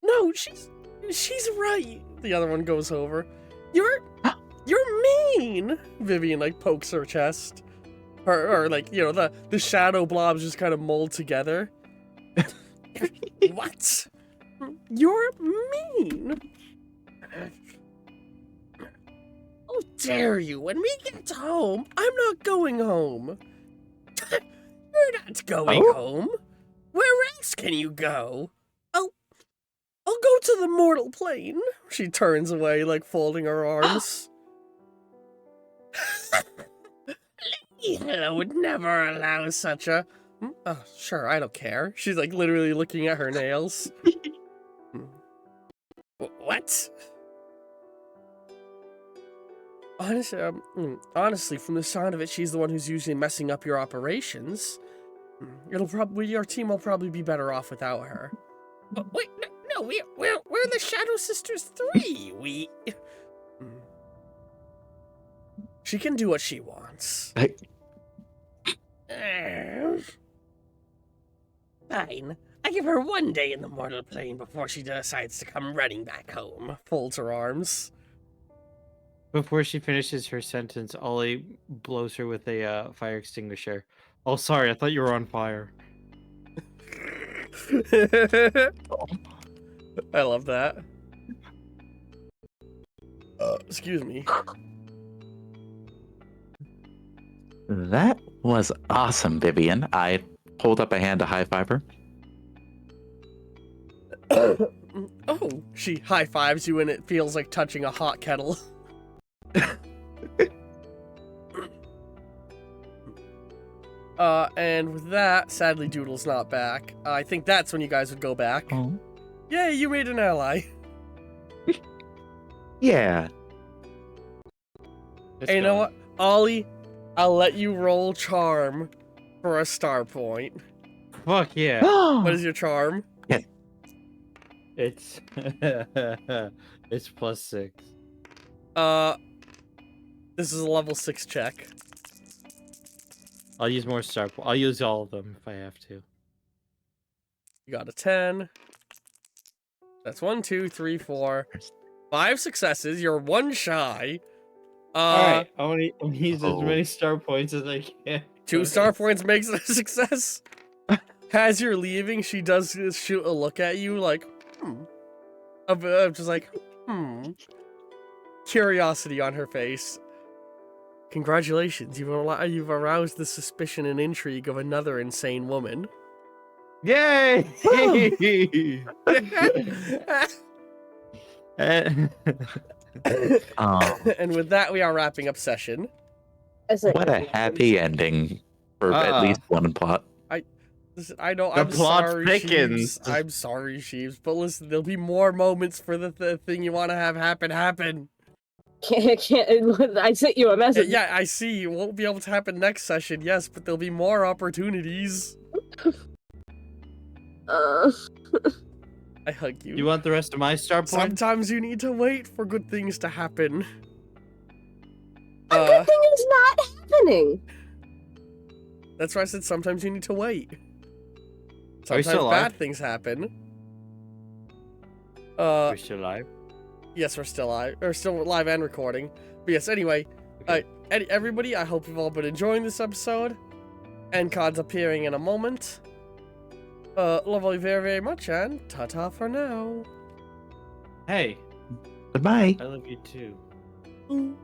S1: No, she's right. The other one goes over. You're mean. Vivian like pokes her chest, or like the shadow blobs just kind of mold together.
S6: What?
S1: You're mean.
S6: How dare you? When we get home,
S1: I'm not going home.
S6: you're not going
S3: Oh?
S6: home. Where else can you go?
S1: I'll go to the mortal plane. She turns away, like folding her arms.
S6: Hela would never allow such a...
S1: Oh, sure, I don't care. She's like literally looking at her nails. Honestly, from the sound of it, she's the one who's usually messing up your operations. Your team will probably be better off without her.
S6: Wait, no, we're the Shadow Sisters 3.
S1: She can do what she wants.
S6: Fine. I give her 1 day in the mortal plane before she decides to come running back home.
S1: Folds her arms.
S4: Before she finishes her sentence, Ollie blows her with a fire extinguisher. Oh, sorry, I thought you were on fire.
S1: I love that. Excuse me.
S3: That was awesome, Vivian. I hold up a hand to high five her.
S1: Oh, she high fives you and it feels like touching a hot kettle. And with that, sadly Doodle's not back. I think that's when you guys would go back.
S3: Oh.
S1: Yay, you made an ally.
S3: Yeah.
S1: Hey, you know what? Ollie, I'll let you roll charm for a star point.
S4: Fuck yeah.
S1: What is your charm?
S4: It's it's +6.
S1: This is a level 6 check.
S4: I'll use more star. I'll use all of them if I have to.
S1: You got a 10. That's 1, 2, 3, 4, 5 successes. You're 1 shy.
S4: Alright, I want to use as many star points as I can.
S1: 2 star points makes it a success. As you're leaving, she does shoot a look at you like, I'm just like, Curiosity on her face. Congratulations, you've aroused the suspicion and intrigue of another insane woman.
S4: Yay!
S1: And with that, we are wrapping up session.
S3: What a happy ending for at least one plot.
S1: I know.
S4: The
S1: I'm
S4: plot
S1: sorry,
S4: thickens.
S1: Sheeves. I'm sorry, Sheeves. But listen, there'll be more moments for the thing you want to have happen.
S5: I sent you a message.
S1: Yeah, I see. It won't be able to happen next session, yes, but there'll be more opportunities. I hug you.
S4: You want the rest of my star points?
S1: Sometimes you need to wait for good things to happen.
S5: A good thing is not happening.
S1: That's why I said sometimes you need to wait.
S4: Are we
S1: Sometimes
S4: still
S1: bad
S4: alive?
S1: things happen.
S4: We're still alive.
S1: Yes, we're still live. Or still live and recording. But yes, anyway.
S4: Okay.
S1: Everybody, I hope you've all been enjoying this episode. End cards appearing in a moment. Love all you very, very much, and ta-ta for now.
S4: Hey,
S3: Goodbye.
S4: I love you too.
S1: Ooh.